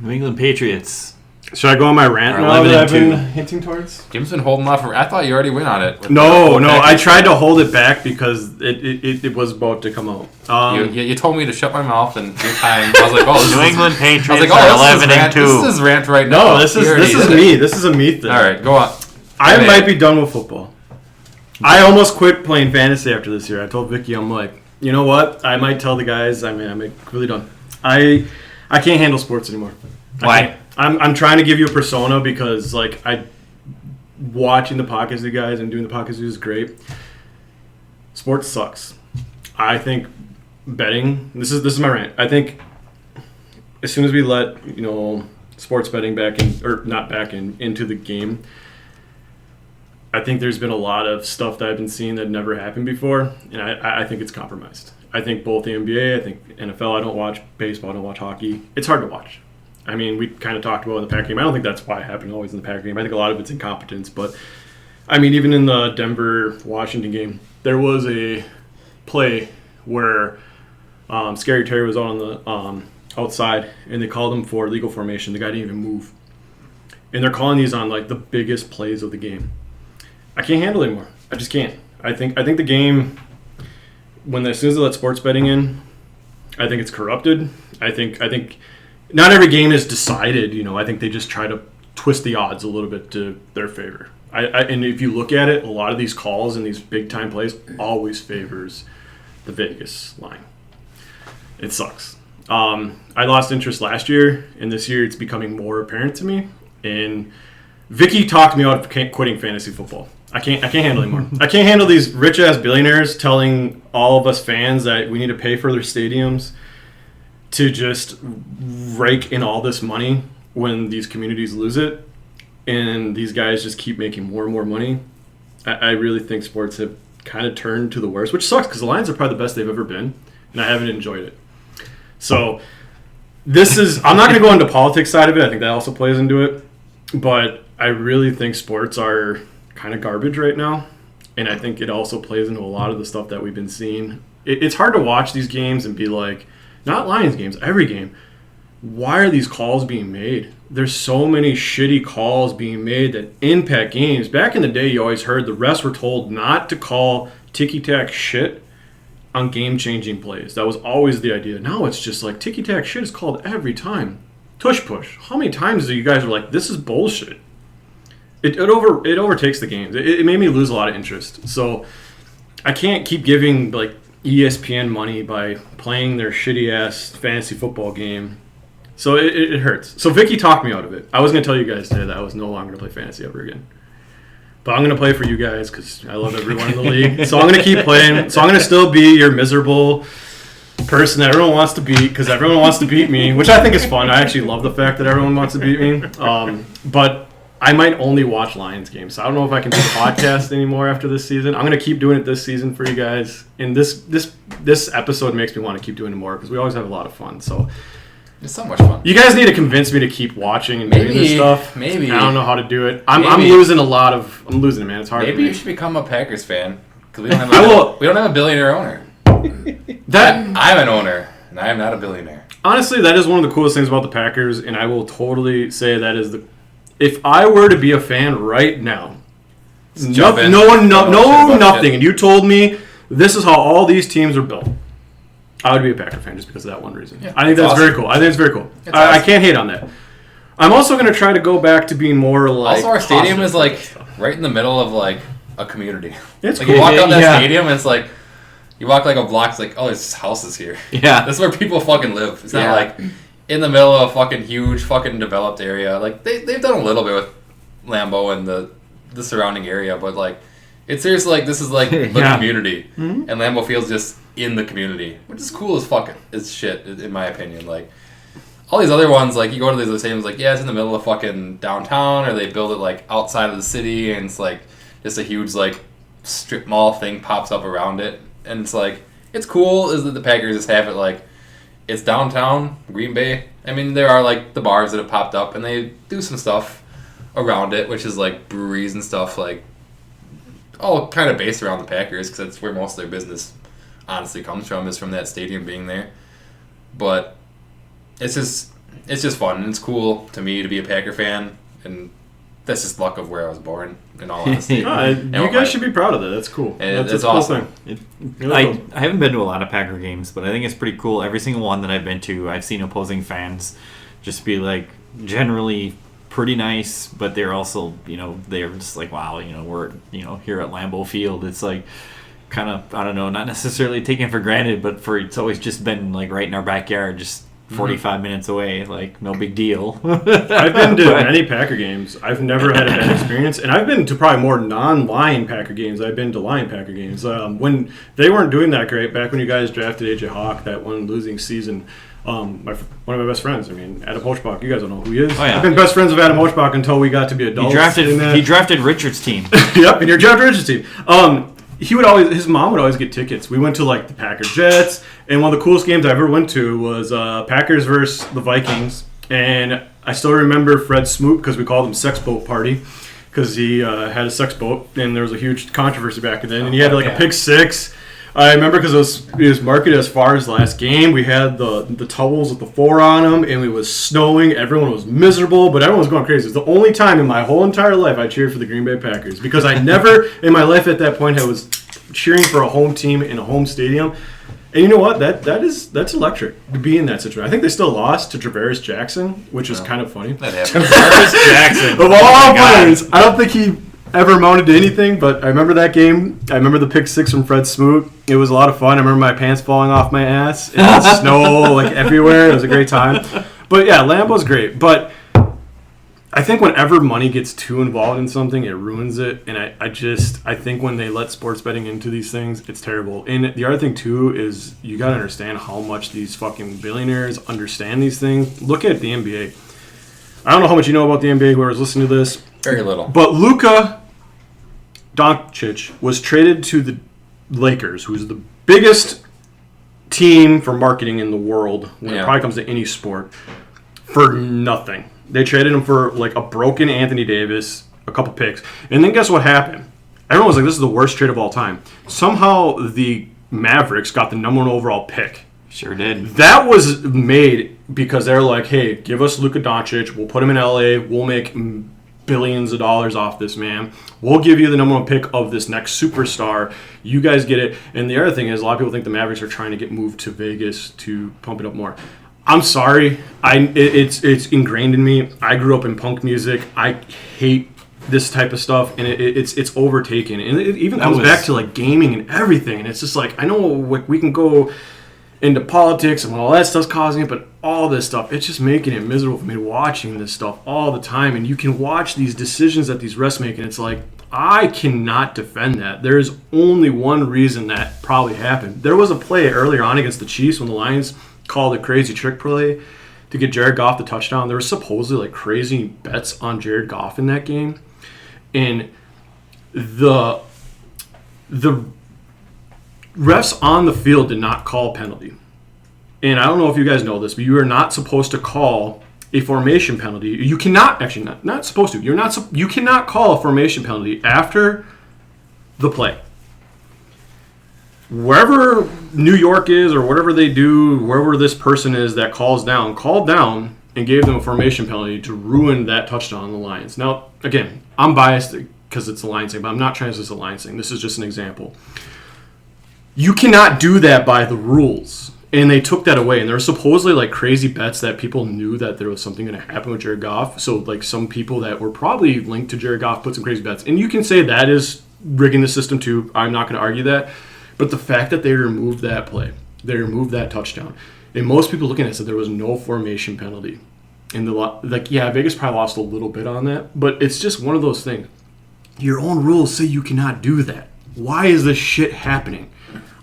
New England Patriots. Should I go on my rant Or now that I've 11-2. been hinting towards? Jim's been holding off. I thought you already went on it. No, I tried to hold it back because it was about to come out. You told me to shut my mouth and your time. I was like, oh, this New is England Patriots I was like, are this is 11-2. This is rant right now. No, this You already is did me. it. This is a me thing. All right, go on. I Go might ahead. be done with football. I almost quit playing fantasy after this year. I told Vicky, I'm like, you know what? I might tell the guys. I'm really done. I can't handle sports anymore. Why? I'm trying to give you a persona because like watching the podcasts of you guys and doing the podcasts is great. Sports sucks. I think betting. This is my rant. I think as soon as we let sports betting into the game, I think there's been a lot of stuff that I've been seeing that never happened before, and I think it's compromised. I think both the NBA, I think NFL. I don't watch baseball. I don't watch hockey. It's hard to watch. I mean, we kind of talked about in the Packer game. I don't think that's why it happened always in the Packer game. I think a lot of it's incompetence. But, I mean, even in the Denver-Washington game, there was a play where Scary Terry was on the outside, and they called him for legal formation. The guy didn't even move. And they're calling these on, like, the biggest plays of the game. I can't handle it anymore. I just can't. I think the game, as soon as they let sports betting in, I think it's corrupted. I think not every game is decided. I think they just try to twist the odds a little bit to their favor. And if you look at it, a lot of these calls and these big time plays always favors the Vegas line. It sucks. I lost interest last year, and this year it's becoming more apparent to me. And Vicky talked me out of quitting fantasy football. I can't handle anymore. I can't handle these rich ass billionaires telling all of us fans that we need to pay for their stadiums to just rake in all this money when these communities lose it, and these guys just keep making more and more money. I really think sports have kind of turned to the worst, which sucks because the Lions are probably the best they've ever been, and I haven't enjoyed it. So I'm not going to go into politics side of it. I think that also plays into it, but I really think sports are kind of garbage right now, and I think it also plays into a lot of the stuff that we've been seeing. It's hard to watch these games and be like, not Lions games, every game, why are these calls being made? There's so many shitty calls being made that impact games. Back in the day, you always heard the refs were told not to call ticky-tack shit on game-changing plays. That was always the idea. Now it's just like ticky-tack shit is called every time. Tush-push. How many times do you guys are like, this is bullshit? It overtakes the games. It made me lose a lot of interest. So I can't keep giving like ESPN money by playing their shitty ass fantasy football game. So it hurts. So Vicky talked me out of it. I was going to tell you guys today that I was no longer going to play fantasy ever again. But I'm going to play for you guys because I love everyone in the league. So I'm going to keep playing. So I'm going to still be your miserable person that everyone wants to beat because everyone wants to beat me, which I think is fun. I actually love the fact that everyone wants to beat me. But I might only watch Lions games. So I don't know if I can do the podcast anymore after this season. I'm going to keep doing it this season for you guys. And this episode makes me want to keep doing it more because we always have a lot of fun. So It's so much fun. you guys need to convince me to keep watching and doing this stuff. Maybe. I don't know how to do it. I'm losing I'm losing it, man. It's hard for Maybe me. you should become a Packers fan because we don't have we don't have a billionaire owner. I'm an owner, and I am not a billionaire. Honestly, that is one of the coolest things about the Packers, and I will totally say that is if I were to be a fan right now, nothing, and you told me this is how all these teams are built, I would be a Packer fan just because of that one reason. Yeah, I think that's awesome. very cool. I think it's very cool. It's I awesome. can't hate on that. I'm also going to try to go back to being more like. Also, our stadium positive is like stuff. right in the middle of like a community. It's like cool. you walk out that Yeah. stadium, and it's like you walk like a block. It's like, oh, there's houses here. Yeah. This is where people fucking live. It's not Yeah. like in the middle of a fucking huge fucking developed area. Like they've done a little bit with Lambeau and the surrounding area, but like it's seriously like this is like the Yeah. community, Mhm. and Lambeau Field's just in the community, which is cool as fucking as shit in my opinion. Like all these other ones, like you go to these other stadiums, like yeah, it's in the middle of fucking downtown, or they build it like outside of the city, and it's like just a huge like strip mall thing pops up around it, and it's like it's cool. Is that the Packers just have it like it's downtown Green Bay. I mean, there are like the bars that have popped up, and they do some stuff around it, which is like breweries and stuff like all kind of based around the Packers because that's where most of their business honestly comes from, is from that stadium being there. But it's just fun, and it's cool to me to be a Packer fan, and that's just luck of where I was born, in all honesty. You guys should be proud of that. That's cool. That's a cool awesome. thing. I haven't been to a lot of Packer games, but I think it's pretty cool. Every single one that I've been to, I've seen opposing fans just be like generally pretty nice, but they're also, they're just like, wow, we're, here at Lambeau Field. It's like kind of, I don't know, not necessarily taken for granted, but it's always just been like right in our backyard, just 45 minutes away, like no big deal. I've been to many Packer games. I've never had a bad experience, and I've been to probably more non-Lion Packer games. I've been to Lion Packer games. When they weren't doing that great, back when you guys drafted AJ Hawk that one losing season, one of my best friends, Adam Hochbach, you guys don't know who he is. Oh, yeah. I've been best friends with Adam Hochbach until we got to be adults. He drafted Richard's team. Yep, and your drafted Richard's team. His mom would always get tickets. We went to like the Packer Jets, and one of the coolest games I ever went to was Packers versus the Vikings. And I still remember Fred Smoot, because we called him Sex Boat Party, because he had a sex boat, and there was a huge controversy back then. And he had like a pick six. I remember because it was marketed as far as last game. We had the towels with the 4 on them, and it was snowing. Everyone was miserable, but everyone was going crazy. It was the only time in my whole entire life I cheered for the Green Bay Packers, because I never in my life at that point I was cheering for a home team in a home stadium. And you know what? That's electric to be in that situation. I think they still lost to Travaris Jackson, which is kind of funny. That happened. Travaris Jackson. Of all players, I don't think he ever amounted to anything, but I remember that game. I remember the pick six from Fred Smoot. It was a lot of fun. I remember my pants falling off my ass and the snow like everywhere. It was a great time. But yeah, Lambeau's great. But I think whenever money gets too involved in something, it ruins it. And I think when they let sports betting into these things, it's terrible. And the other thing too is you got to understand how much these fucking billionaires understand these things. Look at the NBA. I don't know how much you know about the NBA, whoever's listening to this. Very little. But Luka Doncic was traded to the Lakers, who's the biggest team for marketing in the world when it probably comes to any sport, for nothing. They traded him for like a broken Anthony Davis, a couple picks. And then guess what happened? Everyone was like, this is the worst trade of all time. Somehow the Mavericks got the number 1 overall pick. Sure did. That was made because they're like, hey, give us Luka Doncic. We'll put him in LA. We'll make billions of dollars off this man. We'll give you the number 1 pick of this next superstar. You guys get it. And the other thing is, a lot of people think the Mavericks are trying to get moved to Vegas to pump it up more. I'm sorry. It's ingrained in me. I grew up in punk music. I hate this type of stuff, and it's overtaken. And it even comes back to like gaming and everything. And it's just like, I know we can go into politics and all that stuff's causing it, but all this stuff, it's just making it miserable for me watching this stuff all the time. And you can watch these decisions that these refs make, and it's like, I cannot defend that. There is only one reason that probably happened. There was a play earlier on against the Chiefs when the Lions called a crazy trick play to get Jared Goff the touchdown. There were supposedly like crazy bets on Jared Goff in that game, and the refs on the field did not call a penalty. And I don't know if you guys know this, but you are not supposed to call a formation penalty. You cannot, actually not supposed to. You cannot call a formation penalty after the play. Wherever New York is or whatever they do, wherever this person is that called down and gave them a formation penalty to ruin that touchdown on the Lions. Now, again, I'm biased because it's a Lions thing, but I'm not trying to say it's a Lions thing. This is just an example. You cannot do that by the rules. And they took that away. And there were supposedly like crazy bets that people knew that there was something going to happen with Jared Goff. So like some people that were probably linked to Jared Goff put some crazy bets. And you can say that is rigging the system too. I'm not going to argue that. But the fact that they removed that play, they removed that touchdown, and most people looking at it said there was no formation penalty. And Vegas probably lost a little bit on that. But it's just one of those things. Your own rules say you cannot do that. Why is this shit happening?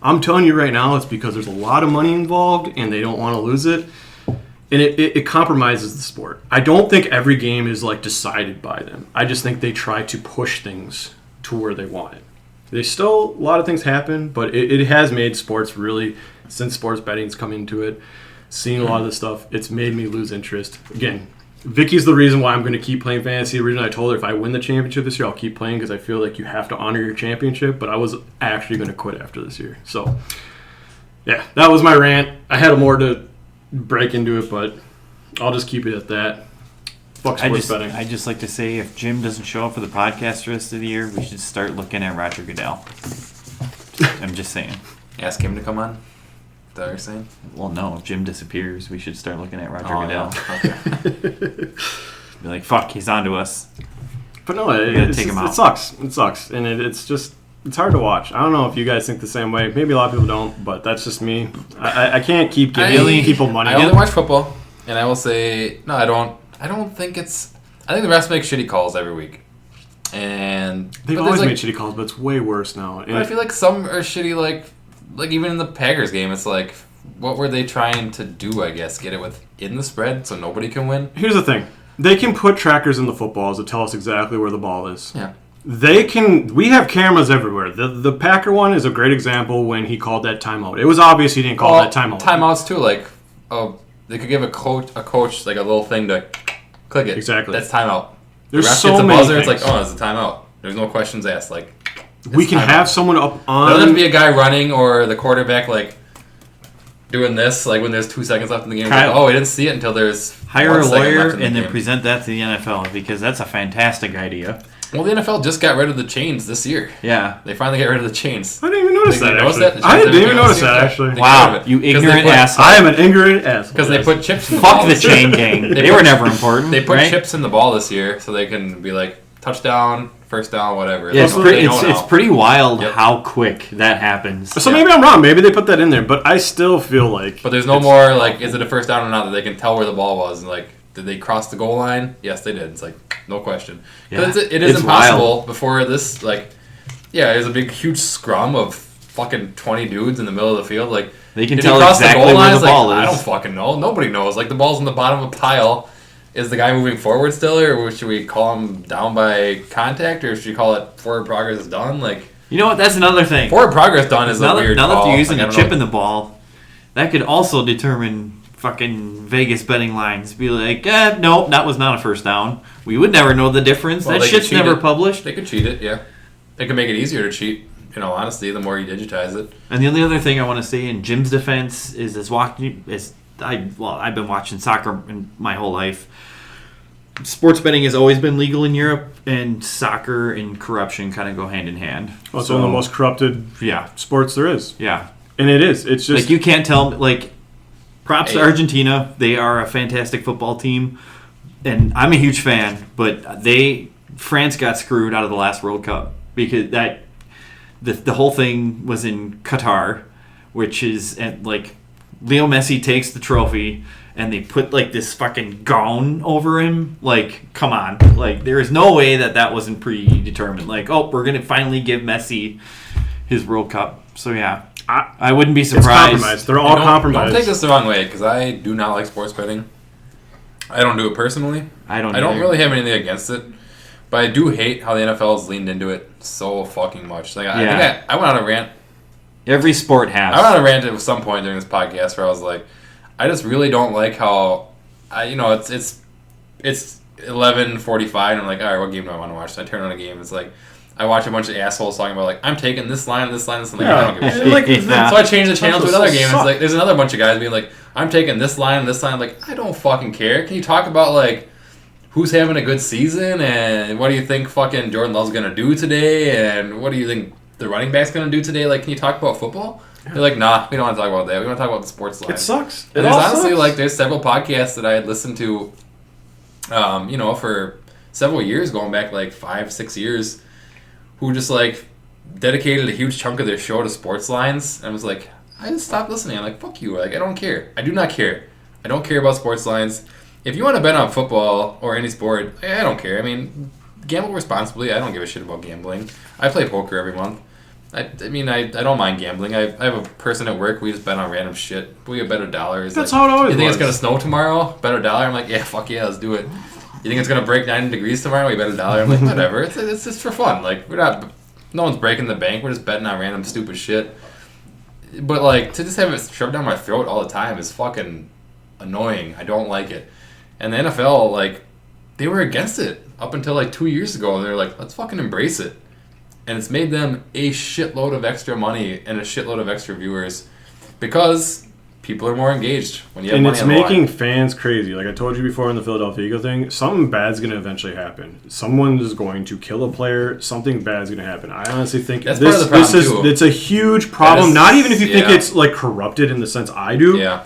I'm telling you right now, it's because there's a lot of money involved and they don't want to lose it. And it compromises the sport. I don't think every game is like decided by them. I just think they try to push things to where they want it. There's still a lot of things happen, but it has made sports really, since sports betting's come into it, seeing a lot of this stuff, it's made me lose interest. Again, Vicky's the reason why I'm going to keep playing fantasy. Originally, I told her if I win the championship this year, I'll keep playing because I feel like you have to honor your championship, but I was actually going to quit after this year. So, yeah, that was my rant. I had more to break into it, but I'll just keep it at that. Fuck sports betting. I just like to say if Jim doesn't show up for the podcast the rest of the year, we should start looking at Roger Goodell. I'm just saying. Ask him to come on. Is that what you're saying? Well, no. If Jim disappears, we should start looking at Roger Goodell. Yeah. Okay. Be like, fuck, he's on to us. But no, it sucks. It sucks. And it's just, it's hard to watch. I don't know if you guys think the same way. Maybe a lot of people don't, but that's just me. I can't keep giving people money. I only watch football, and I will say, no, I don't think it's... I think the refs make shitty calls every week. And they've always made shitty calls, but it's way worse now. But I feel like some are shitty, like even in the Packers game, it's like, what were they trying to do, I guess? Get it within the spread so nobody can win? Here's the thing. They can put trackers in the footballs that tell us exactly where the ball is. Yeah. We have cameras everywhere. The Packer one is a great example when he called that timeout. It was obvious he didn't call that timeout. Timeouts too, they could give a coach like a little thing to click it. Exactly. That's timeout. There's the ref so gets a many buzzer, things. it's like, oh, it's a timeout. There's no questions asked. Like, we can have someone up on... There doesn't be a guy running or the quarterback, doing this, when there's 2 seconds left in the game. Kyle, we didn't see it until there's... Hire a lawyer and then present that to the NFL, because that's a fantastic idea. Well, the NFL just got rid of the chains this year. Yeah. They finally got rid of the chains. I didn't even notice that, actually. I didn't even notice that, actually. Wow, you ignorant asshole. I am an ignorant asshole. Because they put chips in the Fuck ball. the chain gang. They were never important. They put right? chips in the ball this year so they can be like, touchdown, first down, whatever. Yeah, it's pretty wild how quick that happens. So maybe I'm wrong. Maybe they put that in there, but I still feel like... But there's no more, is it a first down or not, that they can tell where the ball was. And, did they cross the goal line? Yes, they did. It's no question. Yeah. It is impossible wild. before this, there's a big, huge scrum of fucking 20 dudes in the middle of the field. They can did tell he cross exactly the goal where line? the ball is. I don't fucking know. Nobody knows. The ball's in the bottom of a pile. Is the guy moving forward still, or should we call him down by contact, or should we call it forward progress is done? You know what? That's another thing. Forward progress done is a weird call. Now that you're using a chip in the ball, that could also determine fucking Vegas betting lines. Be like, nope, that was not a first down. We would never know the difference. Well, that shit's never published. They could cheat it, yeah. They could make it easier to cheat. Honestly, the more you digitize it. And the only other thing I want to say in Jim's defense is I've been watching soccer my whole life. Sports betting has always been legal in Europe, and soccer and corruption kind of go hand in hand. Well, it's one of the most corrupted sports there is. Yeah. And it is. It's just... you can't tell me, props to Argentina. They are a fantastic football team, and I'm a huge fan, but France got screwed out of the last World Cup because the whole thing was in Qatar, which is, Leo Messi takes the trophy, and they put this fucking gown over him. Come on. There is no way that wasn't predetermined. We're going to finally give Messi his World Cup. So, yeah. I wouldn't be surprised. It's compromised. They're all compromised. Don't take this the wrong way, because I do not like sports betting. I don't do it personally. I don't really have anything against it. But I do hate how the NFL has leaned into it so fucking much. I think I went on a rant. Every sport has. I went on a rant at some point during this podcast where I was like, I just really don't like how, it's 11:45 and I'm like, all right, what game do I want to watch? So I turn on a game. It's I watch a bunch of assholes talking about I'm taking this line, this line, this line. I don't give a shit. So I changed the channel to another game. It's there's another bunch of guys being like, I'm taking this line, this line. I'm like, I don't fucking care. Can you talk about who's having a good season and what do you think fucking Jordan Love's gonna do today and what do you think the running back's gonna do today? Can you talk about football? They're like, nah, we don't want to talk about that. We want to talk about the sports line. It sucks. And there's honestly there's several podcasts that I had listened to, for several years, going back 5-6 years, who just dedicated a huge chunk of their show to sports lines. And I was like, I just stopped listening. I'm like, fuck you. I don't care. I do not care. I don't care about sports lines. If you want to bet on football or any sport, I don't care. I mean, gamble responsibly. I don't give a shit about gambling. I play poker every month. I don't mind gambling. I have a person at work. We just bet on random shit. We get bet $1. That's how it always was. You think it's going to snow tomorrow? Bet $1. I'm like, yeah, fuck yeah, let's do it. You think it's going to break 90 degrees tomorrow? We bet $1. I'm like, whatever. It's just for fun. We're not No one's breaking the bank. We're just betting on random stupid shit. But, like, to just have it shoved down my throat all the time is fucking annoying. I don't like it. And the NFL, like, they were against it up until, like, 2 years ago. They're like, let's fucking embrace it. And it's made them a shitload of extra money and a shitload of extra viewers because people are more engaged when you have money on the line. And it's making fans crazy. Like I told you before in the Philadelphia Eagle thing, something bad's going to eventually happen. Someone is going to kill a player. Something bad's going to happen. I honestly think that's part of the problem, too. It's a huge problem. Not even if you think it's like corrupted in the sense I do. Yeah.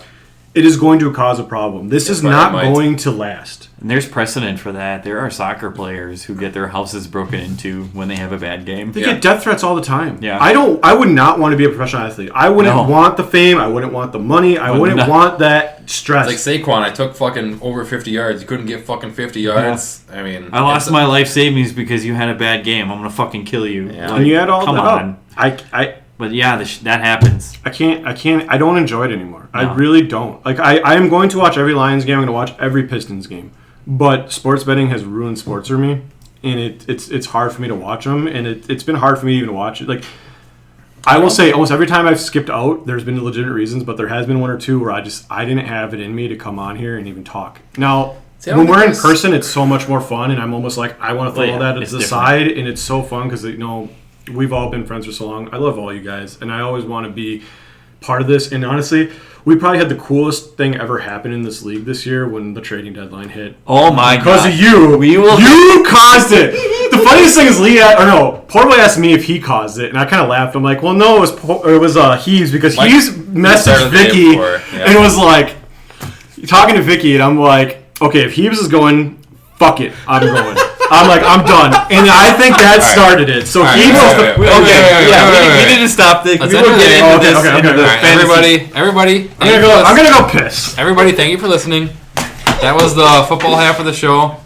It is going to cause a problem. This is not going to last. And there's precedent for that. There are soccer players who get their houses broken into when they have a bad game. They get death threats all the time. Yeah. I would not want to be a professional athlete. I wouldn't want the fame. I wouldn't want the money. I wouldn't want that stress. It's like Saquon. I took fucking over 50 yards. You couldn't get fucking 50 yards. Yeah. I mean, I lost my life savings because you had a bad game. I'm gonna fucking kill you. Yeah. Like, and you had all come that on. Up. But yeah, that happens. I can't. I don't enjoy it anymore. No. I really don't. Like I am going to watch every Lions game. I'm going to watch every Pistons game. But sports betting has ruined sports for me, and it's hard for me to watch them, and it's been hard for me even to watch it. Like I will say, almost every time I've skipped out, there's been legitimate reasons, but there has been one or two where I didn't have it in me to come on here and even talk. Now, when we're in person, it's so much more fun, and I'm almost like I want to throw all that to the side, and it's so fun because we've all been friends for so long. I love all you guys, and I always want to be part of this. And honestly, we probably had the coolest thing ever happen in this league this year when the trading deadline hit. Oh my god! Because of you, you caused it. The funniest thing is Portboy asked me if he caused it, and I kind of laughed. I'm like, well, no, it was Heebs because Heebs messaged Vicky and was like talking to Vicky, and I'm like, okay, if Heebs is going, fuck it, I'm going. I'm like, I'm done. And I think that started it. So he was the... We need to stop this. We will get into this. Okay. Everybody. I'm going to go piss. Everybody, thank you for listening. That was the football half of the show.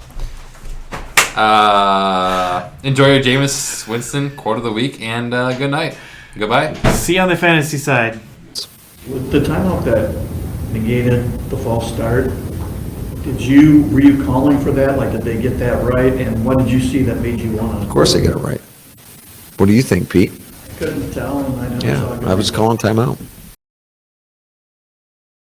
Enjoy your Jameis Winston quote of the week, and good night. Goodbye. See you on the fantasy side. With the timeout that negated the false start, were you calling for that? Like, did they get that right? And what did you see that made you want to? Of course they got it right. What do you think, Pete? Couldn't tell, and I never saw it. I was calling timeout.